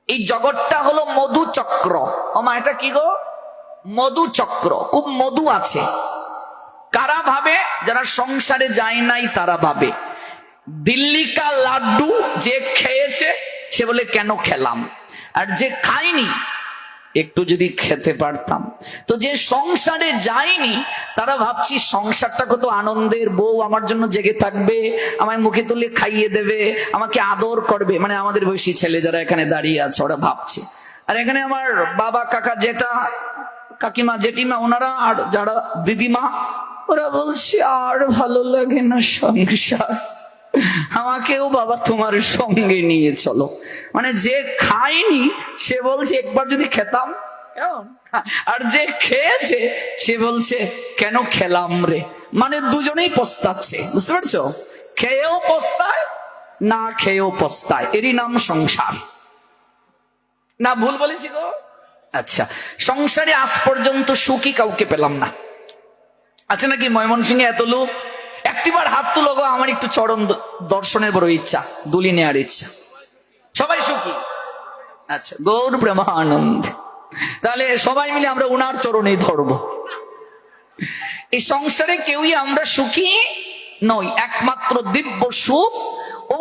এই জগৎটা হলো মধুচক্র। ওমা এটা কি গো? মধুচক্র। খুব মধু আছে। কারা ভাবে? যারা সংসারে যায় নাই তারা ভাবে। দিল্লি কা লাড্ডু যে খেয়েছে সে বলে কেন খেলাম, আর যে খায়নি একটু যদি খেতে পারতাম। তো যে সংসারে যায়নি তারা ভাবছি সংসারটা কত আনন্দের, বউ আমার জন্য জেগে থাকবে, আমায় মুখে তুলে খাইয়ে দেবে, আমাকে আদর করবে। মানে আমাদের বয়সী ছেলে যারা এখানে দাঁড়িয়ে আছে ওরা ভাবছে। আর এখানে আমার বাবা, কাকা, জেঠা, কাকিমা, জেঠিমা, ওনারা আর যারা দিদিমা, ওরা বলছে আর ভালো লাগে না সংসার, আমাকেও বাবা তোমার সঙ্গে নিয়ে চলো। মানে যে খায়নি সে বলছে একবার যদি খেতাম কেমন, আর যে খেয়েছে সে বলছে কেন খেলাম রে। মানে দুজনেই পস্তাচ্ছে, বুঝতে পারছো? খেয়েও পস্তায়, না খেয়েও পস্তায়। এরই নাম সংসার। না ভুল বলেছি গো? আচ্ছা, সংসারে আজ পর্যন্ত সুখী কাউকে পেলাম না। আছে নাকি ময়মনসিংহে এত লোক? একটিবার হাত তুলো গো, আমার একটু চরণ দর্শনের বড় ইচ্ছা, দুলি নেওয়ার ইচ্ছা। সবাই সুখী? আচ্ছা, গৌর প্রেমানন্দ। তাহলে সবাই মিলে আমরা উনার চরণেই ধরবো। এই সংসারে কেউই আমরা সুখী নই। একমাত্র দিব্য সুখ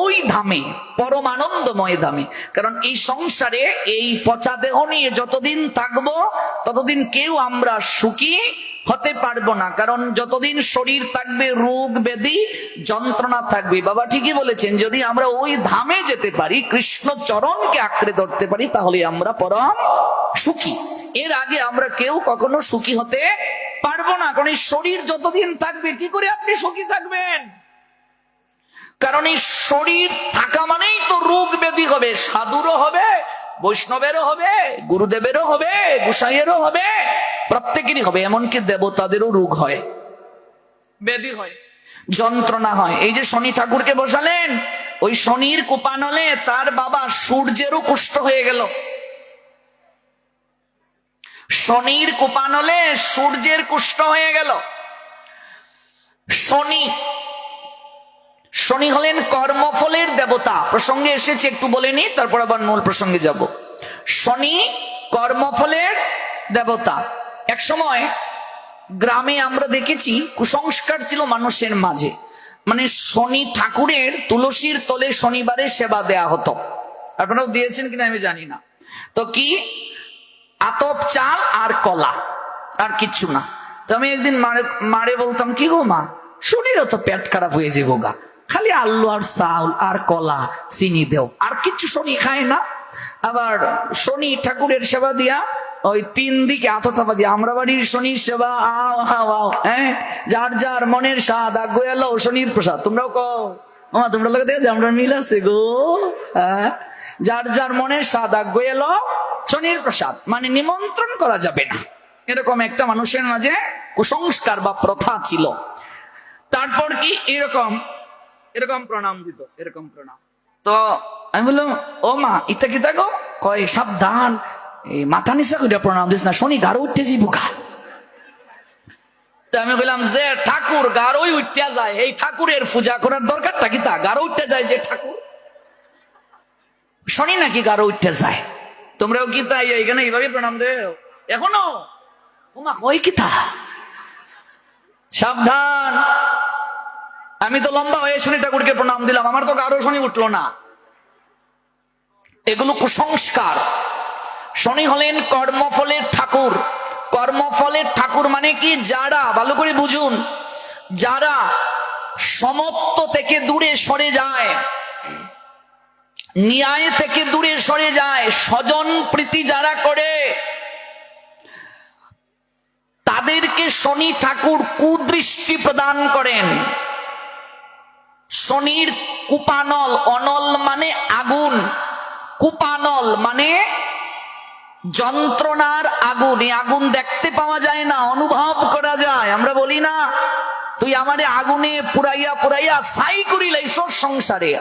ওই ধামে, পরমানন্দময় ধামে। কারণ এই সংসারে এই পচা দেহ নিয়ে যতদিন থাকবো ততদিন কেউ আমরা সুখী হতে পারবো না। কারণ যতদিন শরীর থাকবে রোগ ব্যাধি যন্ত্রণা থাকবে। বাবা ঠিকই বলেছেন, যদি আমরা ওই ধামে যেতে পারি, কৃষ্ণ চরণকে আঁকড়ে ধরতে পারি, তাহলে আমরা পরম সুখী। এর আগে আমরা কেউ কখনো সুখী হতে পারবো না। কারণ এই শরীর যতদিন থাকবে কি করে আপনি সুখী থাকবেন? কারণ এই শরীর থাকা মানেই তো রোগ ব্যাধি হবে। সাধুরও হবে, বৈষ্ণবেরও হবে, গুরুদেবেরও হবে, গোসাইয়েরও হবে, প্রত্যেকেরই হবে। এমনকি দেবতাদেরও রোগ হয়, ব্যাধি হয়, যন্ত্রণা হয়। এই যে শনি ঠাকুরকে বসালেন, ওই শনির কোপানলে তার বাবা সূর্যেরও কুষ্ঠ হয়ে গেল। শনির কোপানলে সূর্যের কুষ্ঠ হয়ে গেল। শনি হলেন কর্মফলের দেবতা। প্রসঙ্গে এসেছে, একটু বলে নি, তারপর আবার মূল প্রসঙ্গে যাব। শনি কর্মফলের দেবতা। এক সময় গ্রামে আমরা দেখেছি কুসংস্কার ছিল মানুষের মাঝে। মানে শনি ঠাকুরের তুলসীর তলে শনিবারে সেবা দেয়া হতো। আপনারাও দিয়েছেন কিনা আমি জানি না। তো কি, আতপ চাল আর কলা, আর কিচ্ছু না। তো আমি একদিন মারে বলতাম, কি গো মা, শনিরও তো পেট খারাপ হয়ে যাবো গা, খালি আলু আর চাউল আর কলা চিনি দেও, আর কিচ্ছু শনি খায় না। আবার শনি ঠাকুরের সেবা দিয়া ওই 3 দিকে আততাবা দিয়া, আমরা বাড়ির শনির সেবা আও আও আও, হ্যাঁ, যার যার মনের স্বাদ আগ এলো শনির প্রসাদ। তোমরাও কও মামা, তোমরা লোক দেখো যে আমরা মিল আছে গো। হ্যাঁ, যার যার মনের স্বাদ আগ এলো শনির প্রসাদ। মানে নিমন্ত্রণ করা যাবে না, এরকম একটা মানুষের মাঝে কুসংস্কার বা প্রথা ছিল। তারপর কি এরকম প্রণাম দিত, এরকম প্রণাম। তো আমি বললাম, ও মা ইতা কিতা গো? কয় সাবধান, এই মাথা নিচা করে প্রণাম দিস না, শনি গারো উঠতে যাইব গা। তো আমি বললাম, যে ঠাকুর গারোই উঠতে যায়, এই ঠাকুরের পূজা করার দরকারটা কি? তা গারো উঠতে যায় যে ঠাকুর, শনি নাকি গারো উঠতে যায়? তোমরাও কি তাই এইখানে এইভাবে প্রণাম দেও এখনো? ও মা কয় কি তা? সাবধান। আমি তো লম্বা হয়ে শনি ঠাকুরকে প্রণাম দিলাম, আমার তো গারো শনি উঠলো না। এগুলো কুসংস্কার। শনি হলেন কর্মফলের ঠাকুর। কর্মফলের ঠাকুর মানে কি? যারা, ভালো করে বুঝুন, যারা সমত্ব থেকে দূরে সরে যায়, ন্যায় থেকে দূরে সরে যায়, স্বজন প্রীতি যারা করে, তাদেরকে শনি ঠাকুর কুদৃষ্টি প্রদান করেন। শনির কুপানল, অনল মানে আগুন, কুপানল মানে যন্ত্রণার আগুন। এই আগুন দেখতে পাওয়া যায় না, অনুভব করা যায়। আমরা বলি না, তুই আমারে আগুনে পুরাইয়া পুরাইয়া ছাই করিলাইছ সংসারে।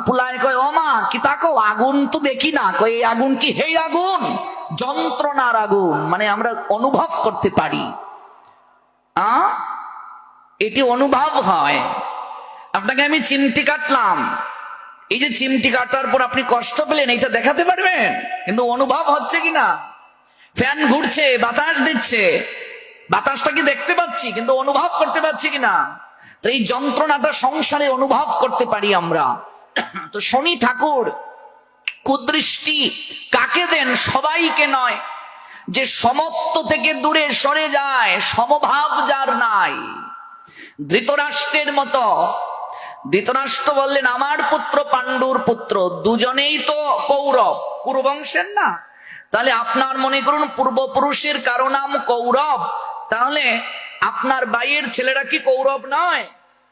পুলায় কয়, ও মা কি তাকো, আগুন তো দেখি না। কয় এই আগুন কি? হেই আগুন যন্ত্রণার আগুন, মানে আমরা অনুভব করতে পারি। এটি অনুভব হয়। আপনাকে আমি চিমটি কাটলাম, এই যে চিমটি কাটার পর আপনি কষ্ট পেলেন, এটা দেখাতে পারবেন, কিন্তু অনুভব হচ্ছে কিনা? ফ্যান ঘুরছে, বাতাস দিচ্ছে, বাতাসটা কি দেখতে পাচ্ছি, কিন্তু অনুভব করতে পারছি কিনা? তো এই যন্ত্রণাটা সংসারে অনুভব করতে পারি আমরা। তো শনি ঠাকুর কুদৃষ্টি কাকে দেন? সবাইকে নয়। যে সমত্ব থেকে দূরে সরে যায়, সমভাব যার নাই, ধৃতরাষ্ট্রের মতো। ধৃতরাষ্ট্র বললেন, আমার পুত্র পাণ্ডুর পুত্র, দুজনেই তো কৌরব, কুরুবংশের না? তাহলে আপনার মনে করুন পূর্বপুরুষের কারো নাম কৌরব, তাহলে আপনার ভাইয়ের ছেলেরা কি কৌরব নয়?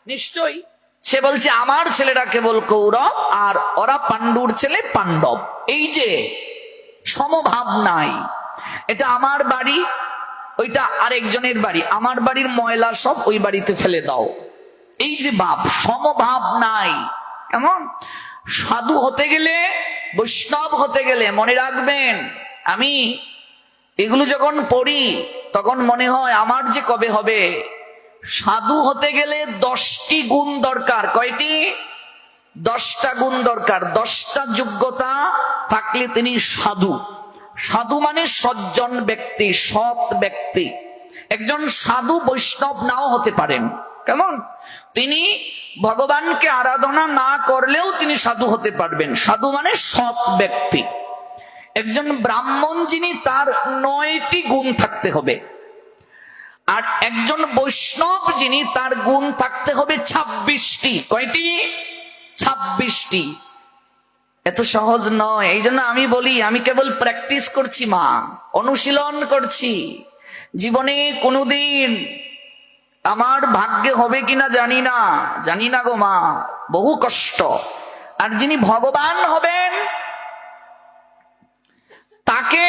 নিশ্চয়ই। সে বলছে আমার ছেলেরা কেবল কৌরব, আর ওরা পাণ্ডুর ছেলে পাণ্ডব। এই যে সমভাব নাই, এটা আমার বাড়ি, ওইটা আরেকজনের বাড়ি, আমার বাড়ির ময়লা সব ওই বাড়িতে ফেলে দাও, এই যে ভাব, সমভাব নাই। কেমন? সাধু হতে গেলে, বৈষ্ণব হতে গেলে মনে রাখবেন, আমি এগুলো যখন পড়ি তখন মনে হয় আমার যে কবে হবে। সাধু হতে গেলে 10টি গুণ দরকার। কয়টি? 10টা গুণ দরকার। 10টা যোগ্যতা থাকলে তিনি সাধু। সাধু মানে সজ্জন ব্যক্তি, সৎ ব্যক্তি। একজন সাধু বৈষ্ণব নাও হতে পারেন। কেমন? তিনি ভগবানকে আরাধনা না করলেও তিনি সাধু হতে পারবেন। সাধু মানে সৎ ব্যক্তি। একজন ব্রাহ্মণ যিনি, তার 9টি গুণ থাকতে হবে। আর একজন বৈষ্ণব যিনি, তার গুণ থাকতে হবে 26টি। কয়টি? 26টি। এত সহজ নয়। এই জন্য আমি বলি, আমি কেবল প্র্যাকটিস করছি মা, অনুশীলন করছি। জীবনে কোনোদিন আমার ভাগ্যে হবে কিনা জানি না, জানি না গো মা, বহু কষ্ট। আর যিনি ভগবান হবেন তাকে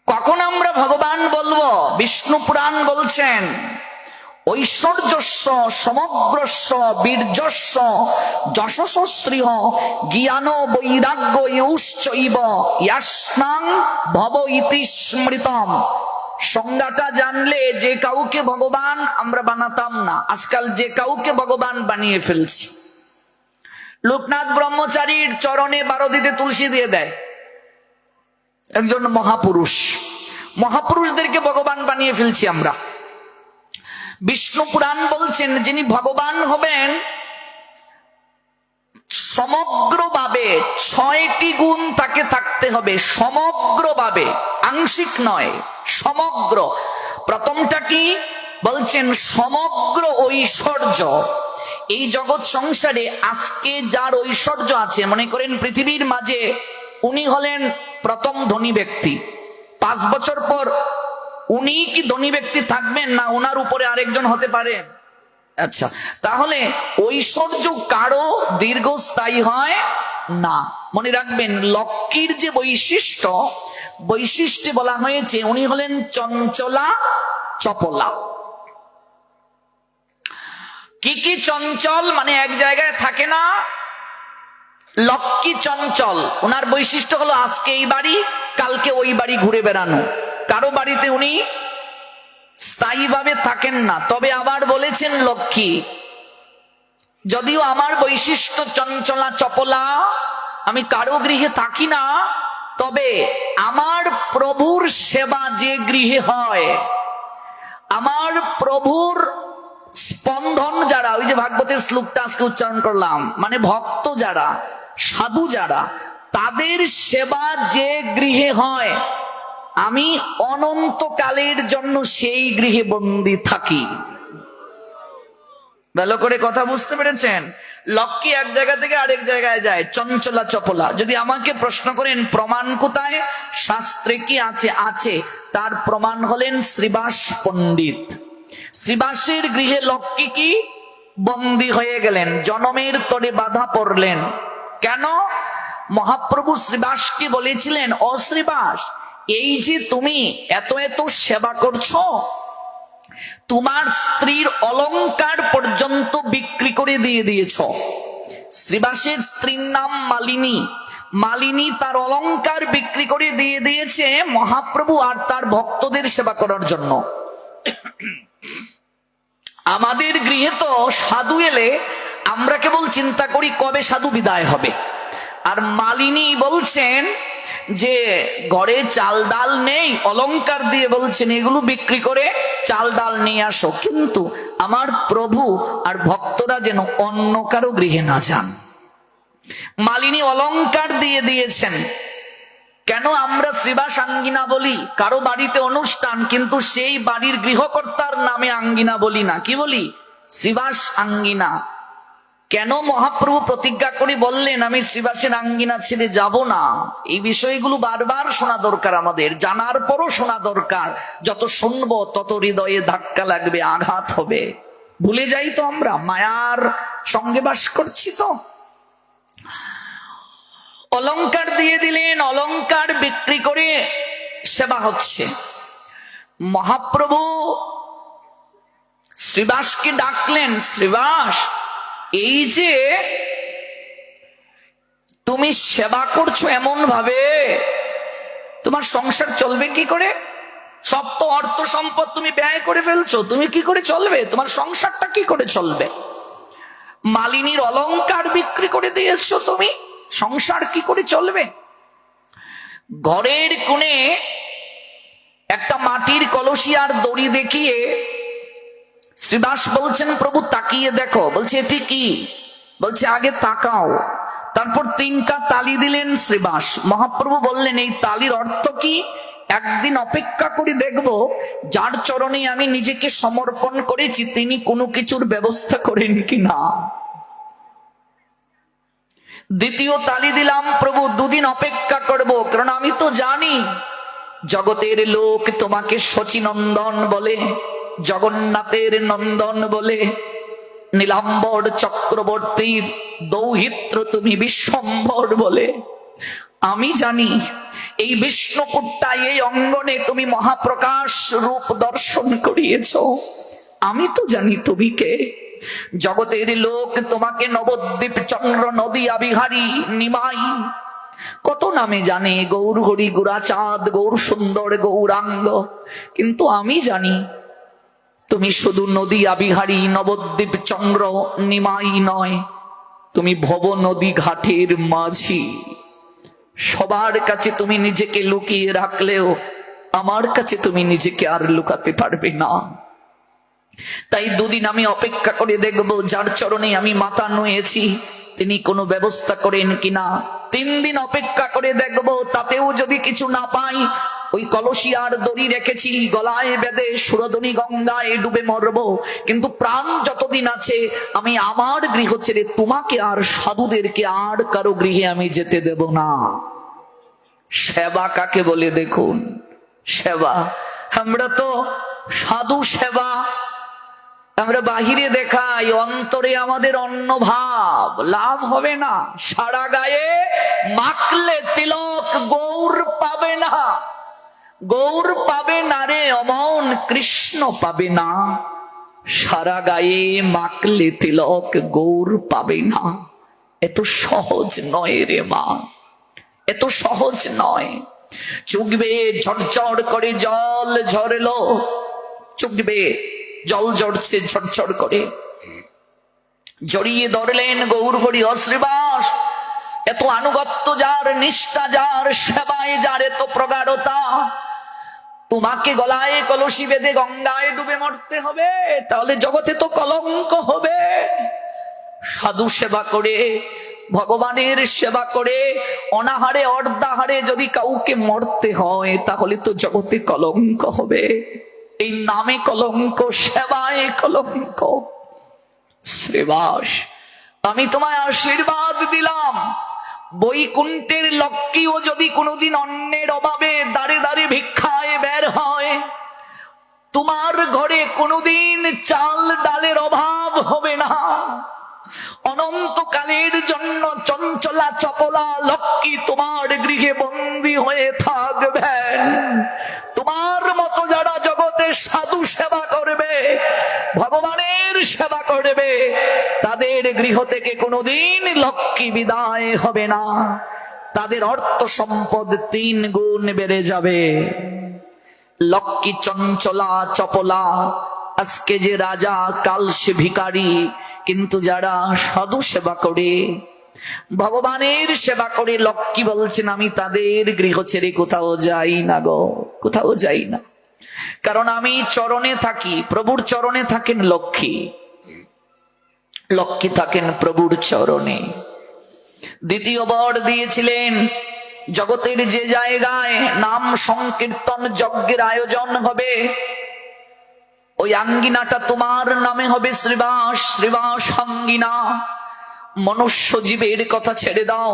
কখন আমরা ভগবান বলবো? বিষ্ণু পুরাণ বলছেন, ঐশ্বর্যস্য সমগ্রস্য বীর্যস্য যশস্য শ্রীহ জ্ঞান বৈরাগ্য ইয়ৌশ্চৈব ইয়াস্নাং ভব ইতি স্মৃতম। সংজ্ঞাটা জানলে যে কাউকে ভগবান আমরা বানাতাম না, আজকাল যে কাউকে ভগবান বানিয়ে ফেলছি। লোকনাথ ব্রহ্মচারীর চরণে 12 দিতে তুলসী দিয়ে দেয়, একজন মহাপুরুষ। মহাপুরুষদেরকে ভগবান বানিয়ে ফেলছি আমরা। বিষ্ণু পুরাণ বলছেন, যিনি ভগবান হবেন সমগ্রভাবে 6টি গুণ তাকে থাকতে হবে। সমগ্রভাবে, আংশিক নয়, সমগ্র। প্রথমটা কি বলছেন? সমগ্র ঐশ্বর্য। এই জগৎ সংসারে আজকে যার ঐশ্বর্য আছে, মনে করেন পৃথিবীর মাঝে উনি হলেন প্রথম ধনী ব্যক্তি। 5 বছর পর উনি কি ধনী ব্যক্তি থাকবেন না? ওনার উপরে আরেকজন হতে পারে। আচ্ছা, তাহলে ঐশ্বর্য কারো দীর্ঘস্থায়ী হয় না। মনে রাখবেন, লক্ষ্মীর যে বৈশিষ্ট্যে বলা হয়েছে, উনি হলেন চঞ্চলা চপলা। কি কি চঞ্চল? মানে এক জায়গায় থাকে না। লক্ষ্মী চঞ্চল, ওনার বৈশিষ্ট্য হলো আজকে এই বাড়ি, কালকে ওই বাড়ি ঘুরে বেড়ানো। কারো বাড়িতে উনি স্থায়ীভাবে থাকেন না। তবে আবার বলেছেন লক্ষ্মী, যদিও আমার বৈশিষ্ট্য চঞ্চলা চপলা, আমি কারো গৃহে থাকি না, তবে আমার প্রভুর সেবা যে গৃহে হয়, আমার প্রভুর স্পন্দন যারা, ওই যে ভাগবতের শ্লোকটা আজকে উচ্চারণ করলাম, মানে ভক্ত যারা, সাধু যারা, তাদের সেবা যে গৃহে হয়, আমি অনন্তকালের জন্য সেই গৃহে বন্দী থাকি। ভালো করে কথা বুঝতে পেরেছেন? লক্ষ্মী এক জায়গা থেকে আরেক জায়গায় যায়, চঞ্চলা চপলা। যদি আমাকে প্রশ্ন করেন প্রমাণ কোথায়, শাস্ত্রে কি আছে? আছে। তার প্রমাণ হলেন শ্রীবাস পণ্ডিত। শ্রীবাসের গৃহে লক্ষ্মী কি বন্দী হয়ে গেলেন, জনমের তরে বাধা পড়লেন। কেন? মহাপ্রভু শ্রীবাসকে বলেছিলেন, ও শ্রীবাস, এই যে তুমি এত এত সেবা করছো, তোমার স্ত্রীর অলংকার পর্যন্ত বিক্রি করে দিয়ে দিয়েছ। শ্রীবাসের স্ত্রীর নাম মালিনী। মালিনী তার অলংকার বিক্রি করে দিয়ে দিয়েছে মহাপ্রভু আর তার ভক্তদের সেবা করার জন্য। আমাদের গৃহে তো সাধু এলে আমরা কেবল চিন্তা করি কবে সাধু বিদায় হবে। আর মালিনী বলছেন যে ঘরে চাল ডাল নেই, অলংকার দিয়ে বলছেন এগুলো বিক্রি করে চাল ডাল নিয়ে আসো, কিন্তু আমার প্রভু আর ভক্তরা যেন অন্য কারো গৃহে না যান। মালিনী অলংকার দিয়ে দিয়েছেন। কেন আমরা শ্রীবাস আঙ্গিনা বলি? কারো বাড়িতে অনুষ্ঠান, কিন্তু সেই বাড়ির গৃহকর্তার নামে আঙ্গিনা বলি না, কি বলি? শ্রীবাস আঙ্গিনা। কেন মহাপ্রভু প্রতিজ্ঞা করে বললেন আমি শ্রীবাসের আঙ্গিনা ছেড়ে যাব না? এই বিষয়গুলো বারবার শোনা দরকার, আমাদের জানার পরও শোনা দরকার। যত শুনবো তত হৃদয়ে ধাক্কা লাগবে, আঘাত হবে। ভুলে যাই তো, আমরা মায়ার সঙ্গে বাস করছি তো। অলংকার দিয়ে দিলেন, অলংকার বিক্রি করে সেবা হচ্ছে। মহাপ্রভু শ্রীবাসকে ডাকলেন, শ্রীবাস, এই যে তুমি সেবা করছো এমন ভাবে, তোমার সংসার চলবে কি করে? সব তো অর্থ সম্পদ তুমি ব্যয় করে ফেলছো, তুমি কি করে চলবে? তোমার সংসারটা কি করে চলবে? মালিনীর অলংকার বিক্রি করে দিয়েছো তুমি, সংসার কি করে চলবে? ঘরের কোণে একটা মাটির কলসি আর দড়ি দেখিয়ে শ্রীবাস বলছেন, প্রভু তাকিয়ে দেখো। বলছে এটি কি? বলছে আগে তাকাও। তারপর 3টা তালি দিলেন শ্রীবাস। মহাপ্রভু বললেন এই তালির অর্থ কি? একদিন অপেক্ষা করে দেখব যার চরণে আমি নিজেকে সমর্পণ করেছি তিনি কোনো কিছুর ব্যবস্থা করেন কিনা। দ্বিতীয় তালি দিলাম, প্রভু 2 দিন অপেক্ষা করব, কারণ আমি তো জানি জগতের লোক তোমাকে শচীনন্দন বলে, জগন্নাথের নন্দন বলে, নীলাম্বর চক্রবর্তীর দৌহিত্র তুমি বিশ্বম্বর বলে। আমি জানি এই বিষ্ণুপুরটায় এই অঙ্গনে তুমি মহাপ্রকাশ রূপ দর্শন করিয়েছ। আমি তো জানি তুমি কে। জগতের লোক তোমাকে নবদ্বীপ চন্দ্র নদিয়া বিহারী নিমাই কত নামে জানে, গৌর হরি গুরাচাঁদ, গৌর সুন্দর, গৌরাঙ্গ। কিন্তু আমি জানি তুমি শুধু নদিয়া বিহারী নবদ্বীপ চন্দ্র নিমাই নয়, তুমি ভব নদী ঘাটের মাঝি। সবার কাছে তুমি নিজেকে লুকিয়ে রাখলেও আমার কাছে তুমি নিজেকে আর লুকাতে পারবে না। তাই 2 দিন আমি অপেক্ষা করে দেখব যার চরণে আমি মাথা নুয়েছি তিনি কোনো ব্যবস্থা করেন কিনা। 3 দিন অপেক্ষা করে দেখব, তাতেও যদি কিছু না পাই ওই কলসি আর দড়ি রেখেছি গলায় বেঁধে সুরধনী গঙ্গায় ডুবে মরবো, কিন্তু প্রাণ যতদিন আছে আমি আমার গৃহ ছেড়ে তোমাকে আর সাধুদেরকে আর কারো গৃহে আমি যেতে দেব না। সেবা কাকে বলে দেখুন, সেবা। আমরা তো সাধু সেবা আমরা বাহিরে দেখাই, অন্তরে আমাদের অন্য ভাব, লাভ হবে না। সারা গায়ে মাখলে তিলক গৌর পাবে না, গৌর পাবে না রে অমন, কৃষ্ণ পাবে না। সারা গায়ে মাখলে তিলক গৌর পাবে না। এত সহজ নয় রে মা, এত সহজ নয়। চুকবে ঝরঝর করে জল ঝরলো, চুকবে জল ঝরছে ঝরঝর করে, জড়িয়ে ধরলেন গৌর হরি ও শ্রীবাস। এত আনুগত্য যার, নিষ্ঠা যার, সেবায় যার এত প্রগাঢ়তা, তোমাকে গলায় কলসি বেঁধে গঙ্গায় ডুবে মরতে হবে? তাহলে জগতে তো কলঙ্ক হবে। সাধু সেবা করে, ভগবানের সেবা করে অনাহারে অর্ধাহারে যদি কাউকে মরতে হয় তাহলে তো জগতে কলঙ্ক হবে। এই নামে কলঙ্ক, সেবায় কলঙ্ক। শ্রীবাস, আমি তোমায় আশীর্বাদ দিলাম, বৈকুণ্ঠের লক্ষ্মীও যদি কোনোদিন অন্যের অভাবে দাঁড়ে দাঁড়ে ভিক্ষায় বের হয়, তোমার ঘরে কোনোদিন চাল ডালের অভাব হবে না। অনন্তকালের জন্য চঞ্চলা চপলা লক্ষ্মী তোমার গৃহে বন্দী হয়ে থাকবেন। তোমার মতো যারা জগতে সাধু সেবা করবে, ভগবানের সেবা করবে, তাদের গৃহ থেকে কোনোদিন লক্ষ্মী বিদায় হবে না। তাদের অর্থ সম্পদ 3 গুণ বেড়ে যাবে। লক্ষ্মী চঞ্চলা চপলা আজকে যে রাজা কাল সে ভিখারি, কিন্তু যারা সাধু সেবা করে, ভগবানের সেবা করে, লক্ষ্মী বলছেন আমি তাদের গৃহ ছেড়ে কোথাও যাই না গো, কোথাও যাই না। কারণ আমি চরণে থাকি, প্রভুর চরণে থাকেন লক্ষ্মী, লক্ষ্মী থাকেন প্রভুর চরণে। দ্বিতীয় বর দিয়েছিলেন, জগতের যে জায়গায় নাম সংকীর্তন যজ্ঞের আয়োজন হবে, ওই আঙ্গিনাটা তোমার নামে হবে শ্রীবাস, শ্রীবাস আঙ্গিনা। মনুষ্য জীবের কথা ছেড়ে দাও,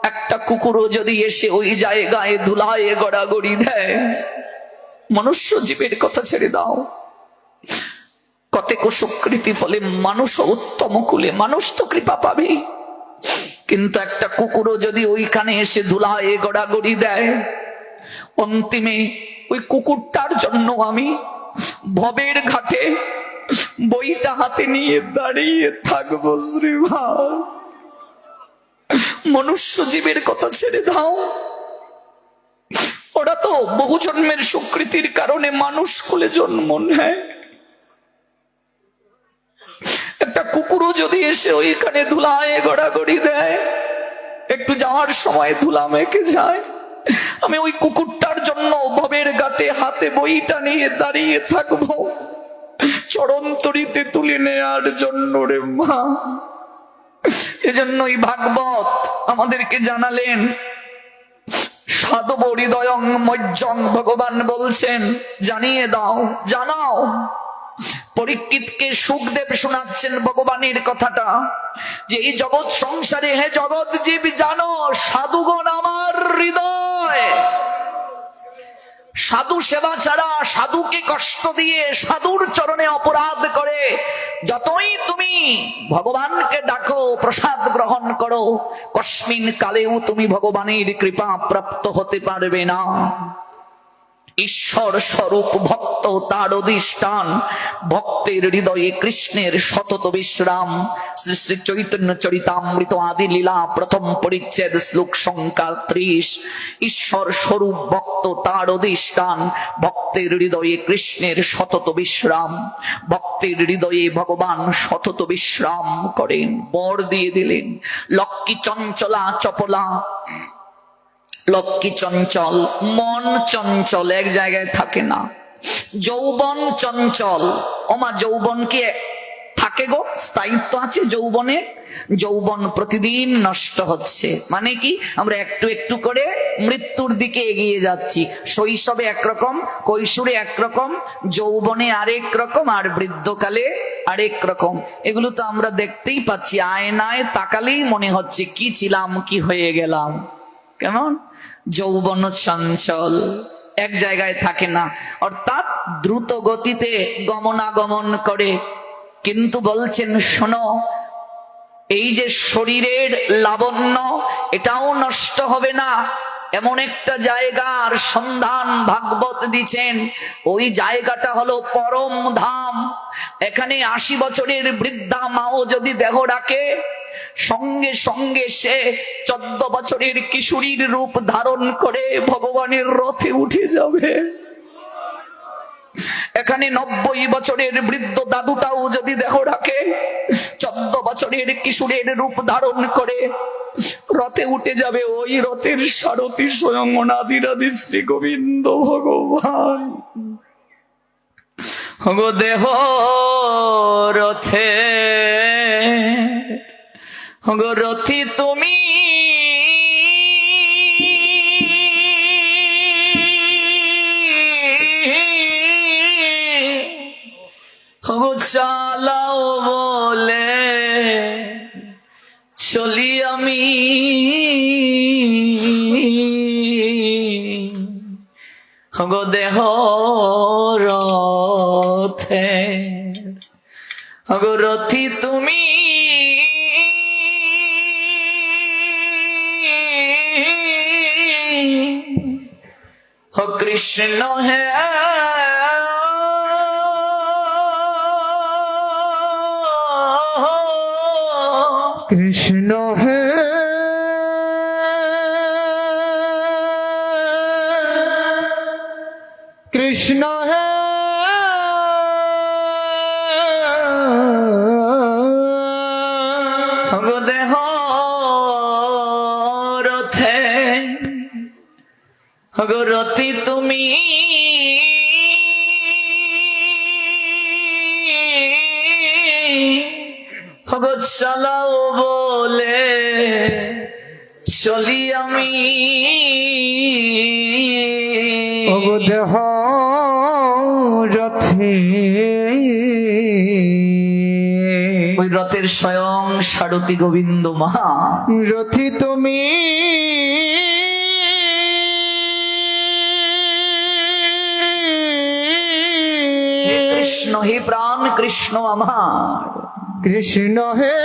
একটা কুকুরও যদি এসে ওই জায়গায় ধুলায় গড়াগড়ি দেয়, মনুষ্য জীবের কথা ছেড়ে দাও। কতেক সুকৃতি ফলে মানুষ উত্তম কুলে, মানুষ তো কৃপা পাবে, কিন্তু একটা কুকুরও যদি ওইখানে এসে ধুলায় গড়াগড়ি দেয়, অন্তিমে ওই কুকুরটার জন্য আমি ভবের ঘাটে বইটা হাতে নিয়ে দাঁড়িয়ে থাকবো। শ্রীমান, মনুষ্য জীবের কথা ছেড়ে দাও। ওরা তো বহু জন্মের সুকৃতির কারণে মানুষ কুলে জন্ম নেয়, একটা কুকুরও যদি এসে ওইখানে ধুলায় গড়াগড়ি দেয়, একটু যাওয়ার সময় ধুলা মেখে যায়, আমি ওই কুকুরটার জন্য ভবের ঘাটে হাতে বইটা নিয়ে দাঁড়িয়ে থাকবো, চরণ তরিতে তুলে নেয়ার জন্য রে মা। এজন্যই ভাগবত আমাদেরকে জানালেন, সাধব হৃদয়ং মজ্জং, ভগবান বলছেন জানিয়ে দাও, জানাও। পরীক্ষিতকে সুখদেব শোনাচ্ছেন ভগবানের কথাটা, যে এই জগৎ সংসারে, হে জগৎ জীব জানো, সাধুগণ আমার হৃদয়। সাধু সেবা ছাড়া, সাধুকে কষ্ট দিয়ে, সাধুর চরণে অপরাধ করে যতই তুমি ভগবানকে ডাকো, প্রসাদ গ্রহণ করো, কস্মিন কালেও তুমি ভগবানের কৃপা প্রাপ্ত হতে পারবে না। ঈশ্বর স্বরূপ ভক্ত তার অধিষ্ঠান, ভক্তের হৃদয়ে কৃষ্ণের সতত বিশ্রাম। শ্রী শ্রী চৈতন্য চরিতামৃত আদি লীলা প্রথম পরিচ্ছেদ শ্লোক সংখ্যা 30। ঈশ্বর স্বরূপ ভক্ত তার অধিষ্ঠান, ভক্তের হৃদয়ে কৃষ্ণের সতত বিশ্রাম। ভক্তের হৃদয়ে ভগবান সতত বিশ্রাম করেন। বর দিয়ে দিলেন, লক্ষ্মী চঞ্চলা চপলা। লক্ষ্মী চঞ্চল, মন চঞ্চল, এক জায়গায় থাকে না। যৌবন চঞ্চল, ওমা যৌবন কি থাকে গো? স্থায়িত্ব আছে যৌবনে? যৌবন প্রতিদিন নষ্ট হচ্ছে। মানে কি, আমরা একটু একটু করে মৃত্যুর দিকে এগিয়ে যাচ্ছি। শৈশবে একরকম, কৈশোরে একরকম, যৌবনে আরেক রকম, আর বৃদ্ধকালে আরেক রকম। এগুলো তো আমরা দেখতেই পাচ্ছি, আয়নায় তাকালেই মনে হচ্ছে কি ছিলাম, কি হয়ে গেলাম। কেমন? যৌবন চঞ্চল, এক জায়গায় থাকে না, অর্থাৎ দ্রুত গতিতে গমনাগমন করে। কিন্তু বলছেন শোনো, এই যে শরীরের লাবণ্য, এটাও নষ্ট হবে না। এমন একটা জায়গার সন্ধান ভাগবত দিচ্ছেন, ওই জায়গাটা হলো পরম ধাম। এখানে 80 বছরের বৃদ্ধা মাও যদি দেহ রাখে, সঙ্গে সঙ্গে সে 14 বছরের কিশোরীর রূপ ধারণ করে ভগবানের রথে উঠে যাবে। এখানে 90 বছরের বৃদ্ধ দাদুটাও যদি দেহ রাখে, 14 বছরের কিশোরের রূপ ধারণ করে রথে উঠে যাবে। ওই রথের সারথী স্বয়ং অনাদিরাদি শ্রী গোবিন্দ ভগবান। গো দেহ রথে, গো রথি তুমি, গো চালাও বলে চলি আমি, গো দেহ রথে, গো রথি তুমি, हो कृष्ण है कृष्ण है कृष्ण है গো রতি তুমি গো চালাও বলে চলি আমি ওগো দেহ রথে ওই রথের স্বয়ং সারথি গোবিন্দ মা রথি তুমি হে কৃষ্ণ হে প্রাণ কৃষ্ণ আমার কৃষ্ণ হে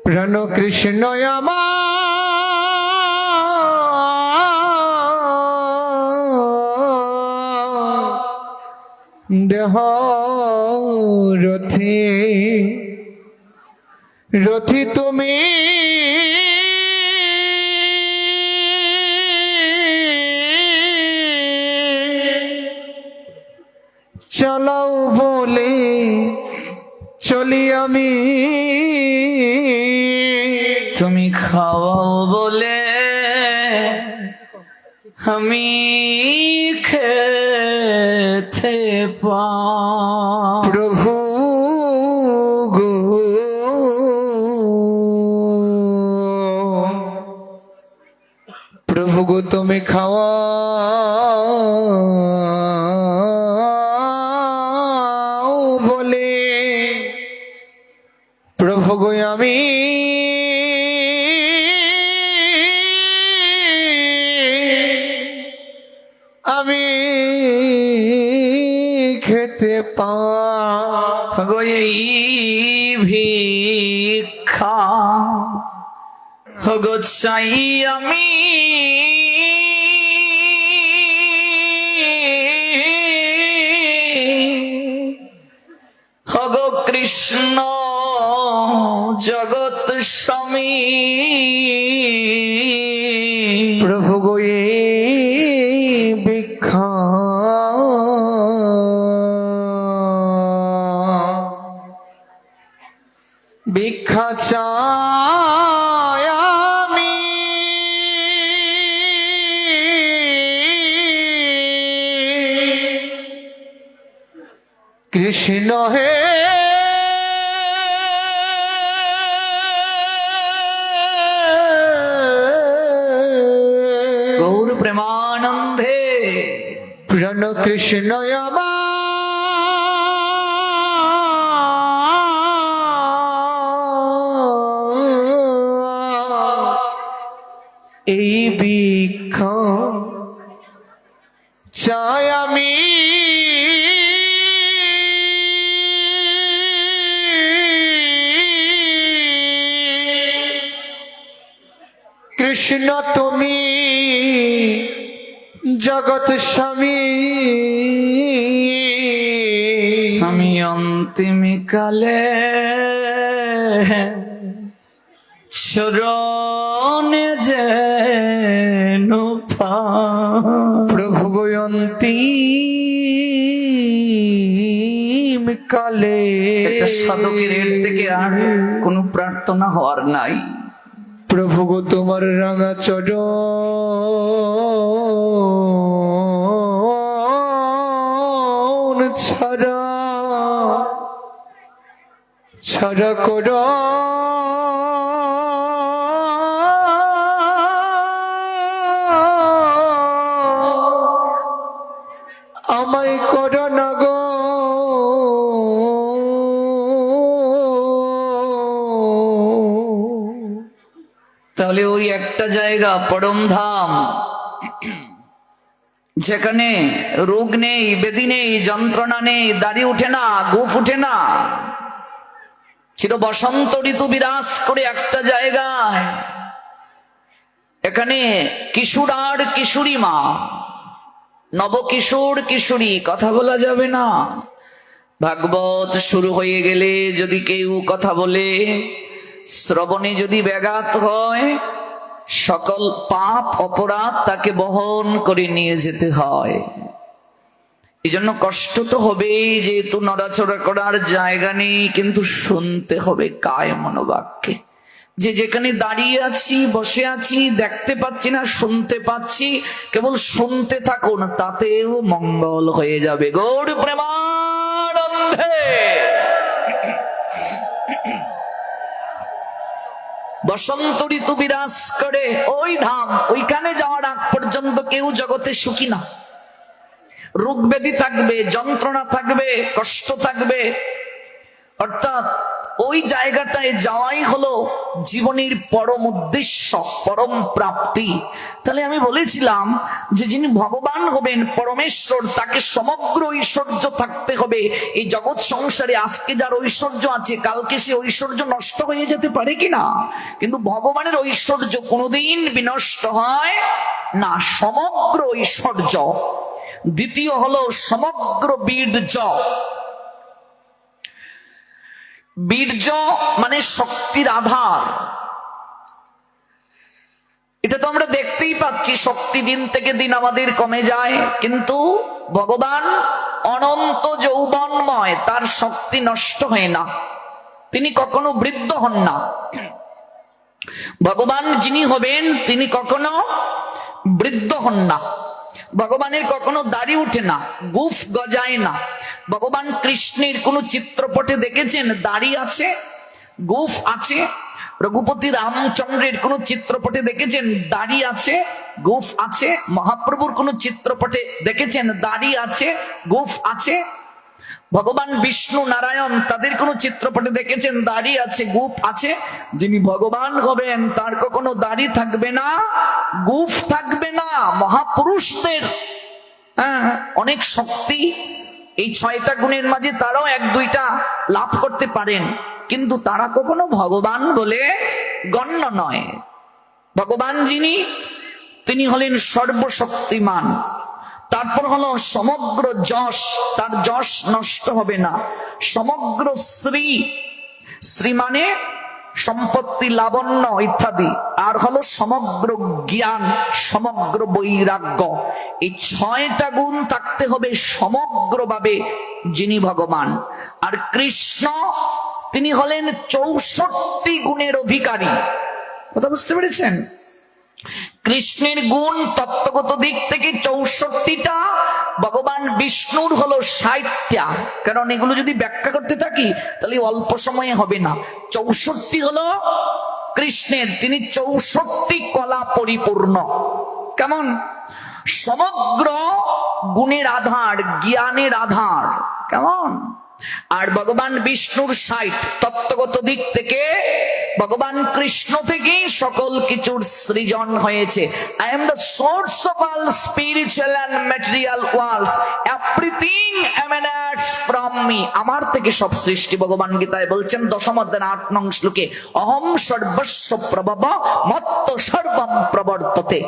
প্রাণ কৃষ্ণ আমার দেহ রথি রথি তুমি চালাও বলে চলি আমি তুমি খাওয়াও বলে আমি খেতে প্রভু গো প্রভু গো তুমি খাওয়া বলে প্রভু গো আমি খেতে গো এই ভিক্ষা গো চাই আমি গো কৃষ্ণ জগৎ স্বামী প্রভু গো এই ভিক্ষা ভিক্ষা চাই আমি কৃষ্ণ হে গৌর প্রেমানন্দে প্রাণ কৃষ্ণ আমার এই ভিক্ষা চাই আমি কৃষ্ণ তুমি জগৎ স্বামী আমি অন্তিম কালে চরণে যেন প্রভু গো অন্তিম কালে একটা সাধকের এর থেকে আর কোনো প্রার্থনা হওয়ার নাই। প্রভু গো তোমার রাঙা চরণ ছাড়া ছাড়া কর আমায় কর না গো তাহলে ওই একটা জায়গা পরম ধাম, যেখানে রোগ নেই, বেদি নেই, যন্ত্রণা নেই, দাড়ি উঠে না, গোফ উঠে না, চির বসন্ত ঋতু বিরাজ করে একটা জায়গায়। এখানে কিশোর আর কিশোরী মা, নবকিশোর কিশোরী, কথা বলা যাবে না। ভাগবত শুরু হয়ে গেলে যদি কেউ কথা বলে, শ্রবণে যদি ব্যাঘাত হয়, সকল পাপ অপরাধ তাকে বহন করে নিয়ে যেতে হয়। এই জন্য কষ্ট তো হবেই, যেহেতু নড়াচড়া করার জায়গা নেই, কিন্তু শুনতে হবে কায় মনোবাক্যে। যে যেখানে দাঁড়িয়ে আছি, বসে আছি, দেখতে পাচ্ছি না, শুনতে পাচ্ছি, কেবল শুনতে থাকুন, তাতেও মঙ্গল হয়ে যাবে। গৌর প্রেমানন্দে। বসন্ত ঋতু বিরাজ করে ওই ধাম, ওইখানে যাওয়ার আগ পর্যন্ত কেউ জগতে সুখী না। রোগ ব্যাধি থাকবে, যন্ত্রণা থাকবে, কষ্ট থাকবে। অর্থাৎ ওই জায়গাটায় যাওয়াই হলো জীবনের পরম উদ্দেশ্য, পরম প্রাপ্তি। তাহলে আমি বলেছিলাম যে যিনি ভগবান হবেন, পরমেশ্বর, তাকে সমগ্র ঐশ্বর্য থাকতে হবে। এই জগৎ সংসারে আজকে যার ঐশ্বর্য আছে, কালকে সে ঐশ্বর্য নষ্ট হয়ে যেতে পারে কিনা, কিন্তু ভগবানের ঐশ্বর্য কোনোদিন বিনষ্ট হয় না, সমগ্র ঐশ্বর্য। দ্বিতীয় হলো সমগ্র বীর্য। বীর্য মানে শক্তির আধার। এটা তো আমরা দেখতেই পাচ্ছি, শক্তি দিন থেকে দিন আমাদের কমে যায়, কিন্তু ভগবান অনন্ত যৌবনময়, তার শক্তি নষ্ট হয় না, তিনি কখনো বৃদ্ধ হন না। ভগবান যিনি হবেন তিনি কখনো বৃদ্ধ হন না। ভগবানের কখনো দাড়ি উঠে না, গুফ গজায় না। ভগবান কৃষ্ণের কোন চিত্রপটে দেখেছেন দাড়ি আছে, গুফ আছে? রঘুপতি রামচন্দ্রের কোন চিত্রপটে দেখেছেন দাড়ি আছে, গুফ আছে? মহাপ্রভুর কোন চিত্রপটে দেখেছেন দাড়ি আছে, গুফ আছে? ভগবান বিষ্ণু নারায়ণ তাদের কোন চিত্রপটে দেখেছেন দাড়ি আছে, গুফ আছে? যিনি ভগবান হবেন তার কখনো দাড়ি থাকবে না, গুফ থাকবে না। মহাপুরুষদের অনেক শক্তি, এই 6টা গুণের মাঝে তারাও 1-2টা লাভ করতে পারেন, কিন্তু তারা কখনো ভগবান বলে গণ্য নয়। ভগবান যিনি, তিনি হলেন সর্বশক্তিমান। তারপর হলো সমগ্র যশ, তার যশ নষ্ট হবে না। সমগ্র শ্রী, শ্রী মানে সম্পত্তি, লাবণ্য ইত্যাদি। আর হলো সমগ্র জ্ঞান, সমগ্র বৈরাগ্য। এই 6টা গুণ থাকতে হবে সমগ্রভাবে যিনি ভগবান। আর কৃষ্ণ তিনি হলেন 64 গুণের অধিকারী। কথা বুঝতে পেরেছেন? কৃষ্ণের গুণ তত্ত্বগত দিক থেকে 64টা, ভগবান বিষ্ণুর হলো 60টা। কারণ এগুলো যদি ব্যাখ্যা করতে থাকি তাহলে অল্প সময়ে হবে না। 64 হলো কৃষ্ণের, তিনি 64 কলা পরিপূর্ণ। কেমন? সমগ্র গুণের আধার, জ্ঞানের আধার। কেমন? আর ভগবান বিষ্ণুর 60। তত্ত্বগত দিক থেকে ভগবান কৃষ্ণ থেকেই সকল কিছুর সৃজন হয়েছে। I am the source of all spiritual and material worlds. Everything emanates from me. আমার থেকে সব সৃষ্টি। ভগবান গীতায় বলছেন 10ম অধ্যায় 8 নং শ্লোকে, অহম সর্বস্ব প্রভব মত্ত সর্বম প্রবর্ততে।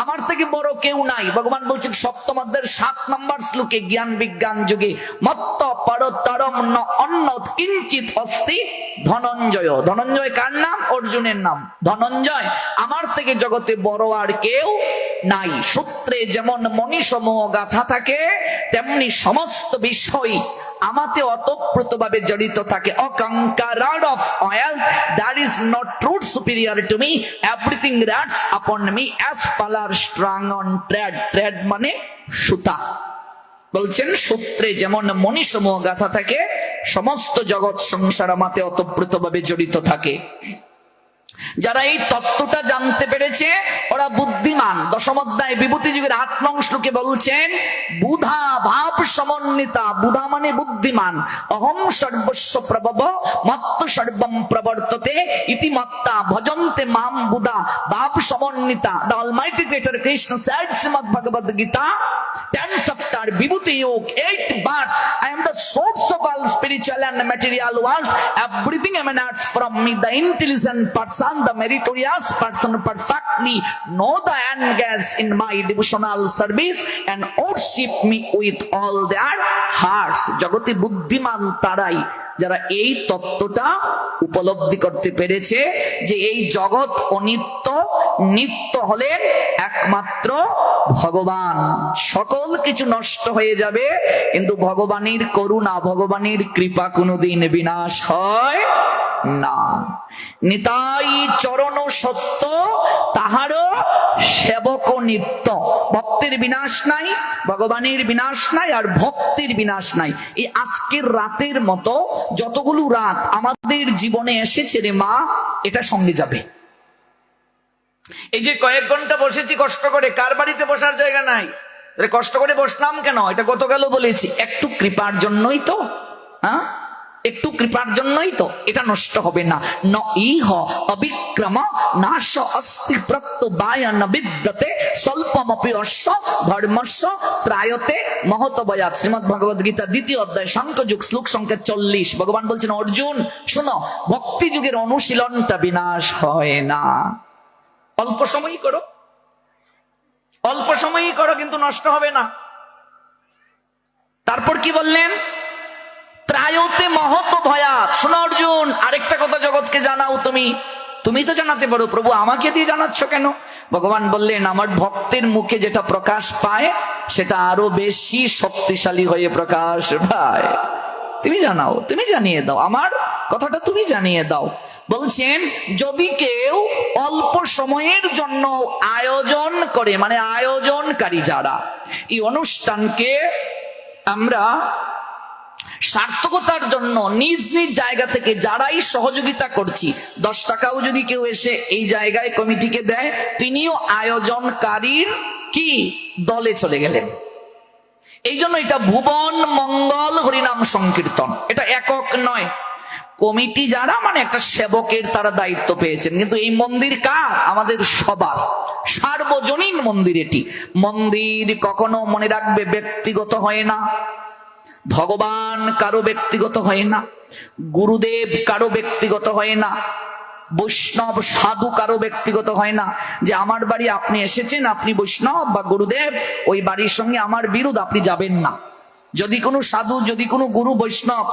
আমার থেকে বড় কেউ নাই। ভগবান বলছেন 7ম অধ্যায়ের 7 নম্বর শ্লোকে, জ্ঞান বিজ্ঞান যুগে, মত্ত পরতরম ন অন্যৎ কিঞ্চিৎ অস্তি ধনঞ্জয়। ধনঞ্জয় কার নাম? অর্জুনের নাম। ধনঞ্জয়, আমার থেকে জগতে বড় আর কেউ নাই। সূত্রে যেমন মণিসমূহ গাথা থাকে, তেমনি সমস্ত বিষয় আমাতে অতপ্রতভাবে জড়িত থাকে। অকঙ্কারাড অফ অয়েল, that is not truth superior to me, everything rests upon me as pearls strung on thread. Thread মানে সুতা। বলছেন সূত্রে যেমন মণিসমূহ গাথা থাকে, সমস্ত জগৎ সংসার আমাতে অতপ্রতভাবে জড়িত থাকে। যারা এই তত্ত্বটা জানতে পেরেছে ওরা বুদ্ধিমান। 10ম অধ্যায় বিভূতি যুগের 8 নং শ্লোকে বলছেন, বুধা ভাব সমন্বিতা। বুধা মানে বুদ্ধিমান। অহম সর্বস্ব প্রভব মত্ত সর্বম প্রবর্ততে ইতি মত্তা ভজন্তে মাম বুধা ভাব সমন্বিতা। The Almighty Creator Krishna said, Srimad Bhagavad Gita 10 chapter Vibhuti Yoga 8 verse, I am the source of all spiritual and material worlds. Everything emanates from me. The intelligent person person, the meritorious person perfectly know the end gains in my devotional service and worship me with all their hearts. জগতে বুদ্ধিমান তারাই যারা এই তত্ত্বটা উপলব্ধি করতে পেরেছে যে এই জগৎ অনিত্য, নিত্য হলেন একমাত্র ভগবান। সকল কিছু নষ্ট হয়ে যাবে, কিন্তু ভগবানের করুণা, ভগবানের কৃপা কোনোদিন বিনাশ হয় না। নিতাই চরণ সত্য, তাহারও সেবক নিত্য। ভক্তের বিনাশ নাই, ভগবানের বিনাশ নাই, আর ভক্তির বিনাশ নাই। এই আজকের রাতের মতো যতগুলো রাত আমাদের জীবনে এসেছে রে মা, এটা সঙ্গে যাবে। এই যে কয়েক ঘন্টা বসেছি কষ্ট করে, কার বাড়িতে বসার জায়গা নাই, কষ্ট করে বসলাম কেন? এটা গতকালও বলেছি, একটু কৃপার জন্যই তো। হ্যাঁ, একটু কৃপার জন্যই তো। এটা নষ্ট হবে না। ন ইহ অবিক্রম নাশ অস্তি প্রত্যবায় ন বিদ্যতে স্বল্পমপি অশ্ব ধর্মস্য ত্রায়তে মহতবয়াৎ। শ্রীমদ্ ভগবদ গীতা 2য় অধ্যায় সাংখ্যযুগ শ্লোক সংখ্যা 40। ভগবান বলছেন, অর্জুন শোনো, ভক্তি যুগের অনুশীলনটা বিনাশ হয় না। অল্প সময়ই করো, অল্প সময়ই করো, কিন্তু নষ্ট হবে না। তারপর কি বললেন? ত্রায়তে মহত ভয়াত। শোনো অর্জুন, আরেকটা কথা জগৎকে জানাও। তুমি তো জানাতে পারো, প্রভু আমাকে দিয়ে জানাচ্ছ কেন? ভগবান বললেন, আমার ভক্তের মুখে যেটা প্রকাশ পায় সেটা আরো বেশি শক্তিশালী হয়ে প্রকাশ পায়। তুমি জানাও, তুমি জানিয়ে দাও, আমার কথাটা তুমি জানিয়ে দাও। বলছেন, যদি কেউ অল্প সময়ের জন্য আয়োজন করে, মানে আয়োজনকারী যারা, এই অনুষ্ঠানকে আমরা সার্থকতার জন্য নিজ নিজ জায়গা থেকে যারাই সহযোগিতা করছি, 10 টাকাও যদি কেউ এসে এই জায়গায় কমিটিকে দেয়, তিনিও আয়োজনকারীর কি দলে চলে গেলেন। এই জন্য এটা ভুবন মঙ্গল হরিনাম সংকীর্তন, এটা একক নয়। কমিটি যারা, মানে একটা সেবকের তারা দায়িত্ব পেয়েছেন, কিন্তু এই মন্দির কার? আমাদের সবার, সার্বজনীন মন্দির। এটি মন্দির কখনো, মনে রাখবে, ব্যক্তিগত হয় না। ভগবান কারো ব্যক্তিগত হয় না, গুরুদেব কারো ব্যক্তিগত হয় না, বৈষ্ণব সাধু কারো ব্যক্তিগত হয় না। যে আমার বাড়ি আপনি এসেছেন, আপনি বৈষ্ণব বা গুরুদেব, ওই বাড়ির সঙ্গে আমার বিরোধ, আপনি যাবেন না। যদি কোনো সাধু, যদি কোনো গুরু বৈষ্ণব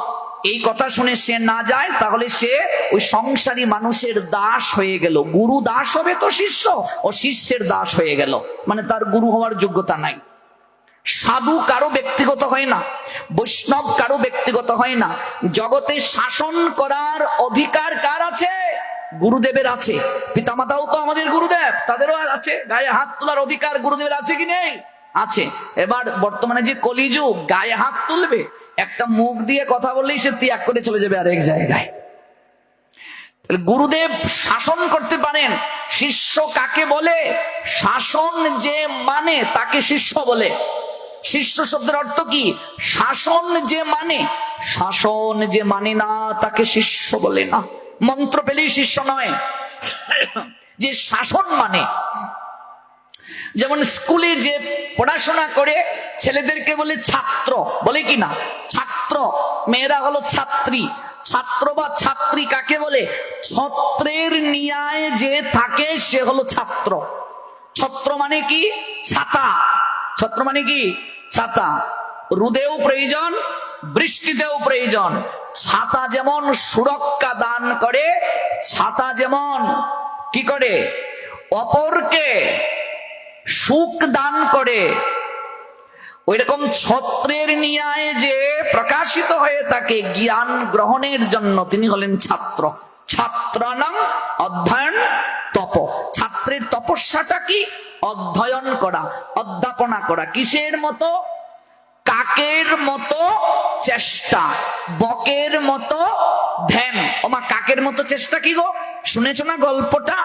এই কথা শুনে সে না যায়, তাহলে সে ওই সংসারী মানুষের দাস হয়ে গেল। গুরু দাস হবে তো শিষ্য, ও শিষ্যের দাস হয়ে গেল, মানে তার গুরু হওয়ার যোগ্যতা নাই। সাধু কারো ব্যক্তিগত হয় না, বৈষ্ণব কারো ব্যক্তিগত হয় না। জগতে শাসন করার অধিকার কার আছে? গুরুদেবের আছে। পিতামাতাও তো আমাদের গুরুদেব, তাদেরও আছে। গায়ে হাত তোলার অধিকার গুরুদেবের আছে কি নেই? আছে। এবার বর্তমানে যে কলিযুগ, গায়ে হাত তুলবে, একটা মুখ দিয়ে কথা বললেই সে ত্যাগ করে চলে যাবে আরেক জায়গায়। গুরুদেব শাসন করতে পারেন। শিষ্য কাকে বলে? শাসন যে মানে তাকে শিষ্য বলে। শিষ্য শব্দের অর্থ কি? শাসন যে মানে। শাসন যে মানে না তাকে শিষ্য বলে না। মন্ত্র পেলেই শিষ্য নয়, যে শাসন মানে। যেমন স্কুলে যে পড়াশোনা করে ছেলেদেরকে বলে ছাত্র, বলে কি না? ছাত্র। মেয়েরা হলো ছাত্রী। ছাত্র বা ছাত্রী কাকে বলে? ছত্রের নিয়ায় যে থাকে সে হলো ছাত্র। ছত্র মানে কি? ছাতা। ছত্র মানে কি? ছাতা। রোদেও প্রয়োজন, বৃষ্টিতেও প্রয়োজন। ছাতা যেমন সুরক্ষা দান করে, ছাতা যেমন কি করে? অপরকে সুখ দান করে। ওই রকম ছত্রের নিয়ায় যে প্রকাশিত হয়ে থাকে জ্ঞান গ্রহণের জন্য, তিনি হলেন ছাত্র। ছাত্রানাং অধ্যয়ন তপ। ছাত্রের তপস্যাটা কি? অধ্যয়ন করা, অধ্যাপনা করা। কিসের মতো? কাকের মতো চেষ্টা, বকের মতো ধ্যান। ওমা, কাকের মতো চেষ্টা কি গো? শুনেছ না গল্পটা?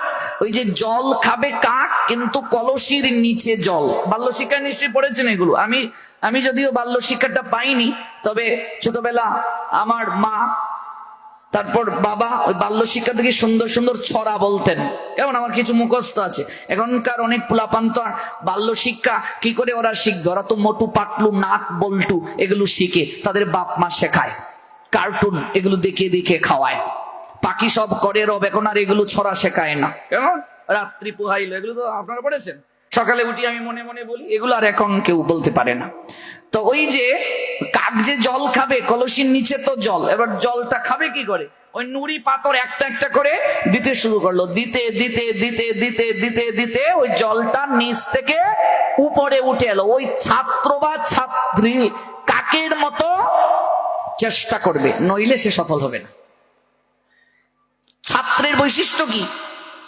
ওই যে জল খাবে কাক, কিন্তু কলসির নিচে জল। বাল্য শিক্ষায় নিশ্চয়ই পড়েছেন এগুলো। আমি যদিও বাল্য শিক্ষাটা পাইনি, তবে ছোটবেলা আমার মা, তারপর বাবা ওই বাল্য শিক্ষা থেকে সুন্দর সুন্দর ছড়া বলতেন। কেমন আমার কিছু মুখস্থ আছে। এখনকার অনেক পোলাপান্ত বাল্য শিক্ষা কি করে ওরা শিখবে? ওরা তো মোটু পাটলু, নাক বল্টু এগুলো শিখে, তাদের বাপ মা শেখায়, কার্টুন এগুলো দেখিয়ে দেখিয়ে খাওয়ায়। বাকি সব করে রব, এখন আর এগুলো ছড়া শেখায় না। কেমন রাত্রি পোহাইলো, এগুলো তো আপনারা পড়েছেন। সকালে উঠি আমি মনে মনে বলি, এগুলো আর এখন কেউ বলতে পারে না। তো ওই যে কাক যে জল খাবে, কলসির নিচে তো জল, এবার জলটা খাবে কি করে? ওই নুড়ি পাথর একটা একটা করে দিতে শুরু করলো, দিতে দিতে দিতে দিতে দিতে দিতে ওই জলটা নিচ থেকে উপরে উঠে এলো। ওই ছাত্র বা ছাত্রী কাকের মতো চেষ্টা করবে, নইলে সে সফল হবে না। ছাত্রের বৈশিষ্ট্য কি?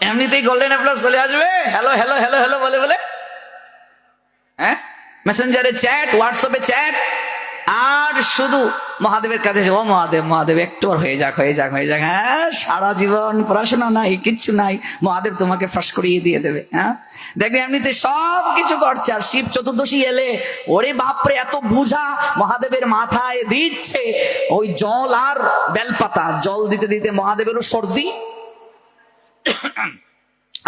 এমনিতেই গোল্ডেন প্লাস চলে আসবে, হ্যালো হ্যালো হ্যালো হ্যালো বলে বলে, হ্যাঁ, মেসেঞ্জারে চ্যাট, হোয়াটসঅ্যাপে চ্যাট, আর শুধু মহাদেবের কাছে, ও মহাদেব মহাদেব একটু হয়ে যাক হয়ে যাক হয়ে যাক। হ্যাঁ, সারা জীবন পড়াশোনা নাই, কিচ্ছু নাই, মহাদেব তোমাকে ফাঁস করিয়ে দিয়ে দেবে। হ্যাঁ, দেখবে এমনিতে সব কিছু করছে। আর শিব চতুর্দশী এলে ওরে বাপরে এত বুঝা মহাদেবের মাথায় দিচ্ছে ওই জল আর বেলপাতা। জল দিতে দিতে মহাদেবেরও সর্দি,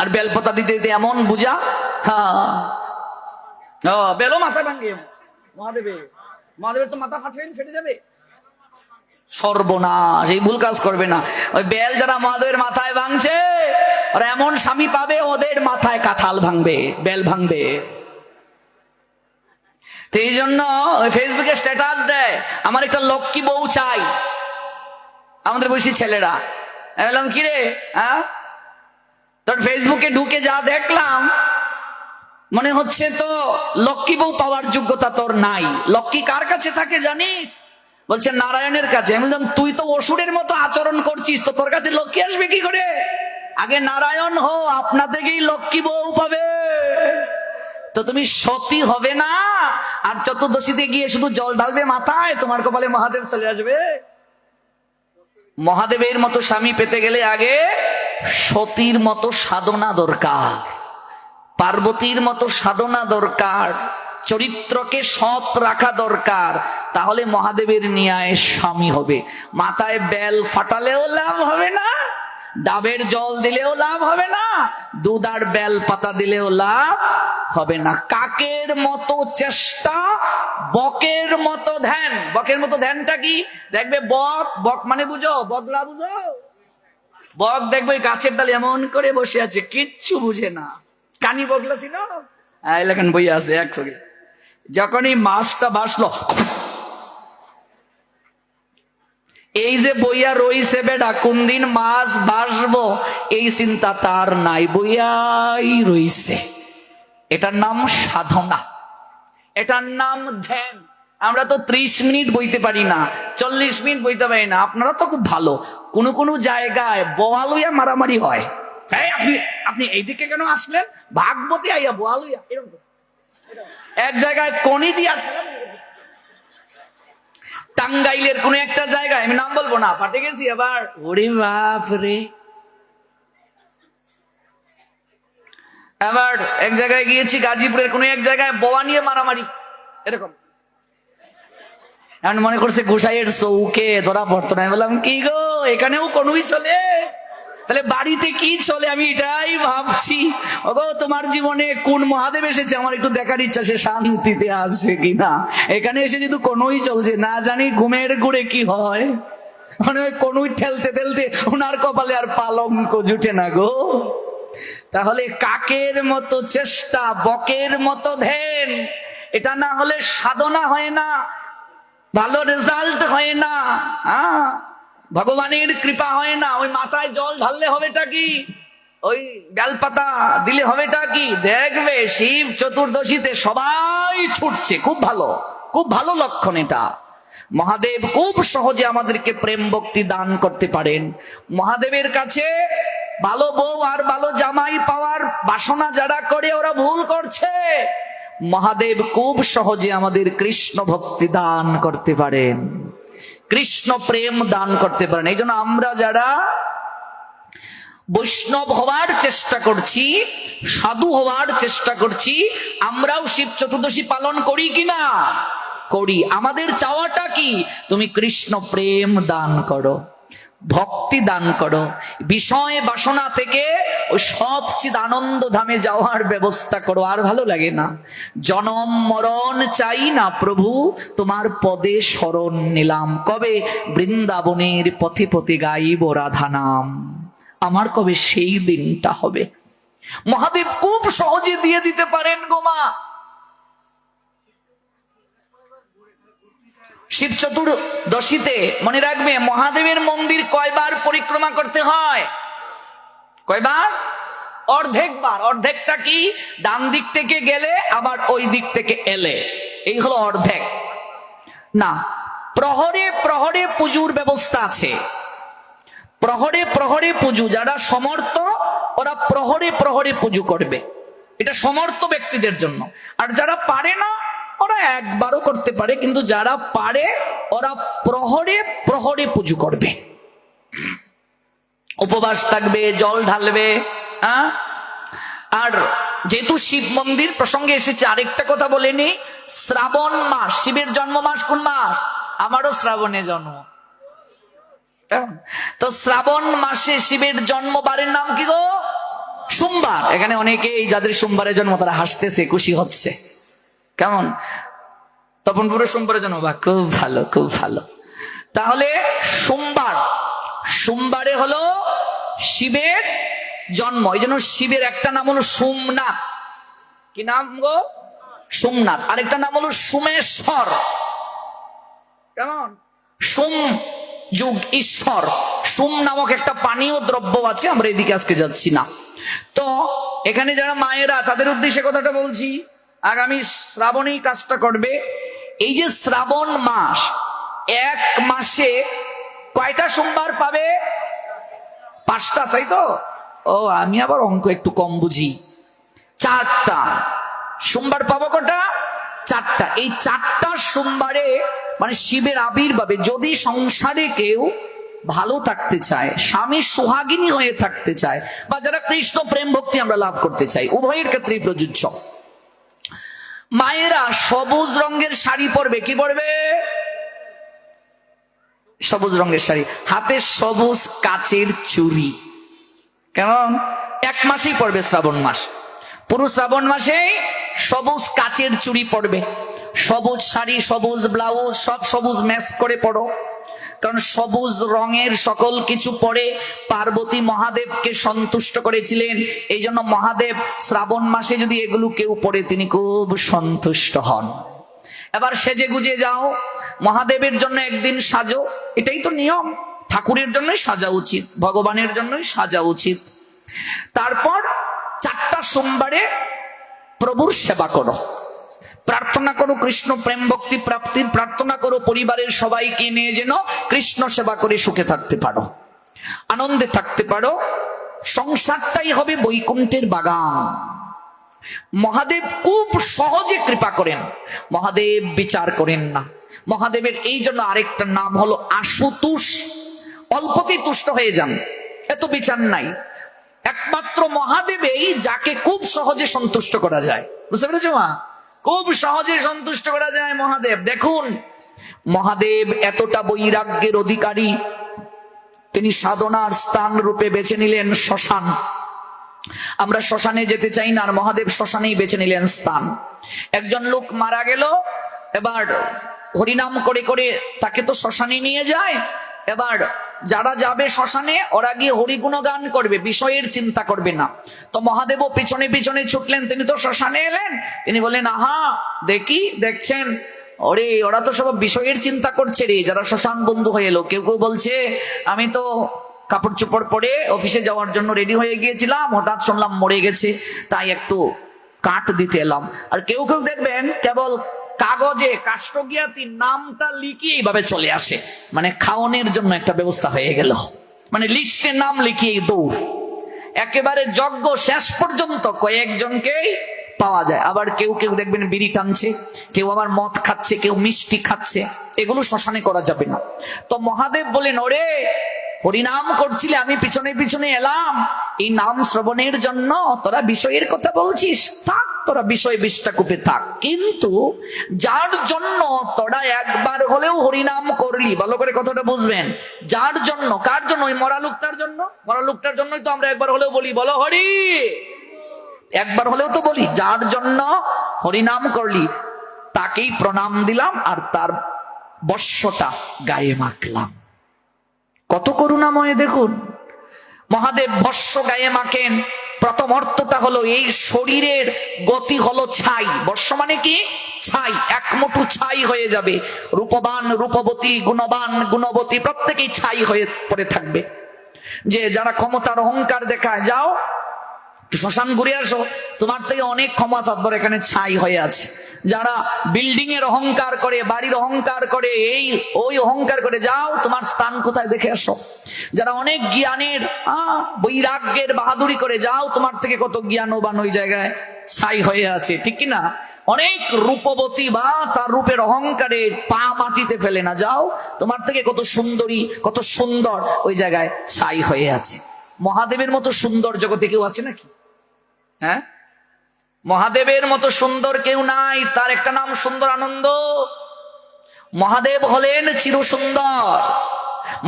আর বেলপাতা দিতে দিতে এমন বুঝা, হ্যাঁ বেলও মাথা ভাঙে মহাদেবের। মহাদেবের তো মাথা ফেটে যাবে, সর্বনাশ, এই ভুল কাজ করবে না। ওই বেল যারা মহাদেবের মাথায় ভাঙছে, ওরা এমন স্বামী পাবে ওদের মাথায় কাঁঠাল ভাঙবে, বেল ভাঙবে। তো এই জন্য ওই ফেসবুকে স্ট্যাটাস দেয়, আমার একটা লক্ষ্মী বউ চাই। আমাদের বয়সী ছেলেরা, আমি বললাম কিরে, হ্যাঁ, তোর ফেসবুকে ঢুকে যা দেখলাম, মনে হচ্ছে তো লক্ষ্মী বউ পাওয়ার যোগ্যতা তোর নাই। লক্ষ্মী কার কাছে থাকে জানিস? বলছে নারায়ণের কাছে। আমি বললাম তুই তো অসুরের মতো আচরণ করছিস, তো তোর কাছে লক্ষ্মী আসবে কি করে? আগে নারায়ণ হো, আপনা থেকেই লক্ষ্মী বউ পাবে। তো তুমি সতী হবে না, আর চতুর্দশীতে গিয়ে শুধু জল ঢালবে মাথায়, তোমার কপালে মহাদেব চলে আসবে। মহাদেবের মতো স্বামী পেতে গেলে আগে সতীর মতো সাধনা দরকার, পার্বতীর মতো সাধনা দরকার, চরিত্রকে সৎ রাখা দরকার, তাহলে মহাদেবের ন্যায় স্বামী হবে। মাথায় বেল ফাটালেও লাভ হবে না, ডাবের জল দিলেও লাভ হবে না, দুধ আর বেল পাতা দিলেও লাভ হবে না। কাকের মতো চেষ্টা, বকের মতো ধ্যান। বকের মতো ধ্যানটা কি? দেখবে বক, বক মানে বুঝো, বগলা বুঝো? বক দেখবে গাছের ডালে এমন করে বসে আছে, কিচ্ছু বুঝে না। কানি বগলা ছিল, এলাকান বই আছে একসঙ্গে। যখনই মাছটা বাসলো, এই যে বইয়া রইছে বেডা, কোন দিন মাছ বাসবো এই চিন্তা তার নাই, বইয়াই রইছে। এটার নাম সাধনা, এটার নাম ধ্যান। আমরা তো 30 মিনিট বইতে পারি না, 40 মিনিট বইতে পারি না। আপনারা তো খুব ভালো, কোন কোন জায়গায় বোয়ালুয়া মারামারি হয়। আপনি এইদিকে কেন আসলেন? ভাগবতী আইয়া বোয়ালুয়া, এরকম এক জায়গায় কনি দিয়া। টাঙ্গাইলের কোন একটা জায়গায়, আমি নাম বলবো না, পাঠে গেছি আবার, ওরে বাপ রে। আবার এক জায়গায় গিয়েছি, গাজীপুরের কোন এক জায়গায় বোয়া নিয়ে মারামারি, এরকম। এখন মনে করছে গোসাইয়ের চৌকে ধরা পড়তো না। আমি বললাম কি গো, এখানেও কোনই চলে? তাহলে বাড়িতে কি চলে? আমি এটাই ভাবছি। ওগো, তোমার জীবনে কোন মহাদেব এসেছে আমার একটু দেখার ইচ্ছা, সে শান্তিতে আছে কিনা। এখানে এসে যদি কোনই চলছে, না জানি ঘুমের গুড়ে কি হয়, মানে ওই কোনই ঠেলতে ঠেলতে ওনার কপালে আর পালঙ্ক জুটে না গো। তাহলে কাকের মতো চেষ্টা, বকের মতো ধ্যান, এটা না হলে সাধনা হয় না, ভালো রেজাল্ট হয় না, ভগবানের কৃপা হয় না। ওই মাথায় জল ঢাললে হবেটা কি? ওই বেলপাতা দিলে হবেটা কি? দেখবে শিব চতুর্দশীতে সবাই ছুটছে, খুব ভালো, খুব ভালো লক্ষণ এটা। মহাদেব খুব সহজে আমাদেরকে প্রেম ভক্তি দান করতে পারেন। মহাদেবের কাছে ভালো বউ আর ভালো জামাই পাওয়ার বাসনা যারা করে, ওরা ভুল করছে। মহাদেব খুব সহজে আমাদের কৃষ্ণ ভক্তি দান করতে পারেন, কৃষ্ণ প্রেম দান করতে পারেন। এই জন্য আমরা যারা বৈষ্ণব হওয়ার চেষ্টা করছি, সাধু হওয়ার চেষ্টা করছি, আমরাও শিব চতুর্দশী পালন করি কিনা? করি। আমাদের চাওয়াটা কি? তুমি কৃষ্ণ প্রেম দান করো, ভক্তি দান করো, বিষয় বাসনা থেকে ওই সৎচিৎ আনন্দ ধামে যাওয়ার ব্যবস্থা করো। আর ভালো লাগে না, জনম মরণ চাই না প্রভু, তোমার পদে শরণ নিলাম। কবে? বৃন্দাবনের পথে পথে গাইব রাধা নাম। আমার কবে সেই দিনটা হবে? মহাদেব খুব সহজে দিয়ে দিতে পারেন গো মা। শিব চতুর্দশীতে মনে রাখবে মহাদেবের মন্দির কয়বার পরিক্রমা করতে হয়? কয়বার? অর্ধেক বার। অর্ধেকটা কি? ডান দিক থেকে গেলে আবার ওই দিক থেকে এলে, এই হলো অর্ধেক। না, প্রহরে প্রহরে পুজোর ব্যবস্থা আছে। প্রহরে প্রহরে পুজো, যারা সমর্থ ওরা প্রহরে প্রহরে পুজো করবে, এটা সমর্থ ব্যক্তিদের জন্য। আর যারা পারে না ওরা একবারও করতে পারে, কিন্তু যারা পারে ওরা প্রহরে প্রহরে পুজো করবে, উপবাস থাকবে, জল ঢালবে। আর যেহেতু শিব মন্দির প্রসঙ্গে এসেছে, আরেকটা কথা বলে নি, শ্রাবণ মাস শিবের জন্ম মাস। কোন মাস? আমারও শ্রাবণে জন্ম। তো শ্রাবণ মাসে শিবের জন্মবারের নাম কি গো? সোমবার। এখানে অনেকেই যাদের সোমবারের জন্ম তারা হাসতেছে, খুশি হচ্ছে। কেমন? তপনপুরের সোমবারের জন্ম? বা খুব ভালো, খুব ভালো। তাহলে সোমবার, সোমবারে হলো শিবের জন্ম। এই জন্য শিবের একটা নাম হলো সোমনাথ। কি নাম গো? সোমনাথ। আরেকটা নাম হলো সোমেশ্বর। কেমন? সোম যুগ ঈশ্বর। সোম নামক একটা পানীয় দ্রব্য আছে, আমরা এদিকে আজকে যাচ্ছি না। তো এখানে যারা মায়েরা, তাদের উদ্দেশ্যে কথাটা বলছি, আগামী শ্রাবণেই কাজটা করবে। এই যে শ্রাবণ মাস, এক মাসে কয়টা সোমবার পাবে? 5টা, তাই তো? ও, আমি আবার অঙ্ক একটু কম বুঝি। 4টা সোমবার পাবো। কটা? 4টা। এই 4টা সোমবারে মানে শিবের আবির্ভাবে, যদি সংসারে কেউ ভালো থাকতে চায়, স্বামী সোহাগিনী হয়ে থাকতে চায়, বা যারা কৃষ্ণ প্রেম ভক্তি আমরা লাভ করতে চাই, উভয়ের ক্ষেত্রেই প্রযোজ্য। মায়েরা সবুজ রঙের শাড়ি পরবে। কি পরবে? সবুজ রঙের শাড়ি, হাতে সবুজ কাচের চুড়ি। কেমন? এক মাসেই পরবে শ্রাবণ মাস। পুরো শ্রাবণ মাসেই সবুজ কাচের চুড়ি পরবে, সবুজ শাড়ি, সবুজ ব্লাউজ, সব সবুজ ম্যাচ করে পরো। কারণ সবুজ রঙের সকল কিছু পরে পার্বতী মহাদেবকে সন্তুষ্ট করেছিলেন। এই জন্য মহাদেব শ্রাবণ মাসে যদি এগুলো কেউ পরে তিনি খুব সন্তুষ্ট হন। এবার সেজে গুজে যাও, মহাদেবের জন্য একদিন সাজো, এটাই তো নিয়ম। ঠাকুরের জন্যই সাজা উচিত, ভগবানের জন্যই সাজা উচিত। তারপর 4টা সোমবারে প্রভুর সেবা করো, প্রার্থনা করো কৃষ্ণ প্রেম ভক্তি প্রাপ্তির, প্রার্থনা করো পরিবারের সবাইকে নিয়ে যেন কৃষ্ণ সেবা করে সুখে থাকতে পারো, আনন্দে থাকতে পারো। সংসারটাই হবে বৈকুণ্ঠের বাগান। মহাদেব খুব সহজে কৃপা করেন, মহাদেব বিচার করেন না। মহাদেবের এই জন্য আরেকটা নাম হলো আশুতোষ। অল্পতেই তুষ্ট হয়ে যান, এত বিচার নাই। একমাত্র মহাদেবেই যাকে খুব সহজে সন্তুষ্ট করা যায়। বুঝতে পেরেছো মা? খুব সহজে সন্তুষ্ট করা যায় মহাদেব। দেখুন, মহাদেব এতটা বৈরাগ্যের অধিকারী, তিনি সাধনার স্থান রূপে বেছে নিলেন শ্মশান। আমরা শ্মশানে যেতে চাই না, আর মহাদেব শ্মশানেই বেছে নিলেন স্থান। একজন লোক মারা গেল, এবার হরিনাম করে করে তাকে তো শ্মশানে নিয়ে যায়। এবার যারা যাবে শ্মশানে ওরা গিয়ে হরিগুণ গান করবে, বিষয়ের চিন্তা করবে না। তো মহাদেবও পিছনে পিছনে ছুটলেন, তিনি তো শ্মশানে এলেন। তিনি বললেন, আহা দেখছেন, ওরে ওরা তো সব বিষয়ের চিন্তা করছে রে, যারা শ্মশান বন্ধু হয়ে এলো। কেউ কেউ বলছে, আমি তো কাপড় চোপড় পরে অফিসে যাওয়ার জন্য রেডি হয়ে গিয়েছিলাম, হঠাৎ শুনলাম মরে গেছে, তাই একটু কাঠ দিতে এলাম। আর কেউ কেউ দেখবেন কেবল কাগজে কাষ্টজ্ঞাতি নামটা লিখিয়ে এইভাবে চলে আসে, মানে খাওয়ানোর জন্য একটা ব্যবস্থা হয়ে গেল, মানে লিস্টে নাম লিখিয়ে দৌড়। একেবারে যজ্ঞ শেষ পর্যন্ত কয়েকজনকেই পাওয়া যায়। আবার কেউ কেউ দেখবেন বিড়ি টানছে, কেউ আবার মদ খাচ্ছে, কেউ মিষ্টি খাচ্ছে। এগুলো শ্মশানে করা যাবে না। তো মহাদেব বলেন, ওরে হরিনাম করছিলে, আমি পিছনে পিছনে এলাম, এই নাম শ্রবণের জন্য তোরা বিষয়ের কথা বলছিস, থাক, তোরা বিষয় বিষ্ঠা কূপে থাক। কিন্তু যার জন্য তোরা একবার হলেও হরিনাম করলি, ভালো করে কথাটা বুঝবেন, যার জন্য, কার জন্য? ওই মরা লোকটার জন্য। মরা লোকটার জন্যই তো আমরা একবার হলেও বলি, বলো হরি, একবার হলেও তো বলি। যার জন্য হরিনাম করলি তাকেই প্রণাম দিলাম আর তার বর্ষটা গায়ে মাখলাম। কত করুণাময় দেখুন। মহাদেব বর্ষ গায়ে মাখেন। প্রথম অর্থটা হলো এই শরীরের গতি হলো ছাই। বর্ষ মানে কি? ছাই। এক মুঠো ছাই হয়ে যাবে। রূপবান রূপবতী, গুণবান গুণবতী, প্রত্যেকেই ছাই হয়ে পড়ে থাকবে। যে যারা ক্ষমতার অহংকার দেখায়, যাও শ্মশান ঘুরে আসো, তোমার থেকে অনেক ক্ষমতাধর এখানে ছাই হয়ে আছে। যারা বিল্ডিং এর অহংকার করে, বাড়ির অহংকার করে, এই ওই অহংকার করে, যাও তোমার স্থান কোথায় দেখে আসো। যারা অনেক জ্ঞানের বৈরাগ্যের বাহাদুরি করে, যাও তোমার থেকে কত জ্ঞানবান ওই জায়গায় ছাই হয়ে আছে, ঠিক কিনা? অনেক রূপবতী বা তার রূপের অহংকারে পা মাটিতে ফেলে না, যাও তোমার থেকে কত সুন্দরী, কত সুন্দর ওই জায়গায় ছাই হয়ে আছে। মহাদেবের মতো সুন্দর জগতে কেউ আছে নাকি? হ্যাঁ, মহাদেবের মতো সুন্দর কেউ নাই। তার একটা নাম সুন্দর আনন্দ। মহাদেব হলেন চির সুন্দর।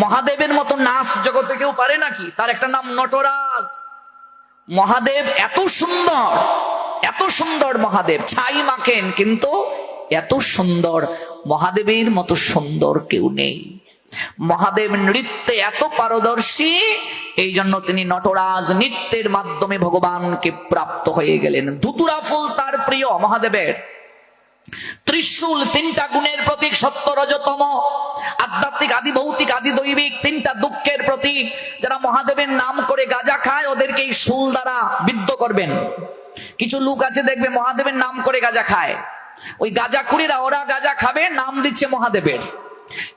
মহাদেবের মতো নাচ জগতে কেউ পারে নাকি? তার একটা নাম নটরাজ। মহাদেব এত সুন্দর, এত সুন্দর মহাদেব, ছাই মাখেন কিন্তু এত সুন্দর। মহাদেবের মতো সুন্দর কেউ নেই। মহাদেব নৃত্যে এত পারদর্শী, এই জন্য তিনি নটরাজ নৃত্যের মাধ্যমে ভগবানকে প্রাপ্ত হয়ে গেলেন। ধুতুরা ফুল তার প্রিয় মহাদেবের। ত্রিশূল তিনটা গুণের প্রতীক, সত্য রজতম, আধ্যাত্মিক আদি ভৌতিক আদি দৈবিক, তিনটা দুঃখের প্রতীক। যারা মহাদেবের নাম করে গাঁজা খায় ওদেরকে এই শুল দ্বারা বিদ্ধ করবেন। কিছু লোক আছে দেখবে মহাদেবের নাম করে গাঁজা খায়, ওই গাঁজাখুরিরা ওরা গাঁজা খাবে, নাম দিচ্ছে মহাদেবের,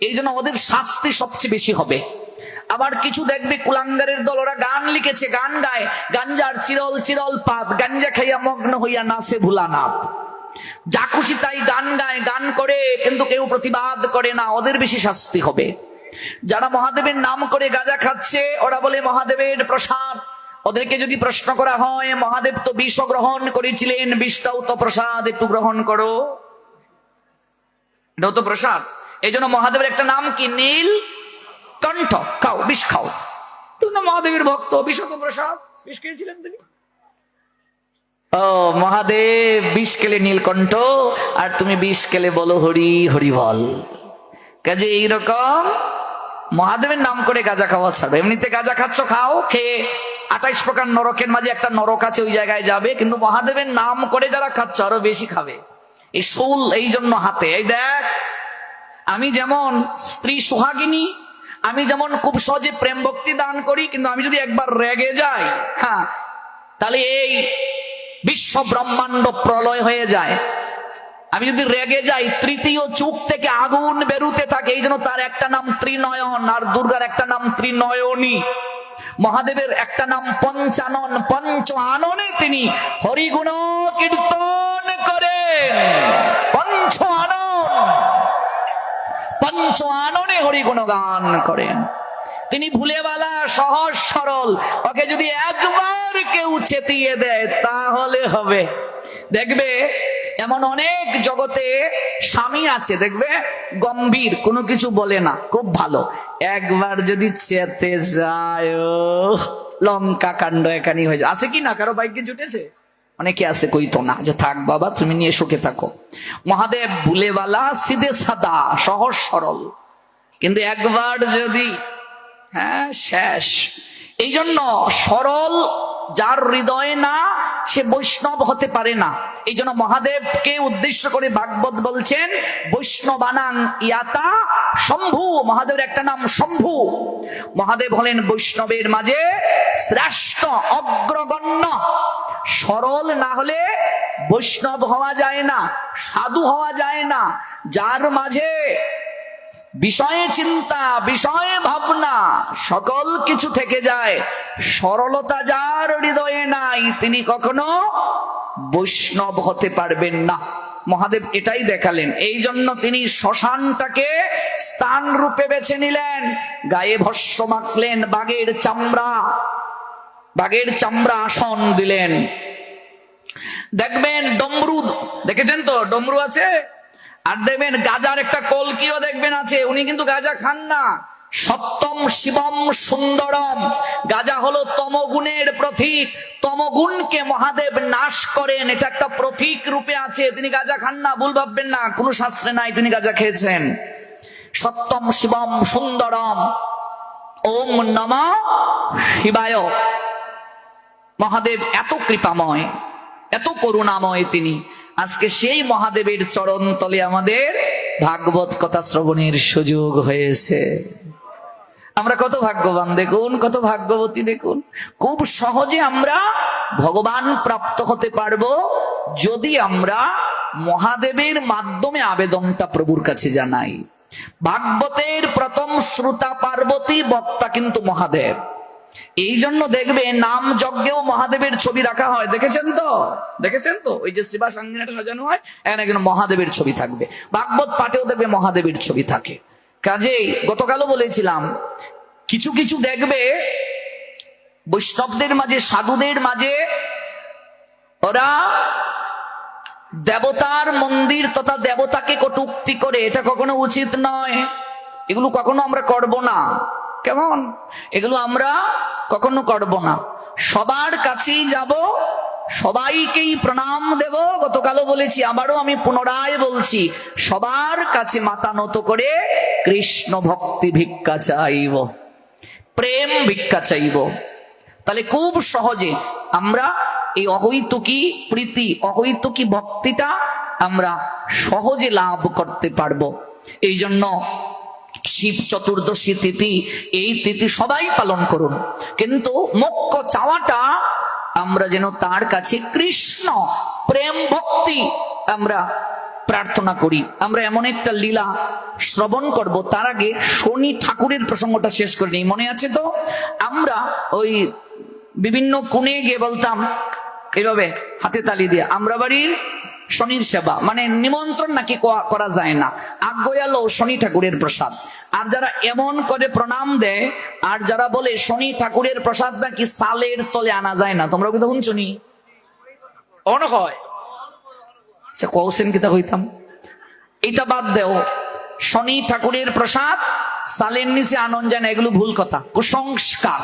এই জন্য ওদের শাস্তি সবচেয়ে বেশি হবে। আবার কিছু দেখবে কুলাঙ্গারের দল, ওরা গান লিখেছে, গান গায়, গাঞ্জার চিরল চিরল পাত, গাঞ্জা খাইয়া মগ্ন হইয়া নাচে ভুলানাথ। যা খুশি তাই গান গায়, গান করে, কিন্তু কেউ প্রতিবাদ করে না, ওদের বেশি শাস্তি হবে। যারা মহাদেবের নাম করে গাঁজা খাচ্ছে ওরা বলে মহাদেবের প্রসাদ। ওদেরকে যদি প্রশ্ন করা হয়, মহাদেব তো বিষ গ্রহণ করেছিলেন, বিষটাও তো প্রসাদ, একটু গ্রহণ করো, এটাও তো প্রসাদ। এই জন্য মহাদেবের একটা নাম কি? নীল কণ্ঠ। খাও, বিষ খাও। তুমি তো মহাদেবের ভক্ত, বিষ তো প্রসাদ, বিষ খেয়েছিলেন তিনি। ও মহাদেব বিষ খেলে নীলকণ্ঠ, আর তুমি বিষ খেলে বলো হরি হরি বল। কাজে এইরকম মহাদেবের নাম করে গাঁজা খাওয়া ছাড়ো। এমনিতে গাঁজা খাচ্ছ, খাও, খেয়ে 28 প্রকার নরকের মাঝে একটা নরক আছে, ওই জায়গায় যাবে। কিন্তু মহাদেবের নাম করে যারা খাচ্ছ আরো বেশি খাবে। এই শুল এই জন্য হাতে। এই দেখ, আমি যেমন স্ত্রী সুহাগিনী, আমি যেমন খুব সহজে প্রেম ভক্তি দান করি, কিন্তু আমি যদি একবার রেগে যাই, হ্যাঁ, তাহলে এই বিশ্ব ব্রহ্মাণ্ড প্রলয় হয়ে যায়। আমি যদি রেগে যাই, তৃতীয় চোখ থেকে আগুন বেরুতে থাকে। এই জন্য তার একটা নাম ত্রিনয়ন, আর দুর্গার একটা নাম ত্রিনয়নী। মহাদেবের একটা নাম পঞ্চানন, পঞ্চ আননে তিনি হরিগুণ কীর্তন করেন। পঞ্চ আনন, পঞ্চ আননে হরিগুণ গান করেন। তিনি ভুলেবালা, সহজ সরল। ওকে যদি একবার কেউ চেতিয়ে দেয় তাহলে হবে। দেখবে এমন অনেক জগতে স্বামী আছে, দেখবে গম্ভীর, কোনো কিছু বলে না, খুব ভালো। একবার যদি চেতে যায়, লঙ্কা কাণ্ড এখানে হয়ে যায়। আছে কি না? কারো বাইকে জুটেছে? অনেকে আছে, কই তো না, যে থাক বাবা তুমি নিয়ে সুখে থাকো। মহাদেব ভুলেবালা, সিধে সাদা, সহজ সরল, কিন্তু একবার যদি, হ্যাঁ, শেষ। এই জন্য সরল যার হৃদয়ে না, সে বৈষ্ণব হতে পারে না। এই জন্য মহাদেবকে উদ্দেশ্য করে ভাগবত বলছেন, বৈষ্ণবানাং ইয়াতা শম্ভু। মহাদেবের একটা নাম শম্ভু। মহাদেব হলেন বৈষ্ণবের মাঝে শ্রেষ্ঠ, অগ্রগণ্য। সরল না হলে বৈষ্ণব হওয়া যায় না, সাধু হওয়া যায় না। যার মাঝে বিষয়ে চিন্তা, বিষয়ে ভাবনা, সকল কিছু থেকে যায়, সরলতা যার হৃদয়ে নাই, তিনি কখনো বৈষ্ণব হতে পারবেন না। মহাদেব এটাই দেখালেন। এই জন্য তিনি শ্মশানটাকে স্থান রূপে বেছে নিলেন। গায়ে ভস্ম মাখলেন, বাঘের চামড়া, বাঘের চামড়া আসন দিলেন। দেখবেন ডমরু, দেখেছেন তো ডমরু আছে, আর দেখবেন গাজার একটা কলকিও দেখবেন আছে, উনি কিন্তু গাজা খান না। সত্যম শিবম সুন্দরম, গাজা হলো তমগুণের প্রতীক, তমগুণকে মহাদেব নাশ করেন, এটা একটা প্রতীক রূপে আছে। তিনি গাজা খান না, ভুল ভাববেন না, কোনো শাস্ত্রে নাই তিনি গাজা খেয়েছেন। সত্যম শিবম সুন্দরম, ওম নমঃ শিবায়। মহাদেব এত কৃপাময়, এত করুণাময় তিনি। আজকে সেই মহাদেবের চরণ তলে আমাদের ভাগবত কথা শ্রবণের সুযোগ হয়েছে। আমরা কত ভাগ্যবান দেখুন, কত ভাগ্যবতী দেখুন। খুব সহজে আমরা ভগবান প্রাপ্ত হতে পারবো যদি আমরা মহাদেবের মাধ্যমে আবেদনটা প্রভুর কাছে জানাই। ভাগবতের প্রথম শ্রোতা পার্বতী, বক্তা কিন্তু মহাদেব। এই জন্য দেখবে নাম যজ্ঞেও মহাদেবের ছবি রাখা হয়, দেখেছেন তো? দেখেছেন তো? ওই যে শ্রীবাস আঙ্গিনাটা সাজানো হয়, এখানে কিন্তু মহাদেবের ছবি থাকবে। ভাগবত পাঠেও দেখবে মহাদেবের ছবি থাকে। কাজেই গতকালও বলেছিলাম, কিছু কিছু দেখবে বৈষ্ণবদের মাঝে, সাধুদের মাঝে ওরা দেবতার মন্দির তথা দেবতাকে কটূক্তি করে, এটা কখনো উচিত নয়। এগুলো কখনো আমরা করব না। কেমন? এগুলো আমরা কখনো করব না। সবার কাছেই যাব, সবাইকেই প্রণাম দেব। গতকালও বলেছি, আবারও আমি পুনরায় বলছি, সবার কাছে মাথা নত করে কৃষ্ণ ভক্তি ভিক্ষা চাইব, প্রেম ভিক্ষা চাইব। তাহলে খুব সহজে আমরা এই অহৈতুকী প্রীতি, অহৈতুকী ভক্তিটা আমরা সহজে লাভ করতে পারবো। এই জন্য শিব চতুর্দশী তিথি, এই তিথি সবাই পালন করুন, কিন্তু মুখ্য চাওয়াটা আমরা যেন তার কাছে কৃষ্ণ প্রেম ভক্তি আমরা প্রার্থনা করি। আমরা এমন একটা লীলা শ্রবণ করব, তার আগে শনি ঠাকুরের প্রসঙ্গটা শেষ করে নিই। মনে আছে তো? আমরা ওই বিভিন্ন কোণে গিয়ে বলতাম এইভাবে হাতে তালি দিয়ে, আমরা বাড়ির শনির সেবা, মানে নিমন্ত্রণ নাকি করা যায় না, আজ্ঞালো শনি ঠাকুরের প্রসাদ। আর যারা এমন করে প্রণাম দেয়, আর যারা বলে শনি ঠাকুরের প্রসাদ নাকি সালের তলে আনা যায় না, তোমরা কিন্তু শুনছনি অন হয়। আচ্ছা কৌশন কিতা হইতাম, এইটা বাদ দেও। শনি ঠাকুরের প্রসাদ সালের নিচে আনন্দ যায় না, এগুলো ভুল কথা, কুসংস্কার।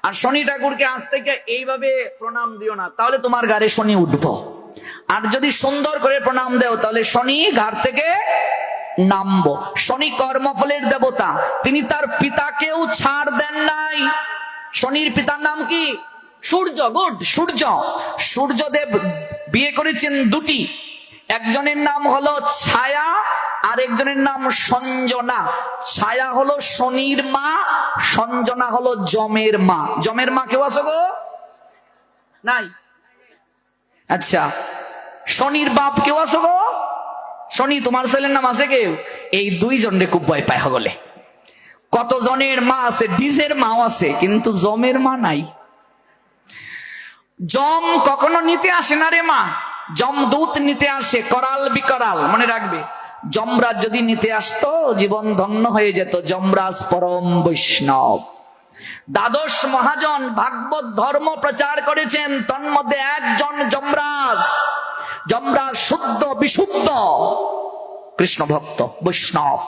আর শনি ঠাকুরকে আজ থেকে এইভাবে প্রণাম দিও না, তাহলে তোমার গাড়ে শনি উঠবো। আর যদি সুন্দর করে প্রণাম দেও, তাহলে শনি ঘাট থেকে নামবো। শনি কর্মফলের দেবতা, তিনি তার পিতাকেও ছাড় দেন নাই। শনির পিতার নাম কি? সূর্য। গুড, সূর্য। সূর্যদেব বিয়ে করেছেন দুটি, একজনের নাম হলো ছায়া, আর একজনের নাম সঞ্জনা। ছায়া হলো শনির মা, সঞ্জনা হলো যমের মা। যমের মা কেউ আছো গো? নাই? আচ্ছা, শনির বাপ কেউ আছো গো? শনি তোমার ছেলের নাম আছে কেউ? এই দুইজনের খুব ভয় পায় হগলে। কতজনের মা আছে, ডিজের মাও আছে, কিন্তু যমের মা নাই। যম কখনো নিতে আসে না রে মা, যমদূত নিতে আসে, করাল বিকরাল, মনে রাখবে। যমরাজ যদি নিতে আসতো, জীবন ধন্য হয়ে যেত। যমরাজ পরম বৈষ্ণব। দ্বাদশ মহাজন ভাগবত ধর্ম প্রচার করেছেন, তন্মধ্যে একজন যমরাজ। যমরাজ শুদ্ধ বিশুদ্ধ কৃষ্ণ ভক্ত বৈষ্ণব।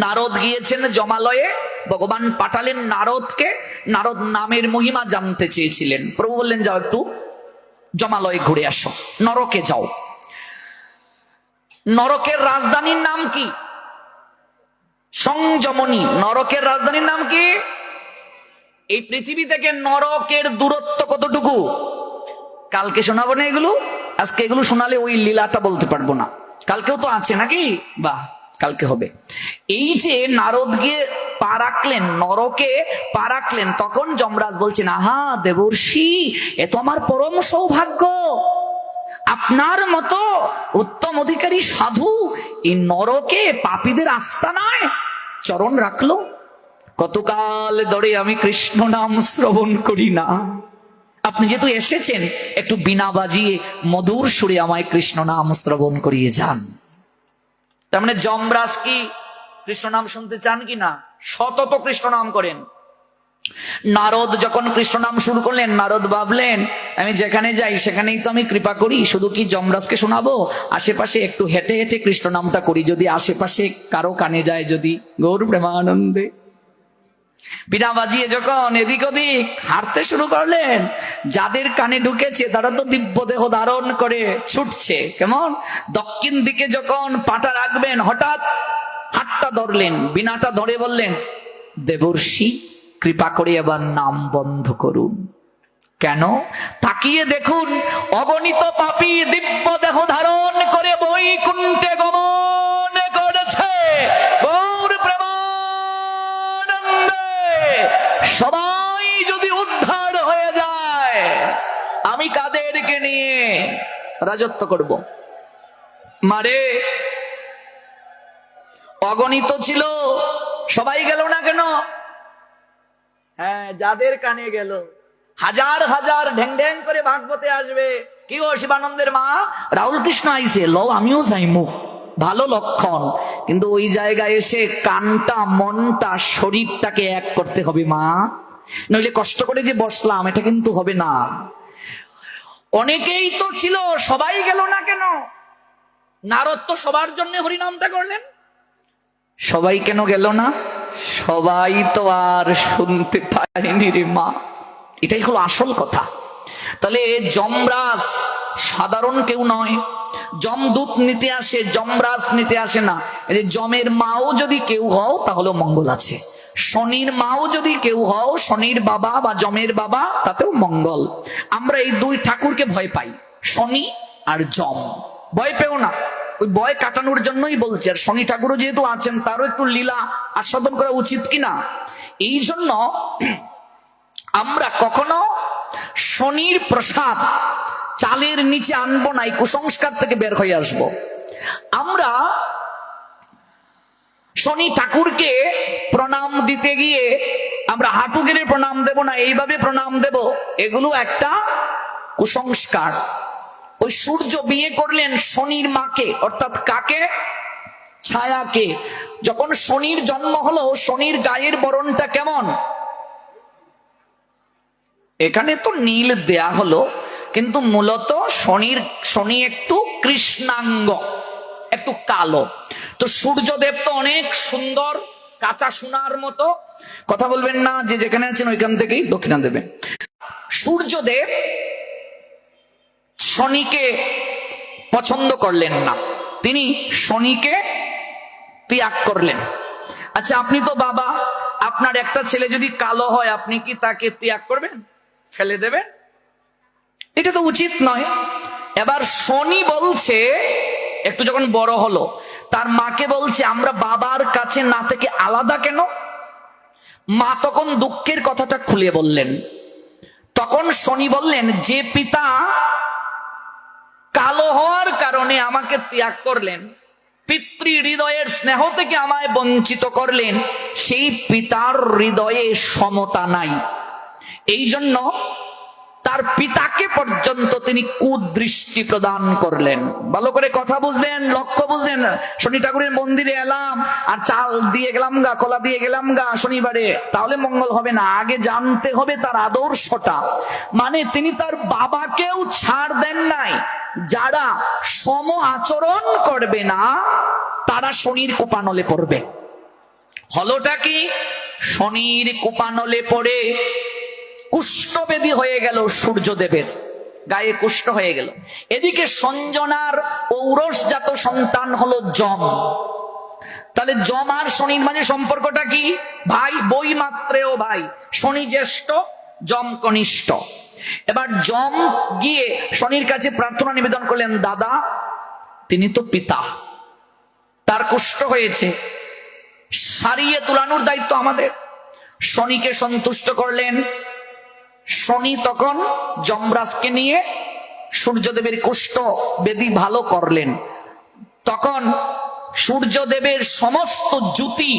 নারদ গিয়েছেন জমালয়ে, ভগবান পাঠালেন নারদকে। নারদ নামের মহিমা জানতে চেয়েছিলেন, প্রভু বললেন যাও একটু জমালয়ে ঘুরে আসো, নরকে যাও। নরকের রাজধানীর নাম কি? সংযমনী। নরকের রাজধানীর নাম কি? এই পৃথিবী থেকে নরকের দূরত্ব কতটুকু কালকে শোনাবো না এগুলো। আজকে এগুলো শোনালে ওই লীলাটা বলতে পারবো না, কালকেও তো আছে নাকি? বাহ, কালকে হবে। এই যে নারদ গিয়ে পা রাখলেন, নরকে পা রাখলেন, তখন যমরাজ বলছেন, আহা দেবর্ষি, এ তো আমার পরম সৌভাগ্য, আপনার মতো উত্তম অধিকারী সাধু এই নরকে পাপীদের আস্তানায় চরণ রাখলো। কতকাল ধরে আমি কৃষ্ণ নাম শ্রবণ করি না, আপনি যেহেতু এসেছেন একটু বিনা বাজিয়ে মধুর সুরে আমায় কৃষ্ণ নাম শ্রবণ করিয়ে যান। তার মানে যমরাজ কি কৃষ্ণ নাম শুনতে চান কি না? সতত কৃষ্ণ নাম করেন। নারদ যখন কৃষ্ণ নাম শুরু করলেন, নারদ ভাবলেন আমি যেখানে যাই সেখানেই তো আমি কৃপা করি, শুধু কি যমরাজকে শোনাবো, আশেপাশে একটু হেঁটে হেঁটে কৃষ্ণ নামটা করি, যদি আশেপাশে কারো কানে যায় যদি। গৌর প্রেমানন্দে বিনা বাজিয়ে যখন এদিক ওদিক হাঁটতে শুরু করলেন, যাদের কানে ঢুকেছে তারা তো দিব্য দেহ ধারণ করে ছুটছে। কেমন দক্ষিণ দিকে যখন পাটা রাখবেন, হঠাৎ হাতটা ধরলেন, বিনাটা ধরে বললেন, দেবর্ষি কৃপা করে এবার নাম বন্ধ করুন। কেন? তাকিয়ে দেখুন অগণিত পাপী দিব্য দেহ ধারণ করে বৈকুণ্ঠে গমন করেছে। গৌর প্রেমানন্দে সবাই যদি উদ্ধার হয়ে যায়, আমি কাদেরকে নিয়ে রাজত্ব করব? মারে অগণিত ছিল, সবাই গেল না কেন? হ্যাঁ, যাদের কানে গেল। হাজার হাজার ঢ্যাং ঢ্যাং করে ভাগবতে আসবে, কি গো শিবানন্দের মা, রাহুল কৃষ্ণ আইছে, লও আমিও যাইমু, ভালো লক্ষণ। কিন্তু ওই জায়গায় এসে কানটা, মনটা, শরীরটাকে এক করতে হবে মা, নইলে কষ্ট করে যে বসলাম এটা কিন্তু হবে না। অনেকেই তো ছিল, সবাই গেল না কেন? নারদ তো সবার জন্য হরিনামটা করলেন, সবাই কেন গেল না? সবাই তো আর শুনতে পায়নি রে মা, এটাই হলো আসল কথা। তাহলে যমরাজ সাধারণ কেউ নয়, যমদূত নিতে আসে, যমরাজ নিতে আসে না। এই যে যমের মাও যদি কেউ হও তাহলে মঙ্গল আছে, শনির মাও যদি কেউ হও, শনির বাবা বা যমের বাবা, তাতেও মঙ্গল। আমরা এই দুই ঠাকুরকে ভয় পাই, শনি আর যম। ভয় পেও না, ওই ভয় কাটানোর জন্যই বলছে। আর শনি ঠাকুরও যেহেতু আছেন, তারও একটু লীলা আস্বাদন করা উচিত কিনা, এই জন্য আমরা কখনো শনির প্রসাদ চালের নিচে আনবো না, এই কুসংস্কার থেকে বের হয়ে আসব। আমরা শনি ঠাকুরকে প্রণাম দিতে গিয়ে আমরা হাঁটু গেড়ে প্রণাম দেব না, এইভাবে প্রণাম দেব, এগুলো একটা কুসংস্কার। ওই সূর্য বিয়ে করলেন শনির মাকে, অর্থাৎ কাকে? ছায়াকে। যখন শনির জন্ম হলো, শনির গায়ের বরণটা কেমন? এখানে তো নীল দেয়া হলো, কিন্তু মূলত শনি একটু কৃষ্ণাঙ্গ, একটু কালো। তো সূর্যদেব তো অনেক সুন্দর, কাঁচা সোনার মতো। কথা বলবেন না, যে যেখানে আছেন ওইখান থেকেই দক্ষিণা দেবেন। সূর্যদেব শনিকে পছন্দ করলেন না, তিনি শনিকে ত্যাগ করলেন। আচ্ছা, আপনি তো বাবা, আপনার একটা ছেলে যদি কালো হয়, আপনি কি তাকে ত্যাগ করবেন, ফেলে দেবেন? এটা তো উচিত নয়। এবার শনি বলছে, একটু যখন বড় হলো, তার মাকে বলছে আমরা বাবার কাছে না থেকে আলাদা কেন? মা তখন দুঃখের কথাটা খুলে বললেন। তখন শনি বললেন, যে পিতা কালো হওয়ার কারণে আমাকে ত্যাগ করলেন, পিতৃ হৃদয়ের স্নেহ থেকে আমায় বঞ্চিত করলেন, সেই পিতার হৃদয়ে সমতা নাই। এই জন্য তার পিতাকে পর্যন্ত তিনি কুদৃষ্টি প্রদান করলেন। ভালো করে কথা বুঝবেন, লক্ষ্য বুঝবেন। শনি ঠাকুরের মন্দিরে এলাম আর চাল দিয়ে গেলাম গা, কলা দিয়ে গেলাম গা শনিবারে, তাহলে মঙ্গল হবে না। আগে জানতে হবে তার আদর্শটা। মানে তিনি তার বাবাকেও ছাড় দেন নাই। যারা সম আচরণ করবে না তারা শনির কোপানলে পড়বে। হলোটা কি? শনির কোপানলে পড়ে কুষ্ঠবেদী হয়ে গেল, সূর্যদেবের গায়ে কুষ্ঠ হয়ে গেল। এদিকে সঞ্জনার ঔরসজাত সন্তান হলো যম। তাহলে যম আর শনির মাঝে সম্পর্কটা কি? ভাই, বই মাত্রেও ভাই। শনি জ্যেষ্ঠ, যম কনিষ্ঠ। এবার যম গিয়ে শনির কাছে প্রার্থনা নিবেদন করলেন, দাদা তিনি তো পিতা, তার কুষ্ঠ হয়েছে, সারিয়ে তুলানোর দায়িত্ব আমাদের। শনিকে সন্তুষ্ট করলেন। শনি তখন যমরাজকে নিয়ে সূর্যদেবের কুষ্ঠ বেদি ভালো করলেন। তখন সূর্যদেবের সমস্ত জ্যোতি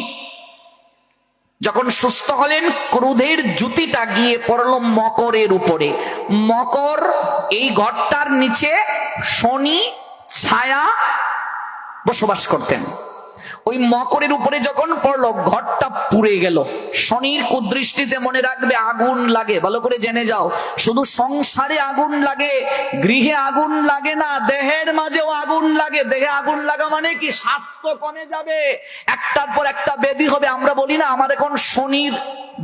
যখন সুস্থ হলেন, ক্রোধের জ্যোতিটা গিয়ে পড়লো মকরের উপরে। মকর, এই ঘরটার নিচে শনি ছায়া বসবাস করতেন। ওই মকরের উপরে যখন পড়লো ঘরটা পুড়ে গেল। শনির কুদৃষ্টিতে মনে রাখবে আগুন লাগে, ভালো করে জেনে যাও। শুধু সংসারে আগুন লাগে, গৃহে আগুন লাগে না, দেহের মাঝেও আগুন লাগে। দেহে আগুন লাগা মানে কি? স্বাস্থ্য কমে যাবে, একটার পর একটা ব্যাধি হবে। আমরা বলি না আমার এখন শনির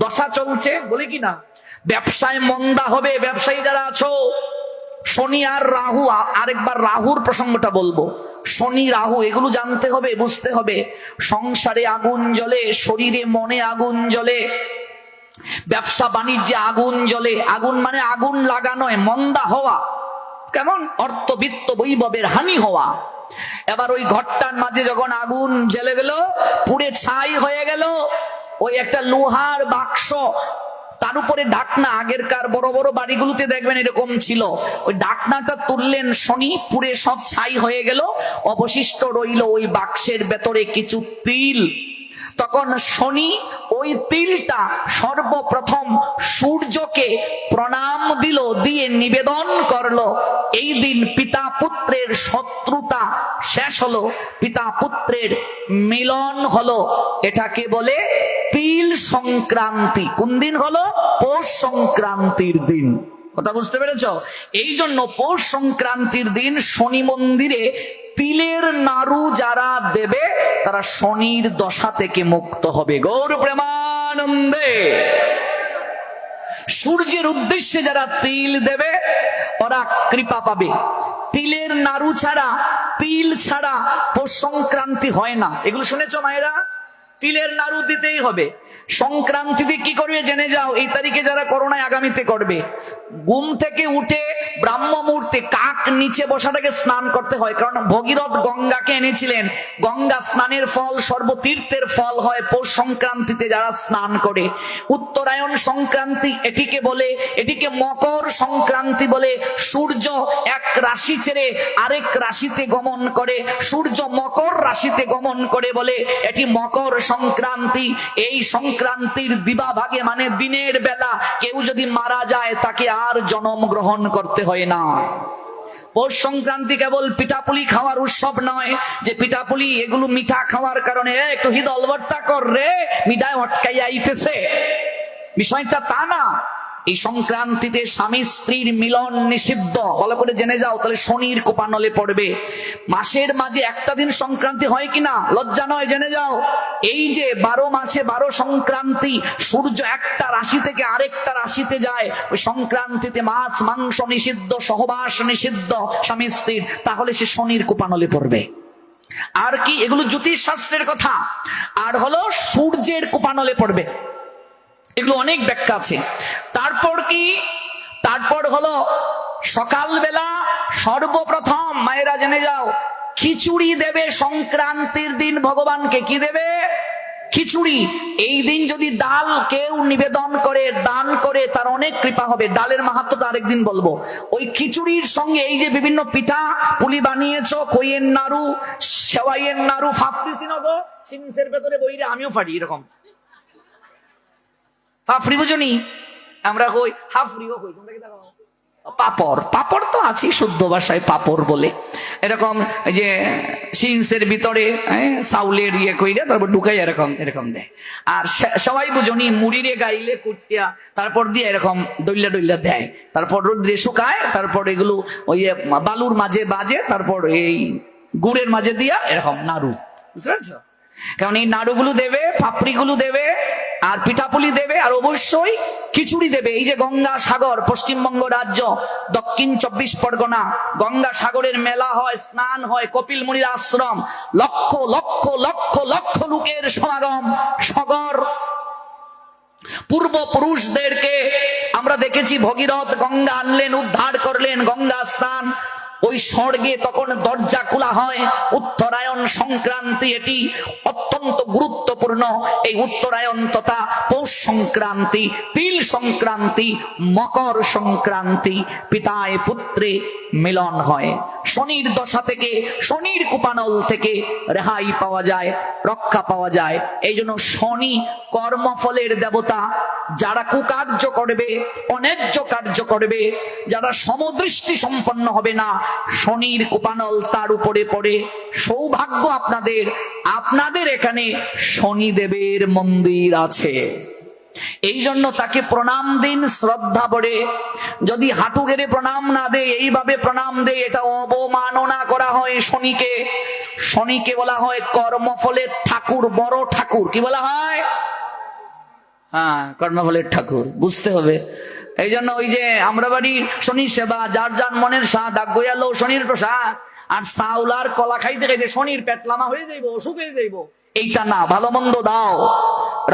দশা চলছে, বলি কি না? ব্যবসায় মন্দা হবে। ব্যবসায়ী যারা আছো, শনি আর রাহু, আরেকবার রাহুর প্রসঙ্গটা বলবো। শনি রাহু এগুলো জানতে হবে, বুঝতে হবে। সংসারে আগুন জ্বলে, শরীরে মনে আগুন জ্বলে, ব্যবসা বাণিজ্যে আগুন জ্বলে। আগুন মানে আগুন লাগা নয়, মন্দা হওয়া। কেমন? অর্থবিত্ত বৈভবের হানি হওয়া। এবার ওই ঘরটার মাঝে যখন আগুন জ্বলে গেল, পুড়ে ছাই হয়ে গেল, ওই একটা লোহার বাক্স, তার উপরে ঢাকনা, আগেরকার বড় বড় বাড়িগুলোতে দেখবেন এরকম ছিল। ওই ঢাকনাটা তুললেন শনি, পুড়ে সব ছাই হয়ে গেল। অবশিষ্ট রইল ওই বাক্সের ভেতরে কিছু তিল। তখন শনি ওই তিলটা সর্বপ্রথম সূর্যকে প্রণাম দিল, দিয়ে নিবেদন করলো। এই দিন পিতা পুত্রের শত্রুতা শেষ হলো, পিতা পুত্রের মিলন হলো। এটাকে বলে তিল সংক্রান্তি। কোন দিন হলো? পৌষ সংক্রান্তির দিন। কথা বুঝতে পেরেছ? এই জন্য পৌষ সংক্রান্তির দিন শনি মন্দিরে তিলের নাড়ু যারা দেবে তারা শনির দশা থেকে মুক্ত হবে। গৌর প্রেমানন্দে। সূর্যের উদ্দেশ্যে যারা তিল দেবে ওরা কৃপা পাবে। তিলের নাড়ু ছাড়া, তিল ছাড়া পৌষ সংক্রান্তি হয় না। এগুলো শুনেছ মায়েরা? তিলের নাড়ু দিতেই হবে। সংক্রান্তিতে কি করবে জেনে যাও। এই তারিখে যারা করোনায় আগামীতে করবে, ঘুম থেকে উঠে ব্রাহ্ম মুহূর্তে কাক নিচে বসাটাকে স্নান করতে হয়। কারণ ভগীরথ গঙ্গাকে এনেছিলেন। গঙ্গা স্নানের ফল, সর্বতীর্থের ফল হয় পৌষ সংক্রান্তিতে যারা স্নান করে। উত্তরায়ণ সংক্রান্তি এটিকে বলে, এটিকে মকর সংক্রান্তি বলে। সূর্য এক রাশি ছেড়ে আরেক রাশিতে গমন করে, সূর্য মকর রাশিতে গমন করে বলে এটি মকর সংক্রান্তি। এই সংক্রান্তির দিবাভাগে মানে দিনের বেলা কেউ যদি মারা যায় তাকে আর জন্ম গ্রহণ করতে হয় না। পৌষ সংক্রান্তি কেবল পিঠাপুলি খাওয়ার উৎসব নয়, যে পিঠাপুলি এগুলো মিঠা খাওয়ার কারণে একটু হিদল ভর্তা কর রে, মিঠাই অটকাই আইতেছে, বিষয়টা তা না। এই সংক্রান্তিতে স্বামী স্ত্রীর মিলন নিষিদ্ধ, ভালো করে জেনে যাও, তাহলে শনির কোপানলে পড়বে। মাসের মাঝে একটা দিন সংক্রান্তি হয় কিনা লজ্জা নয়, জেনে যাও। এই যে 12 মাসে 12 সংক্রান্তি, সূর্য একটা রাশি থেকে আরেকটা রাশিতে যায়, ওই সংক্রান্তিতে মাছ মাংস নিষিদ্ধ, সহবাস নিষিদ্ধ স্বামী স্ত্রীর, তাহলে সে শনির কোপানলে পড়বে। আর কি? এগুলো জ্যোতিষ শাস্ত্রের কথা। আর হলো সূর্যের কোপানলে পড়বে, এগুলো অনেক ব্যাখ্যা আছে। তারপর কি? তারপর হলো সকালবেলা সর্বপ্রথম মায়েরা জেনে যাও, খিচুড়ি দেবে সংক্রান্তির দিন ভগবানকে। কি দেবে? খিচুড়ি। এই দিন যদি ডাল কেউ নিবেদন করে, দান করে, তার অনেক কৃপা হবে। ডালের মাহাত্ম্যটা আরেকদিন বলবো। ওই খিচুড়ির সঙ্গে এই যে বিভিন্ন পিঠা পুলি বানিয়েছো, খইয়ের নাড়ু, সেওয়াইয়ের নাড়ু, ফাফড়ি চিনগো, সিনসের ভেতরে বইরে আমিও ফাড়ি এরকম ফাফড়ি, বুঝনি? আমরা কই হাফড়িও কই, তোমরা কি দেখো? পাপড়, পাপড় তো আছে শুদ্ধ ভাষায় পাপড় বলে। এরকম যে সিনসের ভিতরে চাউলের ইয়ে কইরা তারপর ঢুকাই এরকম এরকম দেয়। আর সবাই বুঝনি, মুড়িরে গাইলে কুটিয়া তারপর দিয়ে এরকম ডইলা ডইলা দেয়, তারপর রোদ্রে শুকায়, তারপর এগুলো ওই বালুর মাঝে বাজে, তারপর এই গুড়ের মাঝে দিয়া এরকম নাড়ু, বুঝতে পারছো? কারণ এই নাড়ুগুলো দেবে, পাপড়িগুলো দেবে, আর পিঠাপুলি দেবে, আর অবশ্যই খিচুড়ি দেবে। এই যে গঙ্গা সাগর, পশ্চিমবঙ্গ রাজ্য, দক্ষিণ 24 পরগনা, গঙ্গা সাগরের মেলা হয়, স্নান হয়, কপিল মুনির আশ্রম, লক্ষ লক্ষ লক্ষ লক্ষ লোকের সমাগম। সাগর পূর্বপুরুষদেরকে আমরা দেখেছি, ভগীরথ গঙ্গা আনলেন, উদ্ধার করলেন, গঙ্গা স্নান। ওই স্বর্গে তখন দরজা খোলা হয়। উত্তরায়ণ সংক্রান্তি এটি অত্যন্ত গুরুত্বপূর্ণ। এই উত্তরায়ণ তথা পৌষ সংক্রান্তি, তিল সংক্রান্তি, মকর সংক্রান্তি, পিতায় পুত্রে মিলন হয়। শনির দশা থেকে, শনির কুপানল থেকে রেহাই পাওয়া যায়, রক্ষা পাওয়া যায়। এই জন্য শনি কর্মফলের দেবতা। যারা কুকার্য করবে, অন্যায্য কার্য করবে, যারা সমদৃষ্টি সম্পন্ন হবে না, শনির কুপানল তার উপরে পড়ে। সৌভাগ্য আপনাদের, আপনাদের এখানে শনিদেবের মন্দির আছে। এই জন্য তাকে প্রণাম দিন শ্রদ্ধা ভরে। যদি হাঁটু গেড়ে প্রণাম না দেয়, এইভাবে প্রণাম দেয়, এটা অবমাননা করা হয় শনিকে। শনিকে বলা হয় কর্মফলের ঠাকুর, বড় ঠাকুর। কি বলা হয়? হ্যাঁ, কর্মফলের ঠাকুর, বুঝতে হবে। এই জন্য ওই যে আমরা বাড়ি শনি সেবা, যার যার মনের স্বাদ, আজ্ঞালো শনির প্রসাদ, আর চাউলার কলা খাইতে খাইতে শনির পেট লামা হয়ে যাইব, অসুখ হয়ে যাইব, এইটা না। ভালো মন্দ দাও,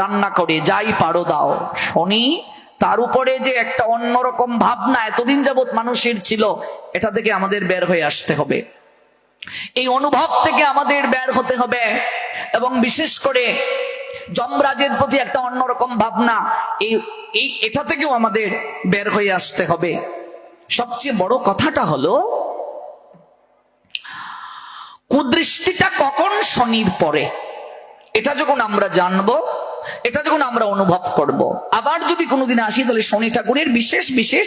রান্না করে যাই পারো দাও। শনি, তার উপরে যে একটা অন্যরকম ভাবনা এতদিন যাবৎ মানুষের ছিল, এটা থেকে আমাদের বের হয়ে আসতে হবে। এই অনুভব থেকে আমাদের বের হতে হবে। এবং বিশেষ করে যমরাজের প্রতি একটা অন্যরকম ভাবনা, এটা থেকেও আমাদের বের হয়ে আসতে হবে। সবচেয়ে বড় কথাটা হলো, কুদৃষ্টিটা কখন শনির পরে, এটা যখন আমরা জানবো, এটা যখন আমরা অনুভব করব। আবার যদি কোনোদিন আসি, তাহলে শনি ঠাকুরের বিশেষ বিশেষ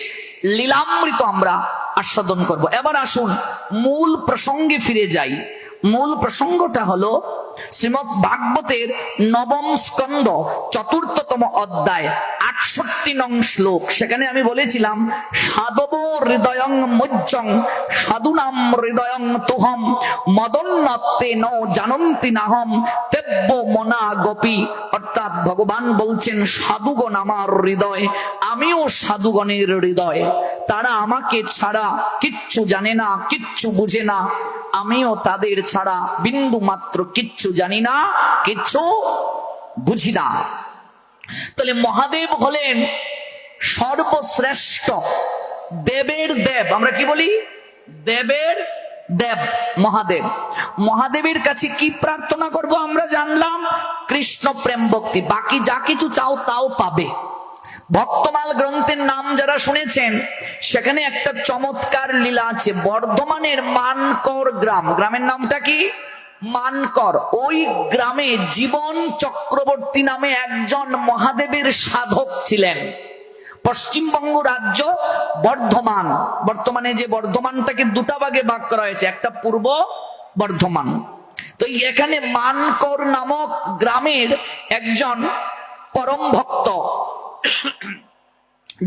লীলামৃত আমরা আস্বাদন করব। এবার আসুন মূল প্রসঙ্গে ফিরে যাই। মূল প্রসঙ্গটা হলো শ্রীমদ্ ভাগবতের নবম স্কন্ধ ৪র্থতম অধ্যায় ৬৮ নং শ্লোক। সেখানে আমি বলেছিলাম, সাধব হৃদয়ং মজ্জং সাধুনাম হৃদয়ং তুহম মদন্নত্তে ন জানন্তি নাহম তেব্য মনা গোপী। অর্থাৎ ভগবান বলছেন, সাধুগণ আমার হৃদয়, আমিও সাধুগণের হৃদয়। তারা আমাকে ছাড়া কিচ্ছু জানে না, কিচ্ছু বুঝে না, আমিও তাদের ছাড়া বিন্দু মাত্র কিচ্ছু জানি না, কিচ্ছু বুঝি না। তাহলে মহাদেব হলেন সর্বশ্রেষ্ঠ, দেবের দেব। আমরা কি বলি? দেবের দেব মহাদেব। মহাদেবের কাছে কি প্রার্থনা করব আমরা জানলাম? কৃষ্ণ প্রেম ভক্তি। বাকি যা কিছু চাও তাও পাবে। ভক্তমাল গ্রন্থের নাম যারা শুনেছেন, সেখানে একটা চমৎকার লীলা আছে। বর্ধমানের মানকর গ্রাম, গ্রামের নামটা কি? মানকর। ওই গ্রামে জীবন চক্রবর্তী নামে একজন মহাদেবের সাধক ছিলেন। পশ্চিমবঙ্গ রাজ্য বর্ধমান, বর্তমানে যে বর্ধমানটাকে দুটা ভাগে ভাগ করা হয়েছে, একটা পূর্ব বর্ধমান। তো এখানে মানকর নামক গ্রামের একজন পরম ভক্ত,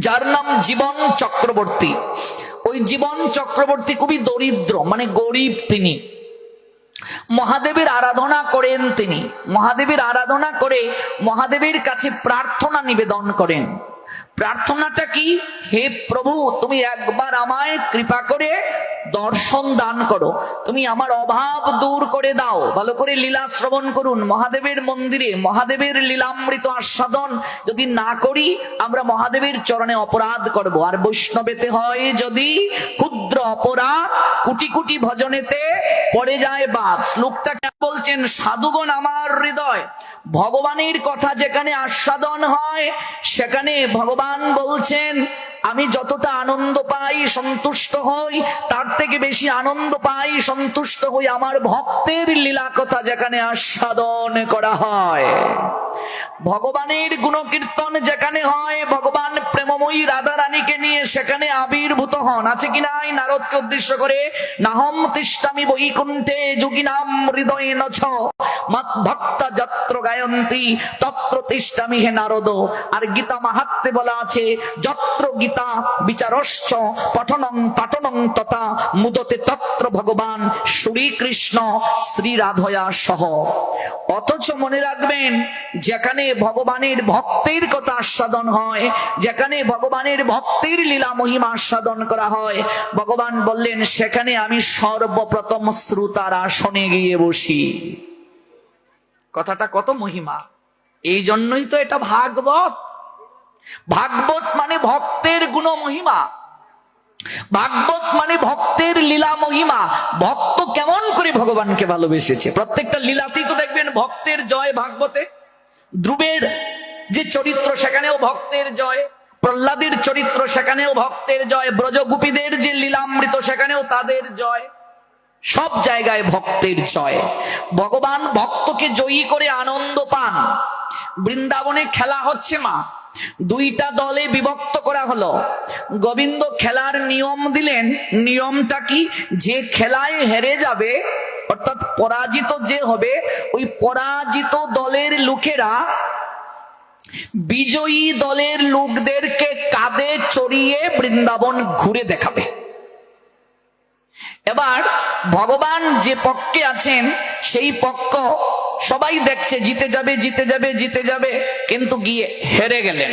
যার নাম জীবন চক্রবর্তী। ওই জীবন চক্রবর্তী খুবই দরিদ্র, মানে গরিব। তিনি মহাদেবের আরাধনা করেন। তিনি মহাদেবের আরাধনা করে মহাদেবের কাছে প্রার্থনা নিবেদন করেন। প্রার্থনাটা কি? হে প্রভু, তুমি একবার আমায় কৃপা করে দর্শন দান করো, তুমি আমার অভাব দূর করে দাও। ভালো করে লীলা শ্রবণ করুন। মহাদেবের মন্দিরে মহাদেবের লীলামৃত আস্বাদন যদি না করি, আমরা মহাদেবের চরণে অপরাধ করব। আর বৈষ্ণবেতে হয় যদি ক্ষুদ্র অপরাধ, কোটি কোটি ভজনেতে পড়ে যায় বাদ। শ্লোকটা বলছেন, সাধুগণ আমার হৃদয়। ভগবানের কথা যেখানে আস্বাদন হয়, সেখানে ভগবান বলছেন, আমি যতটা আনন্দ পাই, সন্তুষ্ট হই, তার থেকে বেশি আনন্দ পাই, সন্তুষ্ট হই আমার ভক্তের লীলা কথা যেখানে আস্বাদন করা হয়। ভগবানের গুণকীর্তন যেখানে হয়, ভগবান প্রেমময়ী রাধা রানীকে নিয়ে সেখানে আবির্ভূত হন। আছে কি নাই? নারদকে উদ্দেশ্য করে, নাহম তিষ্ঠামি বৈকুণ্ঠে যোগিনাম হৃদয়ে নছ মৎ ভক্তা যত্র গায়ন্তি তত্র তিষ্ঠামি হে নারদ। আর গীতা মাহাত্ম্যে বলা আছে, যত্র গীতা বিচারশ্চ পঠনং পাঠনং তথা মুদতে তত্র ভগবান শ্রীকৃষ্ণ শ্রী রাধয়া সহ। অথচ মনে রাখবেন, যেখানে ভগবানের ভক্তের কথা আস্বাদন হয়, যেখানে ভগবানের ভক্তের লীলা মহিমা আস্বাদন করা হয়, ভগবান বললেন, সেখানে আমি সর্বপ্রথম শ্রোতার আসনে গিয়ে বসি। কথাটা কত মহিমা! এই জন্যই তো এটা ভাগবত। ভাগবত মানে ভক্তের গুণ মহিমা, ভাগবত মানে ভক্তের লীলা মহিমা। ভক্ত কেমন করে ভগবানকে ভালোবেসেছে, প্রত্যেকটা লীলাতেই তো দেখবেন ভক্তের জয়। ভাগবতে ধ্রুবের যে চরিত্র, সেখানেও ভক্তের জয়। প্রহ্লাদের চরিত্র, সেখানেও ভক্তের জয়। ব্রজগোপীদের যে লীলামৃত, সেখানেও তাদের জয়। সব জায়গায় ভক্তের জয়। ভগবান ভক্তকে জয়ী করে আনন্দ পান। বৃন্দাবনে খেলা হচ্ছে মা, দুইটা দলে বিভক্ত করা হলো। গোবিন্দ খেলার নিয়ম দিলেন। নিয়মটা কি? যে খেলায় হেরে যাবে, অর্থাৎ পরাজিত যে হবে, ওই পরাজিত দলের লোকেরা বিজয়ী দলের লোকদেরকে কাঁধে চড়িয়ে বৃন্দাবন ঘুরে দেখাবে। এবার ভগবান যে পক্ষে আছেন, সেই পক্ষ সবাই দেখছে জিতে যাবে জিতে যাবে জিতে যাবে, কিন্তু গিয়ে হেরে গেলেন।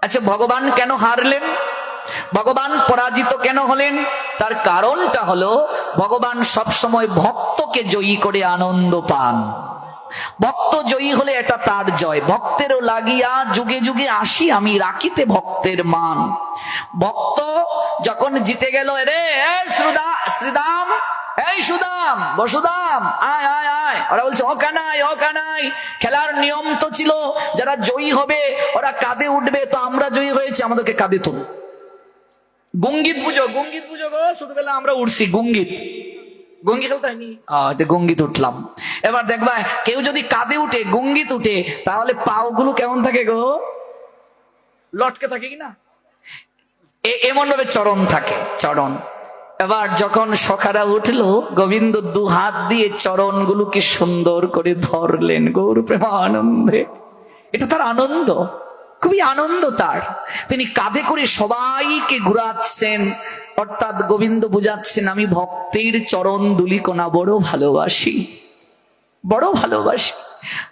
আচ্ছা, ভগবান কেন হারলেন? ভগবান পরাজিত কেন হলেন? তার কারণটা হলো, ভগবান সবসময় ভক্তকে জয়ী করে আনন্দ পান। ভক্ত জয়ী হলে এটা তার জয়। ভক্তেরও লাগিয়া যুগে যুগে আসি আমি, রাখিতে ভক্তের মান। ভক্ত যখন জিতে গেল, রে শ্রীদাম, এই সুদাম, বসুদাম, আয় আয় আয়, ওরা বলছে ও কানাই, ও কানাই। খেলার নিয়ম তো ছিল যারা জয়ী হবে ওরা কাঁধে উঠবে, তো আমরা জয়ী হয়েছি, আমাদেরকে কাঁধে তুল। গঙ্গীত পুজো, গঙ্গীত পুজো গো, ছোটবেলা আমরা উঠছি গঙ্গীত। গঙ্গি খেলতে হয়নি, গঙ্গিত উঠলাম। এবার দেখবা কেউ যদি কাঁধে উঠে, গঙ্গিত উঠে, তাহলে পাও গুলো কেমন থাকে গো? লটকে থাকে কিনা, এমন ভাবে চরণ থাকে, চরণ। এবার যখন সখারা উঠলো, গোবিন্দ দু হাত দিয়ে চরণ গুলোকে সুন্দর করে ধরলেন গৌর প্রেমানন্দে। এটা তার আনন্দ, খুবই আনন্দ তার। তিনি কাঁধে করে সবাইকে ঘুরাচ্ছেন, অর্থাৎ গোবিন্দ বুঝাচ্ছেন আমি ভক্তের চরণ দুলিকোনা বড় ভালোবাসি, বড় ভালোবাসি।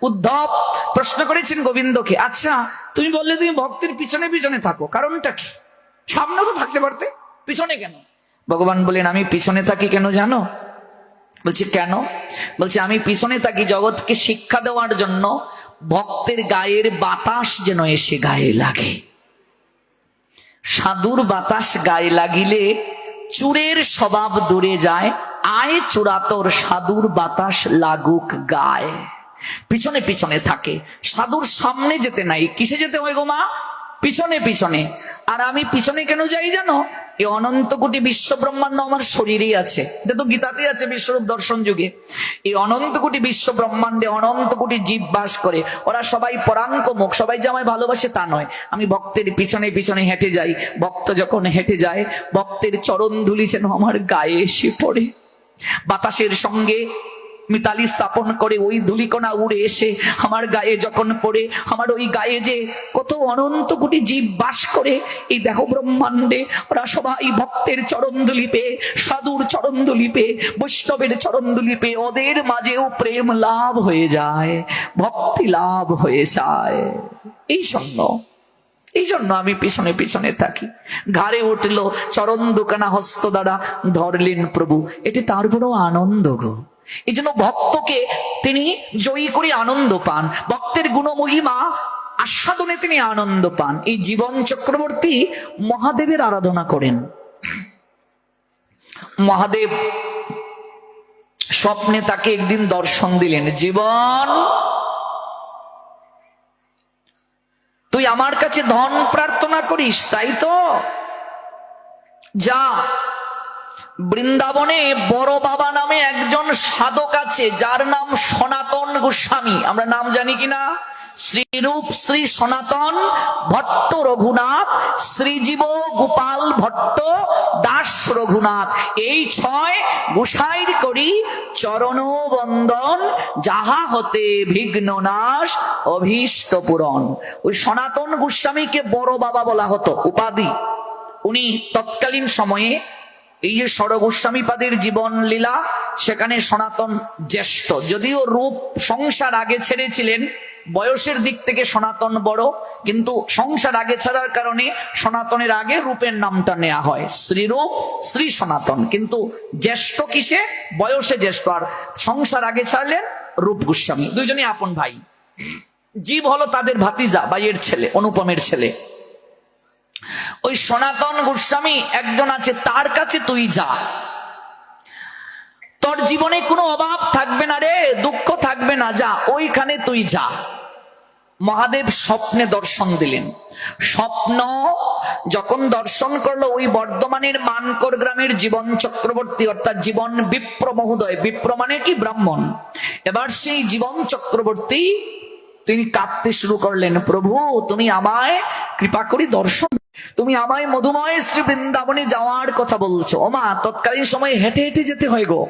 উদ্ধব প্রশ্ন করেছেন গোবিন্দকে, আচ্ছা তুমি বললে তুমি ভক্তের পিছনে পিছনে থাকো, কারণটা কি? সামনে তো থাকতে পারতে, পিছনে কেন? ভগবান বলেন আমি পিছনে থাকি কেন জানো? বলছে কেন? বলছে আমি পিছনে থাকি জগৎকে শিক্ষা দেওয়ার জন্য, ভক্তের গায়ের বাতাস যেন এসে গায়ে লাগে। সাধুর বাতাস গায়ে লাগিলে চুরের স্বভাব দূরে যায়, আয় চূড়াতর সাধুর বাতাস লাগুক গায়ে। পিছনে পিছনে থাকে, সাধুর সামনে যেতে নাই। কিসে যেতে হয় গো মা? পিছনে পিছনে। আর আমি পিছনে কেন যাই জানো? এই অনন্ত কোটি বিশ্ব ব্রহ্মাণ্ড আমার শরীরেই আছে। এটা তো গীতাতে আছে, বিশ্বরূপ দর্শন যুগে। এই অনন্ত কোটি বিশ্ব ব্রহ্মাণ্ডে অনন্ত কোটি জীব বাস করে, ওরা সবাই পরাঙ্ক মুখ, সবাই যে আমায় ভালোবাসে তা নয়। আমি ভক্তের পিছনে পিছনে হেঁটে যাই। ভক্ত যখন হেঁটে যায়, ভক্তের চরণ ধুলি যেন আমার গায়ে এসে পড়ে। বাতাসের সঙ্গে মিতালি স্থাপন করে ওই ধুলিকণা উড়ে এসে আমার গায়ে যখন পড়ে, আমার ওই গায়ে যে কত অনন্ত কোটি জীব বাস করে এই দেহ ব্রহ্মাণ্ডে, ওরা সবাই ভক্তের চরণধুলি পেয়ে, সাধুর চরণধুলি পেয়ে, বৈষ্ণবের চরণধুলি পেয়ে ওদের মাঝেও প্রেম লাভ হয়ে যায়, ভক্তি লাভ হয়ে যায়। এই জন্য আমি পিছনে পিছনে থাকি। ঘাড়ে উঠলো চরণ দোকানা হস্ত দ্বারা ধরলেন প্রভু, এটি তার বড় আনন্দ গো। এই জন্য ভক্তকে তিনি জয়ী করে আনন্দ পান, ভক্তের গুণমহিমা আস্বাদনে তিনি আনন্দ পান। এই জীবন চক্রবর্তী মহাদেবের আরাধনা করেন। মহাদেব স্বপ্নে তাকে একদিন দর্শন দিলেন, জীবন তুই আমার কাছে ধন প্রার্থনা করিস, তাই তো? যা, বৃন্দাবনে বড় বাবা নামে একজন সাধক আছে, যার নাম সনাতন গোস্বামী। আমরা নাম জানি কিনা? শ্রীরূপ শ্রী সনাতন ভট্ট রঘুনাথ, শ্রীজীব গোপাল ভট্ট দাস রঘুনাথ, এই 6 গোসাইর করি চরণ বন্দন, যাহা হতে বিঘ্ন নাশ অভীষ্ট পূরণ। ওই সনাতন গোস্বামীকে বড় বাবা বলা হতো, উপাধি। উনি তৎকালীন সময়ে এই যে ষড় গোস্বামীপাদের জীবন লীলা, সেখানে সনাতন জ্যেষ্ঠ, যদিও রূপ সংসার আগে ছেড়েছিলেন, বয়সের দিক থেকে সনাতন বড়, কিন্তু সংসার আগে ছাড়ার কারণে সনাতনের আগে রূপের নামটা নেওয়া হয়, শ্রীরূপ শ্রী সনাতন। কিন্তু জ্যেষ্ঠ কিসে? বয়সে জ্যেষ্ঠ। আর সংসার আগে ছাড়লেন রূপ গোস্বামী, দুইজনই আপন ভাই। জীব হলো তাদের ভাতিজা, ভাইয়ের ছেলে, অনুপমের ছেলে। ওই সনাতন গোস্বামী একজন আছে, তার কাছে তুই যা, তোর জীবনে কোনো অভাব থাকবে না রে, দুঃখ থাকবে না, যা ওইখানে তুই যা। মহাদেব স্বপ্নে দর্শন দিলেন। স্বপ্ন যখন দর্শন করলো, ওই বর্ধমানের মানকর গ্রামের জীবন চক্রবর্তী অর্থাৎ জীবন বিপ্র মহোদয়, বিপ্র মানে কি ব্রাহ্মণ। এবার সেই জীবন চক্রবর্তী তিনি কাঁদতে শুরু করলেন, প্রভু তুমি আমায় কৃপা করে দর্শন, তুমি আমায় মধুময় শ্রী বৃন্দাবনে যাওয়ার কথা বলছো। ওমা, তৎকালীন সময় হেঁটে হেঁটে যেতে হয় গো,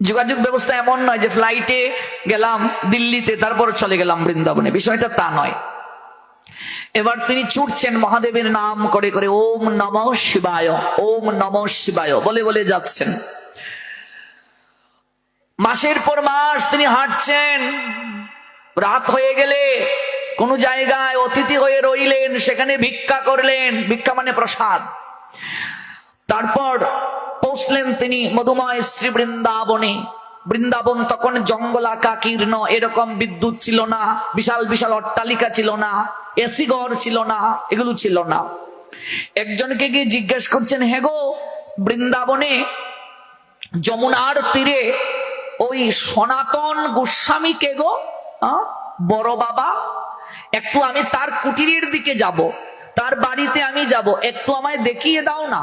যোগাযোগ ব্যবস্থা এমন নয় যে ফ্লাইটে গেলাম দিল্লিতে তারপর চলে গেলাম বৃন্দাবনে, বিষয়টা তা নয়। এবার তিনি ছুটছেন মহাদেবের নাম করে করে, ওম নমঃ শিবায়, ওম নমঃ শিবায় বলে বলে যাচ্ছেন। মাসের পর মাস তিনি হাঁটছেন। রাত হয়ে গেলে কোন জায়গায় অতিথি হয়ে রইলেন, সেখানে ভিক্ষা করলেন, ভিক্ষা মানে প্রসাদ। তারপর পৌঁছলেন তিনি মধুময় শ্রী বৃন্দাবনে। বৃন্দাবন তখন জঙ্গলাকাকীর্ণ, এরকম বিদ্যুৎ ছিল না, বিশাল বিশাল অট্টালিকা ছিল না, এসি ঘর ছিল না, এগুলো ছিল না। একজনকে গিয়ে জিজ্ঞেস করছেন, হে গো, বৃন্দাবনে যমুনার তীরে ওই সনাতন গোস্বামী কে গো? বড় বাবা, একটু আমি তার কুটিরের দিকে যাব, তার বাড়িতে আমি যাব, একটু আমায় দেখিয়ে দাও না।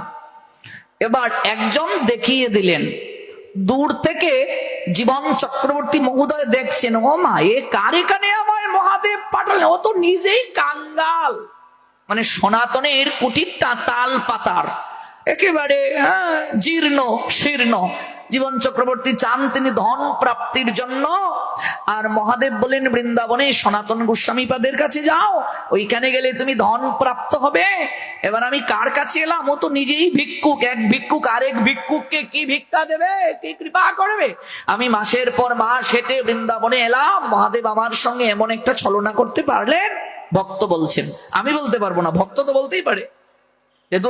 এবার একজন দেখিয়ে দিলেন। দূর থেকে জীবন চক্রবর্তী মহোদয় দেখছেন, ও মা, এ কারে কানে আমায় মহাদেব পাঠালেন, ও তো নিজেই কাঙ্গাল। মানে সনাতনের কুটিরটা তাল পাতার, একেবারে জীর্ণ শীর্ণ। জীবন চক্রবর্তী চান তিনি ধন প্রাপ্তির জন্য, আর মহাদেব বলেন বৃন্দাবনে সনাতন গোস্বামী পাদের কাছে যাও, ওইখানে গেলে তুমি ধন প্রাপ্ত হবে। এবার আমি কার কাছে এলাম? ও তো নিজেই ভিক্ষুক, এক ভিক্ষুক আরেক ভিক্ষুককে কি ভিক্ষা দেবে, কি কৃপা করবে? আমি মাসের পর মাস হেঁটে বৃন্দাবনে এলাম, মহাদেব আমার সঙ্গে এমন একটা ছলনা করতে পারলেন। ভক্ত বলছেন, আমি বলতে পারবো না, ভক্ত তো বলতেই পারে, যেহেতু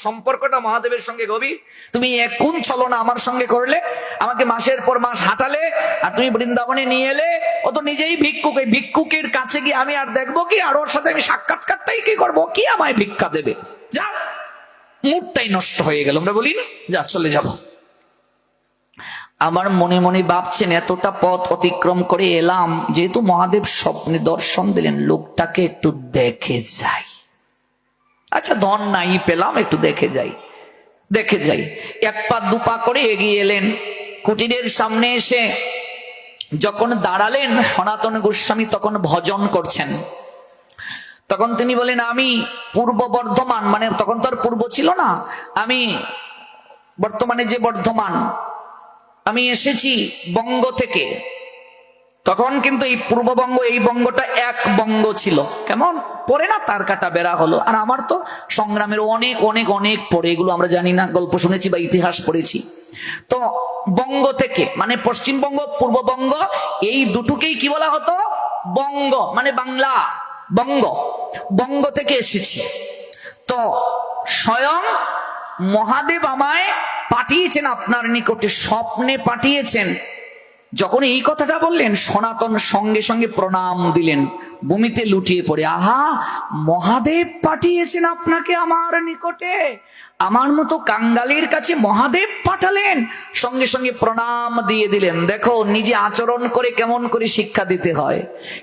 সম্পর্কটা মহাদেবের সঙ্গে গভীর। তুমি কোন ছলনা আমার সঙ্গে করলে? আমাকে মাসের পর মাস হাঁটালে, আর তুমি বৃন্দাবনে নিয়ে এলে। ও তো নিজেই ভিক্ষুক, এই ভিক্ষুকের কাছে গিয়ে আমি আর দেখবো কি? আর ওর সাথে আমি সাক্ষাৎকারটাই কি করবো? কি আমায় ভিক্ষা দেবে? যা, মুডটাই নষ্ট হয়ে গেল। আমরা বলি না, যা চলে যাব। আমার মনে মনে ভাবছেন, এতটা পথ অতিক্রম করে এলাম, যেহেতু মহাদেব স্বপ্নে দর্শন দিলেন, লোকটাকে একটু দেখে যাই। আচ্ছা, ধন নাই পেলাম, একটু দেখে যাই, দেখে যাই। এক পা দুপা করে এগিয়ে এলেন। কুটিরের সামনে এসে যখন দাঁড়ালেন, সনাতন গোস্বামী তখন ভজন করছেন। তখন তিনি বলেন, আমি পূর্ব বর্ধমান, মানে তখন তো আর পূর্ব ছিল না, আমি বর্তমানে যে বর্ধমান, আমি এসেছি বঙ্গ থেকে। তখন কিন্তু এই পূর্ববঙ্গ, এই বঙ্গটা এক বঙ্গ ছিল। কেমন পরে না তার কাটা বেড়া হলো। আর আমার তো সংগ্রামের অনেক অনেক অনেক পরে, এগুলো আমরা জানি না, গল্প শুনেছি বা ইতিহাস পড়েছি। তো বঙ্গ থেকে মানে পশ্চিমবঙ্গ, পূর্ববঙ্গ, এই দুটোকেই কি বলা হতো? বঙ্গ, মানে বাংলা, বঙ্গ। বঙ্গ থেকে এসেছি। তো স্বয়ং মহাদেব আমায় পাঠিয়েছেন আপনার নিকটে, স্বপ্নে পাঠিয়েছেন। যখন এই কথাটা বললেন, সনাতন সঙ্গে সঙ্গে প্রণাম দিলেন, ভূমিতে লুটিয়ে পড়ে, আহা, মহাদেব পাঠিয়েছেন আপনাকে আমার নিকটে, আমার মতো কাঙ্গালের কাছে মহাদেব পাঠালেন। সঙ্গে সঙ্গে প্রণাম দিয়ে দিলেন। দেখো, নিজে আচরণ করে কেমন করে শিক্ষা দিতে হয়।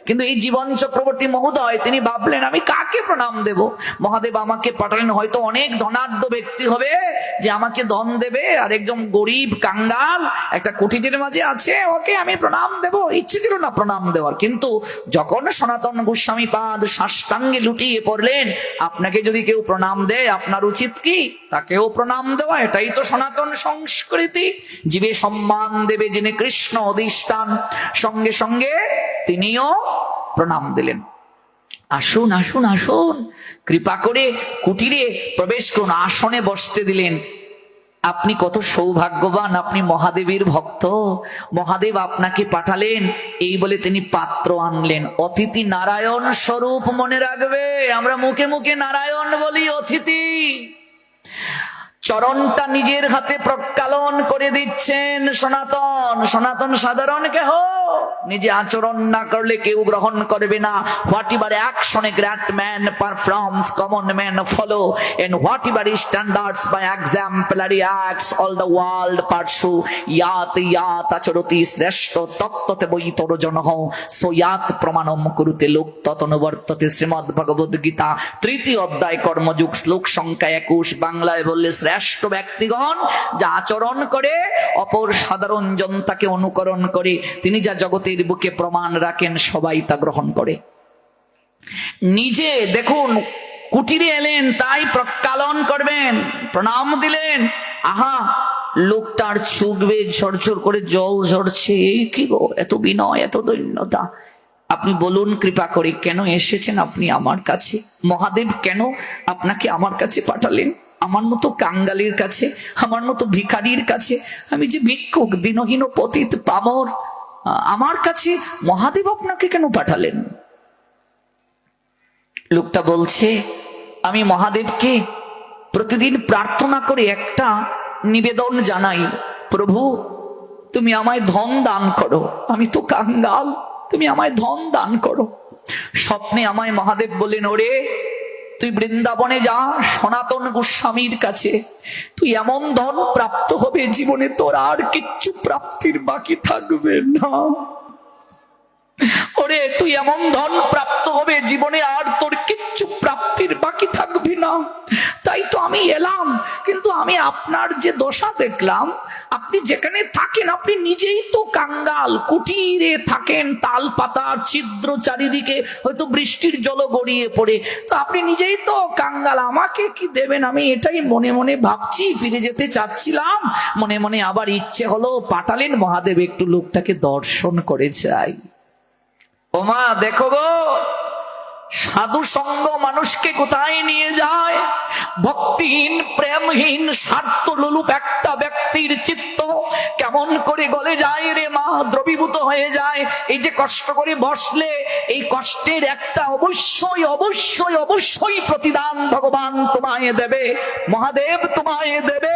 কিন্তু এই জীবন চক্রবর্তী মহোদয় তিনি ভাবলেন, আমি কাকে প্রণাম দেব? মহাদেব আমাকে পাঠালেন, হয়তো অনেক ধনাঢ্য ব্যক্তি হবে যে আমাকে ধন দেবে, আর একজন গরিব কাঙ্গাল একটা কুটিরের মাঝে আছে, ওকে আমি প্রণাম দেব। ইচ্ছে ছিল না প্রণাম দেওয়ার, কিন্তু যখন সনাতন গোস্বামী পাদ সাষ্টাঙ্গে লুটিয়ে পড়লেন, আপনাকে যদি কেউ প্রণাম দেয়, আপনার উচিত কি? তাকেও প্রণাম দেওয়া। এটাই তো সনাতন সংস্কৃতি। জীবে সম্মান দেবে যিনি কৃষ্ণ অধিষ্ঠান। সঙ্গে সঙ্গে তিনিও প্রণাম দিলেন। আসুন আসুন আসুন, কৃপা করে কুটিরে প্রবেশ করুন, আসনে বসতে দিলেন। আপনি কত সৌভাগ্যবান, আপনি মহাদেবের ভক্ত, মহাদেব আপনাকে পাঠালেন। এই বলে তিনি পাত্র আনলেন। অতিথি নারায়ণ স্বরূপ, মনে রাখবে। আমরা মুখে মুখে নারায়ণ বলি, অতিথি। চরণটা নিজের হাতে প্রক্ষালন করে দিচ্ছেন সনাতন। সনাতন সাধারণ কেহ, নিজে আচরণ না করলে কেউ গ্রহণ করবে না। Whatever action a great man performs common man follow, and whatever standards by exemplary acts all the world pursue, ইয়াত ইয়াত আচরতি শ্রেষ্ঠ তত্ত্বতে বৈতর জনঃ সো ইয়াত প্রমাণম কুরুতে লোক ততনুবর্ততে। শ্রীমদ্ ভগবদ গীতা 3য় অধ্যায় কর্মযোগ, শ্লোক সংখ্যা 21। বাংলায় বললে শ্রেষ্ঠ ব্যক্তিগণ যা আচরণ করে অপর সাধারণ জনতাকে অনুকরণ করে, তিনি যা জগতের বুকে প্রমাণ রাখেন সবাই তা গ্রহণ করে। নিজে দেখুন কুটিরে এলেন তাই প্রক্ষালন করবেন, প্রণাম দিলেন, আহা লোকটার চুকবে ঝরঝর করে জল ঝরছে, এই কি গো এত বিনয় এত দৈন্যতা। আপনি বলুন কৃপা করে কেন এসেছেন আপনি আমার কাছে? মহাদেব কেন আপনাকে আমার কাছে পাঠালেন? আমার মতো কাঙ্গালির কাছে, আমার মতো ভিখারির কাছে, আমি যে ভিক্ষুক দীনহীন পতিত পামর, আমার কাছে মহাদেব আপনাকে কেন পাঠালেন? লোকটা বলছে আমি মহাদেবকে প্রতিদিন প্রার্থনা করে একটা নিবেদন জানাই, প্রভু তুমি আমায় ধন দান করো, আমি তো কাঙ্গাল, তুমি আমায় ধন দান করো। স্বপ্নে আমায় মহাদেব বলেন, ওরে তুই বৃন্দাবনে যা সনাতন গোস্বামীর কাছে, তুই এমন ধন প্রাপ্ত হবে জীবনে তোর আর কিচ্ছু প্রাপ্তির বাকি থাকবে না। ওরে তুই এমন ধন প্রাপ্ত হবে জীবনে আর তোর কিচ্ছু প্রাপ্তির বাকি থাকবে না। তাই তো আমি এলাম, কিন্তু আমি আপনার যে দশা দেখলাম, আপনি যেখানে থাকেন আপনি নিজেই তো কাঙ্গাল, কুটিরে থাকেন, তাল পাতার ছিদ্র চারিদিকে, হয়তো বৃষ্টির জল গড়িয়ে পড়ে, তো আপনি নিজেই তো কাঙ্গাল, আমাকে কি দেবেন? আমি এটাই মনে মনে ভাবছি, ফিরে যেতে চাচ্ছিলাম, মনে মনে আবার ইচ্ছে হলো, পাঠালেন মহাদেব একটু লোকটাকে দর্শন করে যাই। ওমা দেখো গো, সাধু সঙ্গ মানুষকে কোথায় নিয়ে যায়? ভক্তিহীন প্রেমহীন স্বার্থ লোলুপ একটা ব্যক্তির চিত্ত কেমন করে গলে যায় রে মা, দ্রবীভূত হয়ে যায়। এই যে কষ্ট করে বসলে, এই কষ্টের একটা অবশ্যই অবশ্যই অবশ্যই প্রতিদান ভগবান তোমায় দেবে, মহাদেব তোমায় দেবে,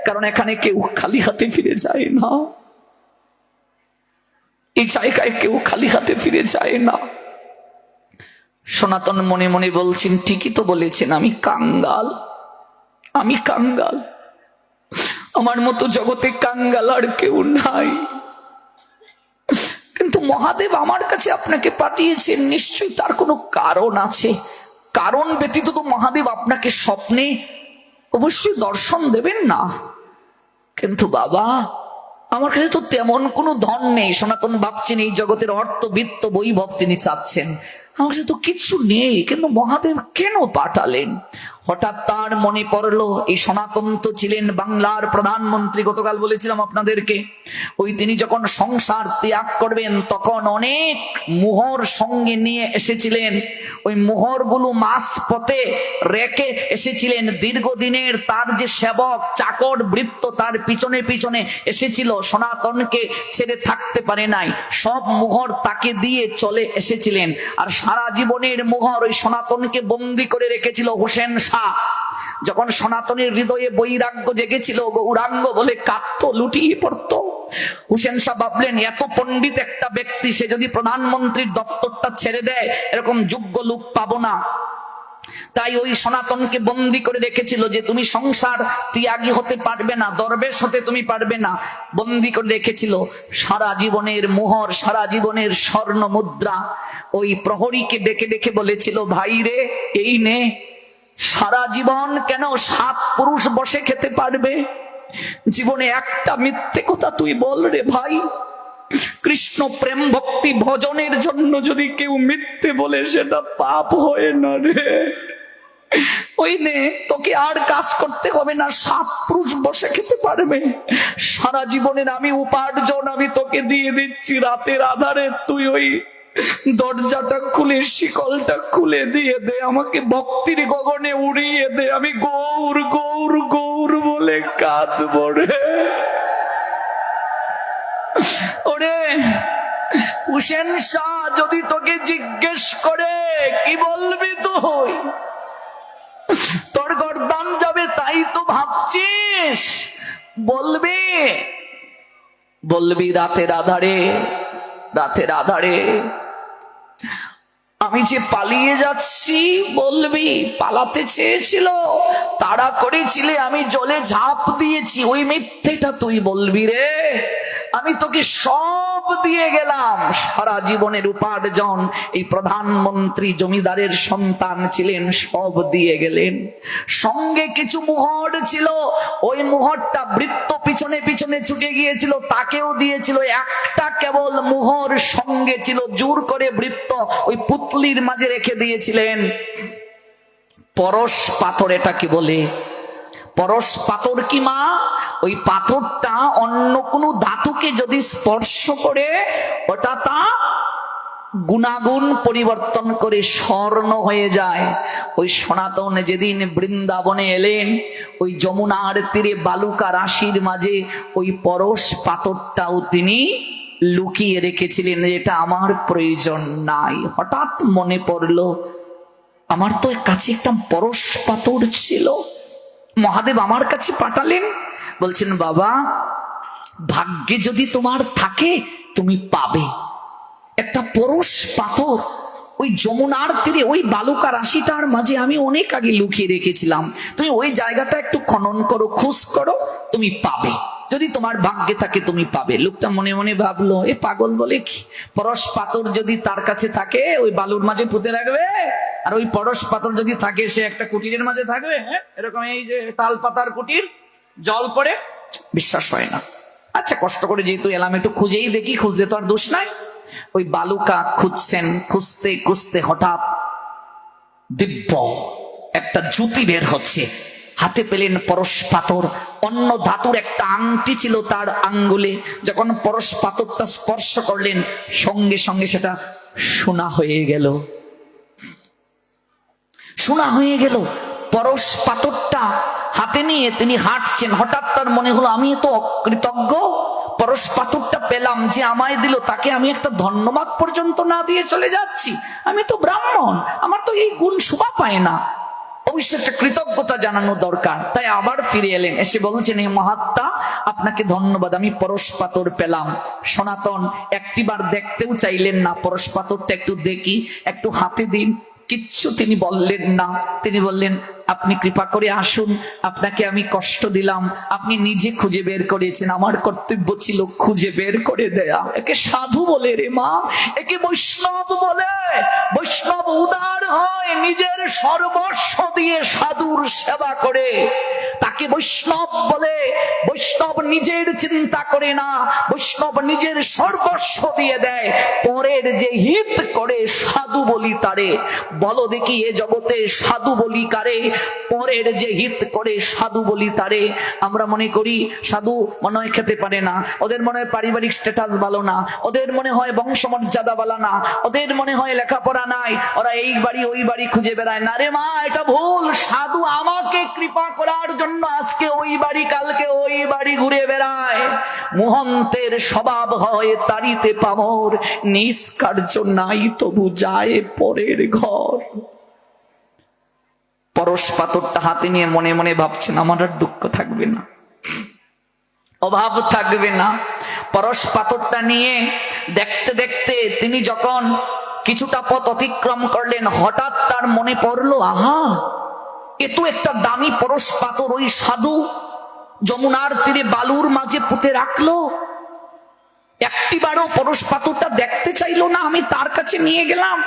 কারণ এখানে কেউ খালি হাতে ফিরে যায় না, এই জায়গায় কেউ খালি হাতে ফিরে যায় না। সনাতন মনে মনে বলছেন, ঠিকই তো বলেছেন, আমি কাঙ্গাল, আমি কাঙ্গাল, আমার মতো জগতে কাঙ্গাল আর কেউ নাই। কিন্তু মহাদেব আমার কাছে আপনাকে পাঠিয়েছেন, নিশ্চয়ই তার কোনো কারণ আছে। কারণ ব্যতীত তো মহাদেব আপনাকে স্বপ্নে অবশ্যই দর্শন দেবেন না। কিন্তু বাবা আমার কাছে তো তেমন কোনো ধন নেই। সনাতন ভাবছেন এই জগতের অর্থ বিত্ত বৈভব তিনি চাচ্ছেন, আমার কাছে তো কিছু নেই, কিন্তু মহাদেব কেন পাঠালেন? হঠাৎ তার মনে পড়লো, এই সনাতন তো ছিলেন বাংলার প্রধানমন্ত্রী, গতকাল বলেছিলাম আপনাদেরকে, ওই তিনি যখন সংসার ত্যাগ করবেন তখন অনেক মোহর সঙ্গে নিয়ে এসেছিলেন। ওই মোহরগুলো মাস পথে রেখে এসেছিলেন। দীর্ঘদিনের তার যে সেবক চাকর বৃত্ত তার পিছনে পিছনে এসেছিল, সনাতনকে ছেড়ে থাকতে পারে নাই, সব মোহর তাকে দিয়ে চলে এসেছিলেন। আর সারা জীবনের মোহর ওই সনাতনকে বন্দী করে রেখেছিল হোসেন শাহ। যখন সনাতনের হৃদয়ে বৈরাগ্য জেগেছিল, গৌরাঙ্গ বলে কাঁদত, লুটিয়ে পড়ত। হুসেন শাহ ভাবলেন, এত পণ্ডিত একটা ব্যক্তি, সে যদি প্রধানমন্ত্রীর দপ্তরটা ছেড়ে দেয়, এরকম যোগ্য লোক পাবো না। তাই ওই সনাতনকে বন্দী করে রেখেছিল যে তুমি সংসার ত্যাগী হতে পারবে না, দরবেশ হতে তুমি পারবে না, বন্দী করে রেখেছিল। সারা জীবনের মোহর, সারা জীবনের স্বর্ণ মুদ্রা ওই প্রহরীকে ডেকে ডেকে বলেছিল, ভাই রে এই নে, সারা জীবন কেন 7 পুরুষ বসে খেতে পারবে, জীবনে একটা মিথ্যে কথা তুই বল রে ভাই। কৃষ্ণ প্রেম ভক্তি ভজনের জন্য যদি কেউ মিথ্যে বলে সেটা পাপ হয় না রে, ওই নে, তোকে আর কাজ করতে হবে না, 7 পুরুষ বসে খেতে পারবে। সারা জীবনের আমি উপার্জন আমি তোকে দিয়ে দিচ্ছি, রাতের আধারে তুই ওই দরজাটা খুলে শিকলটা খুলে দিয়ে দে, আমাকে ভক্তির গগনে উড়িয়ে দে, আমি গৌর গৌর গৌর বলে কাঁদব রে। ওরে হুসেন শাহ যদি তোকে জিজ্ঞেস করে কি বলবি তুই? তোর গর্দান যাবে তাই তো ভাবছিস? বলবি রাতের আধারে রাতের আধারে আমি যে পালিয়ে যাচ্ছি বলবি, পালাতে চেয়েছিল, তাড়া করেছিলে, আমি জলে ঝাঁপ দিয়েছি, ওই মিথ্যেটা তুই বলবি রে। আমি তোকে সব দিয়ে গেলাম, সারা জীবনের উপার্জন, এই প্রধানমন্ত্রী জমিদারের সন্তান ছিলেন, সব দিয়ে গেলেন। সঙ্গে কিছু মোহর ছিল, ওই মোহরটা বৃত্ত পিছনে পিছনে ছুটে গিয়েছিল, তাকেও দিয়েছিল। একটা কেবল মোহর সঙ্গে ছিল, জোর করে বৃত্ত ওই পুতলির মাঝে রেখে দিয়েছিলেন। পরশ পাথর এটাকে বলে। পরশ পাথর কি মা? ওই পাথরটা অন্য কোনো ধাতুকে যদি স্পর্শ করে ওটা তা গুণাগুণ পরিবর্তন করে স্বর্ণ হয়ে যায়। ওই সনাতন যেদিন বৃন্দাবনে এলেন, ওই যমুনার তীরে বালুকা রাশির মাঝে ওই পরশ পাথরটাও তিনি লুকিয়ে রেখেছিলেন। এটা আমার প্রয়োজন নাই। হঠাৎ মনে পড়লো, আমার তো কাছে একটা পরশ পাথর ছিল, মহাদেব আমার কাছে পাঠালেন। বলছেন বাবা, ভাগ্যে যদি তোমার থাকে তুমি পাবে একটা পরশ পাথর। ওই যমুনার তীরে ওই বালুকা রাশিটার মাঝে আমি অনেক আগে লুকিয়ে রেখেছিলাম, তুমি ওই জায়গাটা একটু খনন করো, খোঁজ করো, তুমি পাবে। যদি তোমার ভাগ্যে থাকে তুমি পাবে। লোকটা মনে মনে ভাবলো, এ পাগল বলে কি, পরশ পাথর যদি তার কাছে থাকে ওই বালুর মাঝে পুঁতে রাখবে, আর ওই পরশ পাথর যদি থাকে সে একটা কুটিরের মাঝে থাকবে, এরকম এই যে তাল পাতার কুটির, জল পড়ে, বিশ্বাস হয় না। আচ্ছা কষ্ট করে যেহেতু এলাম, একটু খুঁজেই দেখি, খুঁজতে তো আর দোষ নাই। ওই বালুকা খুঁজছেন, খুঁজতে খুঁজতে হঠাৎ দিব্য একটা জ্যোতি বের হচ্ছে, হাতে পেলেন পরশ পাথর। অন্য ধাতুর একটা আংটি ছিল তার আঙ্গুলে, যখন পরশ পাথরটা স্পর্শ করলেন সঙ্গে সঙ্গে সেটা সোনা হয়ে গেল, সোনা হয়ে গেল। পরশ পাথরটা হাতে নিয়ে তিনি হাঁটছেন, হঠাৎ তার মনে হলো আমি তো অকৃতজ্ঞ, পরশ পাথরটা পেলাম, যে আমায় দিল তাকে আমি একটা ধন্যবাদ পর্যন্ত না দিয়ে চলে যাচ্ছি। আমি তো ব্রাহ্মণ, আমার তো এই গুণ শোভা পায় না, অবশ্যই একটা কৃতজ্ঞতা জানানো দরকার। তাই আবার ফিরে এলেন, এসে বলছেন, এই মহাত্মা আপনাকে ধন্যবাদ, আমি পরশ পাথর পেলাম। সনাতন একটিবার দেখতেও চাইলেন না, পরশ পাথরটা একটু দেখি, একটু হাতে দিন, কিচ্ছু তিনি বললেন না। তিনি বললেন, আপনি কৃপা করে আসুন, আপনাকে আমি কষ্ট দিলাম, আপনি নিজে খুঁজে বের করেছেন, আমার কর্তব্য ছিল খুঁজে বের করে দেয়া। একে সাধু বলে রে মা, একে বৈষ্ণব বলে। বৈষ্ণব উদার হয়, নিজের সর্বস্ব দিয়ে সাধুর সেবা করে, তাকে বৈষ্ণব বলে। বৈষ্ণব নিজের চিন্তা করে না, বৈষ্ণব নিজের সর্বস্ব দিয়ে দেয়, পরের যে হিত করে সাধু বলি তারে। বলো দেখি এ জগতে সাধু বলি কারে? পরের যে হিত করে সাধু বলি তারে। আমরা মনে করি সাধু মনে হয় খেতে পারে না, ওদের মনে হয় পারিবারিক স্ট্যাটাস ভালো না, ওদের মনে হয় বংশমর্যাদা ভালো না, ওদের মনে হয় লেখাপড়া নাই, ওরা এই বাড়ি ওই বাড়ি খুঁজে বেড়ায়। না রে মা, এটা ভুল। সাধু আমাকে কৃপা করার জন্য আজকে ওই বাড়ি কালকে ওই বাড়ি ঘুরে বেড়ায়। মুহন্তের স্বভাব হয় তারিতে পামর, নিষ্কার্য নাই তবু যায় পরের ঘর। পরশ পাথরটা হাতে নিয়ে মনে মনে ভাবছেন, আমার আর দুঃখ থাকবে না, অভাব থাকবে না। পরশ পাথরটা নিয়ে দেখতে দেখতে তিনি যখন কিছুটা পথ অতিক্রম করলেন, হঠাৎ তার মনে পড়লো, আহা, এ তো একটা দামি পরশ পাথর ওই সাধু যমুনার তীরে বালুর মাঝে পুঁতে রাখলো। একটিবারও পরশ পাথরটা দেখতে চাইলো না, আমি তার কাছে নিয়ে গেলাম।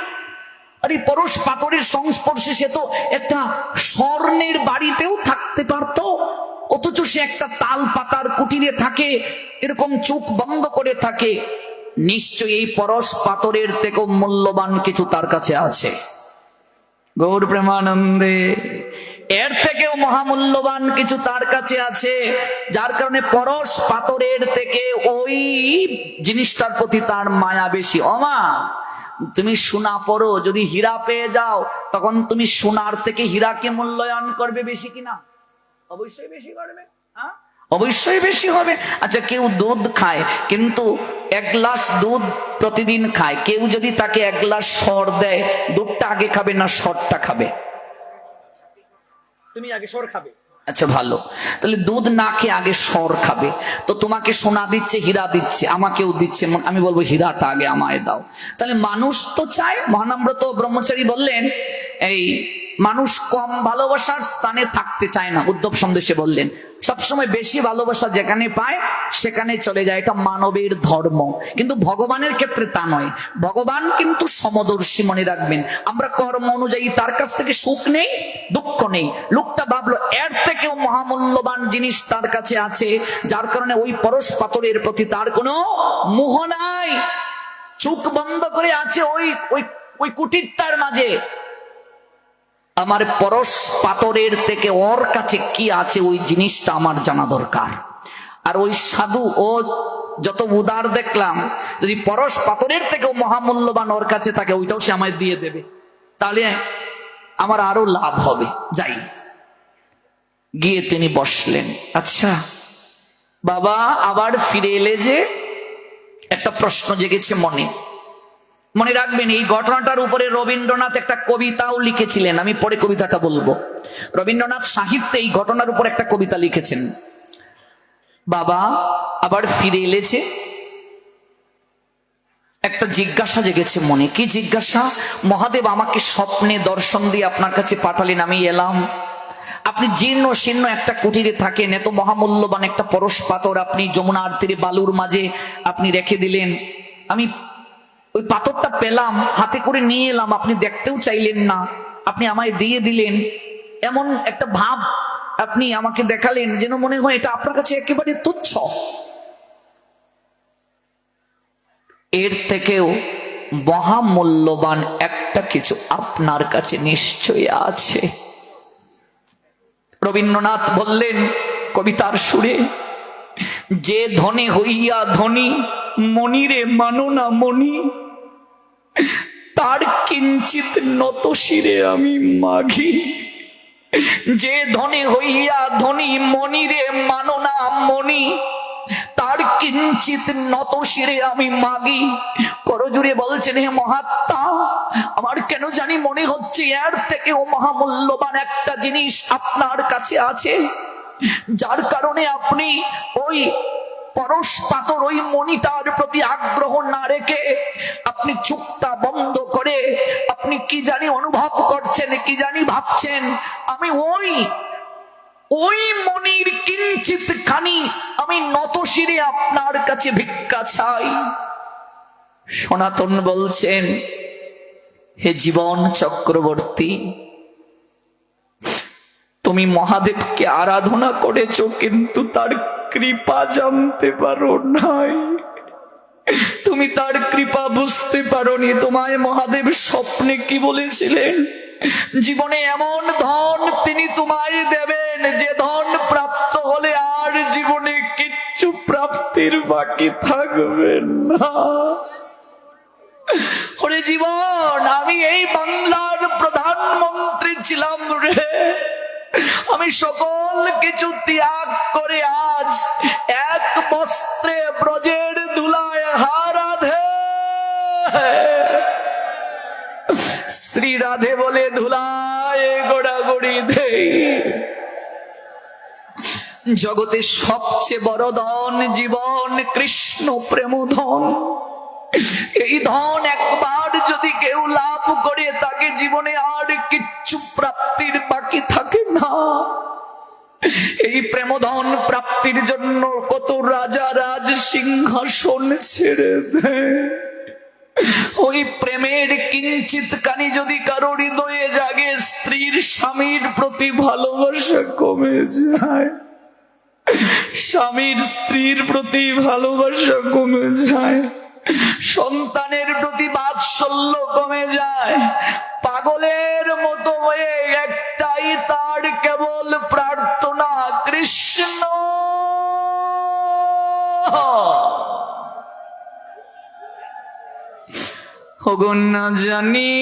আর এই পরশ পাথরের সংস্পর্শে সে তো একটা স্বর্ণের বাড়িতেও থাকতে পারতো, অথচ সে একটা তাল পাতার কুটিরে থাকে, এরকম চোখ বন্ধ করে থাকে। নিশ্চয়ই এই পরশ পাথরের থেকেও মূল্যবান কিছু তার কাছে আছে। গৌর প্রেমানন্দে, এর থেকেও মহামূল্যবান কিছু তার কাছে আছে, যার কারণে পরশ পাথরের থেকে ওই জিনিসটার প্রতি তার মায়া বেশি। ওমা, তুমি সোনা পড়ো, যদি হীরা পেয়ে যাও তখন তুমি সোনার থেকে হীরাকে মূল্যায়ন করবে বেশি কিনা? অবশ্যই বেশি করবে, অবশ্যই বেশি হবে। আচ্ছা, কেউ দুধ খায় কিন্তু এক গ্লাস দুধ প্রতিদিন খায়, কেউ যদি তাকে এক গ্লাস সর দেয়, দুধটা আগে খাবে না সরটা খাবে? তুমি আগে সর খাবে। আচ্ছা ভালো, তাহলে দুধ না খেয়ে আগে সর খাবে। তো তোমাকে সোনা দিচ্ছে, হীরা দিচ্ছে, আমাকেও দিচ্ছে, আমি বলবো হীরাটা আগে আমায় দাও। তাহলে মানুষ তো চায়, মহানাম্রত ব্রহ্মচারী বললেন, এই মানুষ কম ভালোবাসার স্থানে থাকতে চায় না। উদ্ধব সন্দেশে বললেন সবসময় বেশি ভালোবাসা যেখানে পায় সেখানে চলে যায়, এটা মানবের ধর্ম। কিন্তু ভগবানের ক্ষেত্রে তা নয়। ভগবান কিন্তু সমদর্শী, মনে রাখবেন। আমরা কর্ম অনুযায়ী তার কাছ থেকে সুখ নেই, দুঃখ নেই। লোকটা ভাবলো এর থেকেও মহামূল্যবান জিনিস তার কাছে আছে, যার কারণে ওই পরশ পাথরের প্রতি তার কোনো মোহ নাই। চোখ বন্ধ করে আছে ওই ওই ওই কুটিরটার মাঝে। আমার পরশ পাথরের থেকে ওর কাছে কি আছে ওই জিনিসটা আমার জানা দরকার। আর ওই সাধু ও যত উদার দেখলাম, যদি পরশ পাথরের থেকেও মহামূল্যবান ওর কাছে থাকে, ওইটাও সে আমায় দিয়ে দেবে, তাহলে আমার আরো লাভ হবে। যাই, গিয়ে তিনি বসলেন। আচ্ছা বাবা আবার ফিরে এলে যে, একটা প্রশ্ন জেগেছে মনে। মনে রাখবেন এই ঘটনাটার উপরে রবীন্দ্রনাথ একটা কবিতাও লিখেছিলেন, আমি পরে কবিতাটা বলবো। রবীন্দ্রনাথ সাহিত্যে এই ঘটনার উপর একটা কবিতা লিখেছেন। বাবা আবার ফিরে এলেছে, একটা জিজ্ঞাসা জেগেছে মনে। কি জিজ্ঞাসা? মহাদেব আমাকে স্বপ্নে দর্শন দিয়ে আপনার কাছে পাঠালেন, আমি এলাম। আপনি জীর্ণ শীর্ণ একটা কুটিরে থাকেন, এত মহামূল্যবান একটা পরশ পাথর আপনি যমুনার তীরে বালুর মাঝে আপনি রেখে দিলেন। আমি ওই পাথরটা পেলাম, হাতে করে নিয়ে এলাম, আপনি দেখতেও চাইলেন না, আপনি আমায় দিয়ে দিলেন। এমন একটা ভাব আপনি আমাকে দেখালেন যেন মনে হয় এটা আপনার কাছে একেবারে তুচ্ছ। এর থেকেও মহামূল্যবান একটা কিছু আপনার কাছে নিশ্চয়ই আছে। রবীন্দ্রনাথ বললেন কবিতার সুরে, যে ধনে হইয়া ধনী মনিরে মানো না মনি, তার কিঞ্চিত নত শিরে আমি মাঘি। যে ধনে হইয়া ধনী মনিরে মানো না মনি, তার কিঞ্চিত নত শিরে আমি মাগি। করজুড়ে বলছেন, হে মহাত্মা, আমার কেন জানি মনে হচ্ছে এর থেকেও মহামূল্যবান একটা জিনিস আপনার কাছে আছে, যার কারণে আপনি ওই পরশ পাথর ওই মণিটার প্রতি আগ্রহ না রেখে আপনি চুপটা বন্ধ করে আপনি কি জানি অনুভব করছেন, কি জানি ভাবছেন। আমি ওই মনির কিঞ্চিত খানি আমি নতশিরে আপনার কাছে ভিক্ষা চাই। সনাতন বলছেন, হে জীবন চক্রবর্তী, তুমি মহাদেবকে আরাধনা করেছো কিন্তু তার কৃপা জানতে পারো নাই, তুমি তার কৃপা বুঝতে পারোনি। তোমায় মহাদেব স্বপ্নে কি বলেছিলেন? জীবনে এমন ধন তিনি তোমায় দেবেন যে ধন প্রাপ্ত হলে আর জীবনে কিচ্ছু প্রাপ্তির বাকি থাকবে না। ওরে জীবন, আমি এই বাংলার প্রধানমন্ত্রী ছিলাম রে, আমি সকল কিছু ত্যাগ করে আজ এক বস্ত্রে ব্রজের ধুলায় হারাধে, শ্রী রাধে বলে ধুলায় গোড়াগড়ি দেই। জগতের সবচেয়ে বড় ধন জীবন, কৃষ্ণ প্রেম ধন। এই ধন একবার যদি কেউ লাভ করে তাকে জীবনে আর কিচ্ছু প্রাপ্তির বাকি থাকে না। এই প্রেমধন প্রাপ্তির জন্য কত রাজা রাজ সিংহাসন ছেড়ে দেয়। ওই প্রেমের কিঞ্চিত কানি যদি কারো হৃদয়ে জাগে, স্ত্রীর স্বামীর প্রতি ভালোবাসা কমে যায়, স্বামীর স্ত্রীর প্রতি ভালোবাসা কমে যায়, সন্তানের প্রতি বাৎসল্য কমে যায়। পাগলের মতো হয়ে একটাই তার কেবল প্রার্থনা, কৃষ্ণ। ওগো না জানি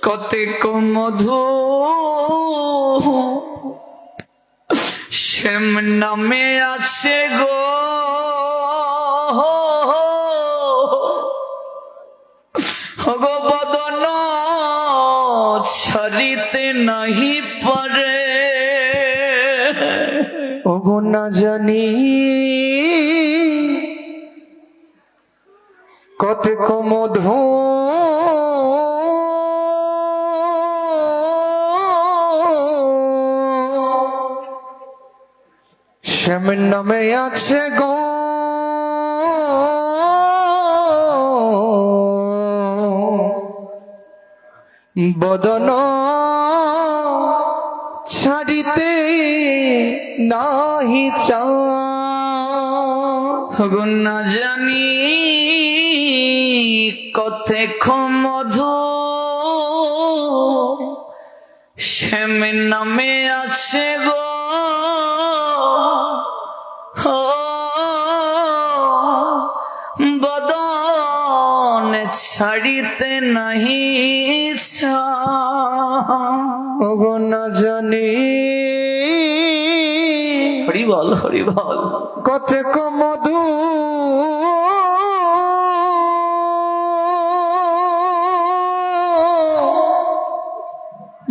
কতেক মধু শ্যাম নামে আছে গো, ওগো বদন ছাড়িতে নাহি পারে। ওগো না জানি কতক মধু শ্যাম নামে আছে গো, বদন ছাড়িতে নাহি চা। ওগো না জানি কতক মধু শ্যাম নামে আছে গো, বদন ছাড়িতে নাহি ইচ্ছা। ওগো না জানি হরি বল হরি বল। কতক মধু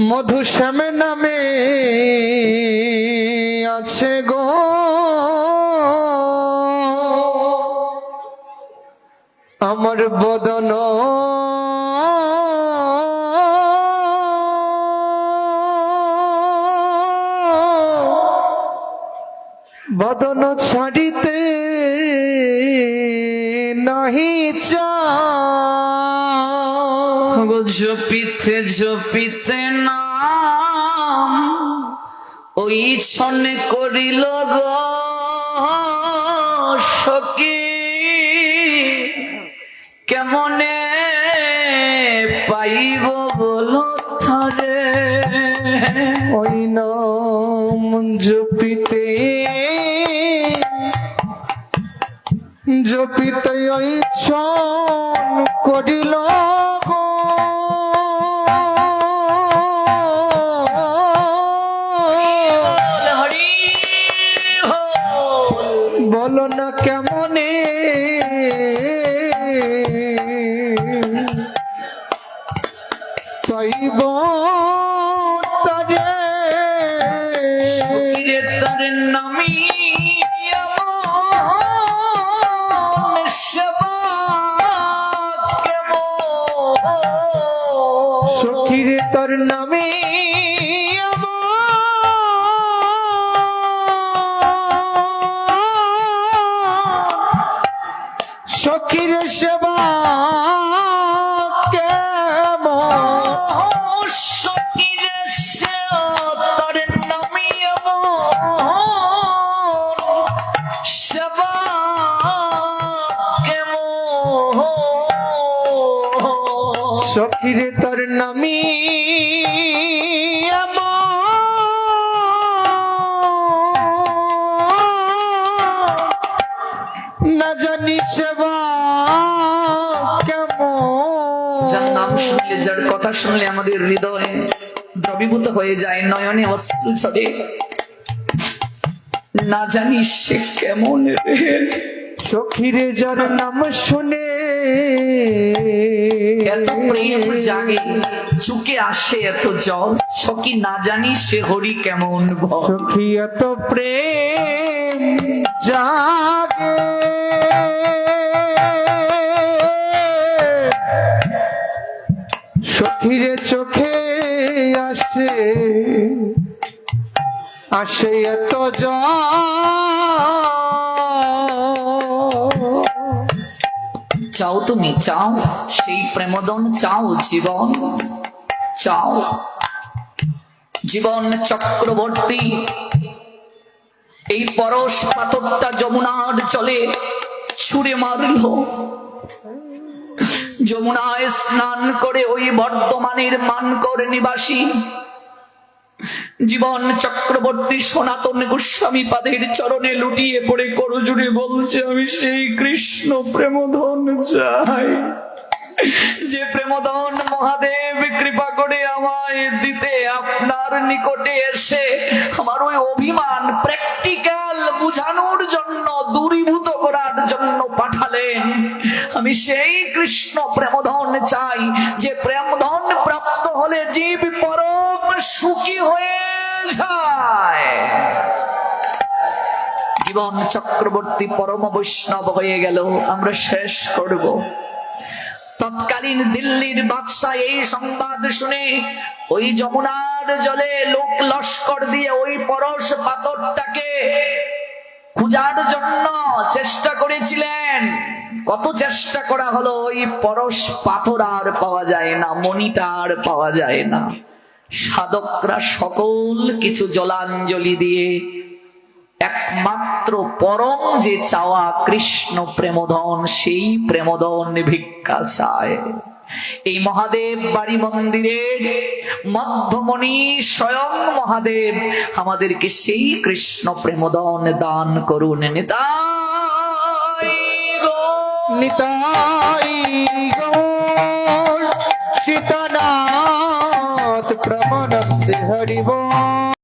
মধু শ্যাম নামে আছে গো, আমার বদন বদন ছাড়িতে নাহি চা। ওগো জপিতে জপিতে নাম ওই ছনে করিল গো সখী, কেমনে পাইব বলো থারে। ওই নাম জপিতে জপিতে ওই ছন করিল গো, হরি বলো না কেমনে পাইব তারে। সখীরে তার নামি সখীরে তোর নামে সখীর সেবা কেমন, সখীরে তার নামি সেবা সখীরে তোর নামি না জানি সেবা কেমন। যার নাম শুনলে, যার কথা শুনলে আমাদের হৃদয়ে দ্রবীভূত হয়ে যায়, নয়নে অশ্রু ঝরে, না জানি সে কেমন রে। সখীরে যার নাম শুনে এত প্রেম জাগে, চুকে আসে এত জল, সখী না জানি সে হরি কেমন বল। সখী এত প্রেম জাগে সখীরে চোখে আসে আসে এত জল, চাও তুমি চাও সেই প্রেমদন, চাও জীবন, চাও জীবন চক্রবর্তী এই পরশ পাথরটা যমুনার জলে ছুঁড়ে মারল। যমুনায় স্নান করে ওই বর্ধমানের মানকর নিবাসী জীবন চক্রবর্তী সনাতন গোস্বামী পাদের চরণে লুটিয়ে পড়ে করজুড়ে বলছে, আমি সেই কৃষ্ণ প্রেমধন চাই, যে প্রেমধন মহাদেব কৃপা করে আমার বিনিময় দিতে আপনার নিকটে এসে আমার ওই অভিমান প্র্যাকটিক্যাল বুঝানোর জন্য, দূরীভূত করার জন্য পাঠালেন। আমি সেই কৃষ্ণ প্রেমধন চাই, যে প্রেমধন প্রাপ্ত হলে জীব পরম সুখী হয়ে যায়। জীবন চক্রবর্তী পরম বৈষ্ণব হয়ে গেল। আমরা শেষ করব। তৎকালীন দিল্লির বাদশাহ এই সংবাদ শুনে ওই যমুনার জলে লোক লস্কর দিয়ে ওই পরশ পাথরটাকে খোঁজার জন্য চেষ্টা করেছিলেন। কত চেষ্টা করা হলো, ওই পরশ পাথর আর পাওয়া যায় না, মণিটা আর পাওয়া যায় না। সাধকরা সকল কিছু জলাঞ্জলি দিয়ে একমাত্র পরম যে চাওয়া কৃষ্ণ প্রেমধন, সেই প্রেমধন ভিক্ষা চায়। এই মহাদেব বাড়ি মন্দিরের মধ্যমণি স্বয়ং মহাদেব আমাদেরকে সেই কৃষ্ণ প্রেমধন দান করুন। নিতাই গৌর। নিতাই গৌর সীতানাথ প্রমানন্দে হরি বল।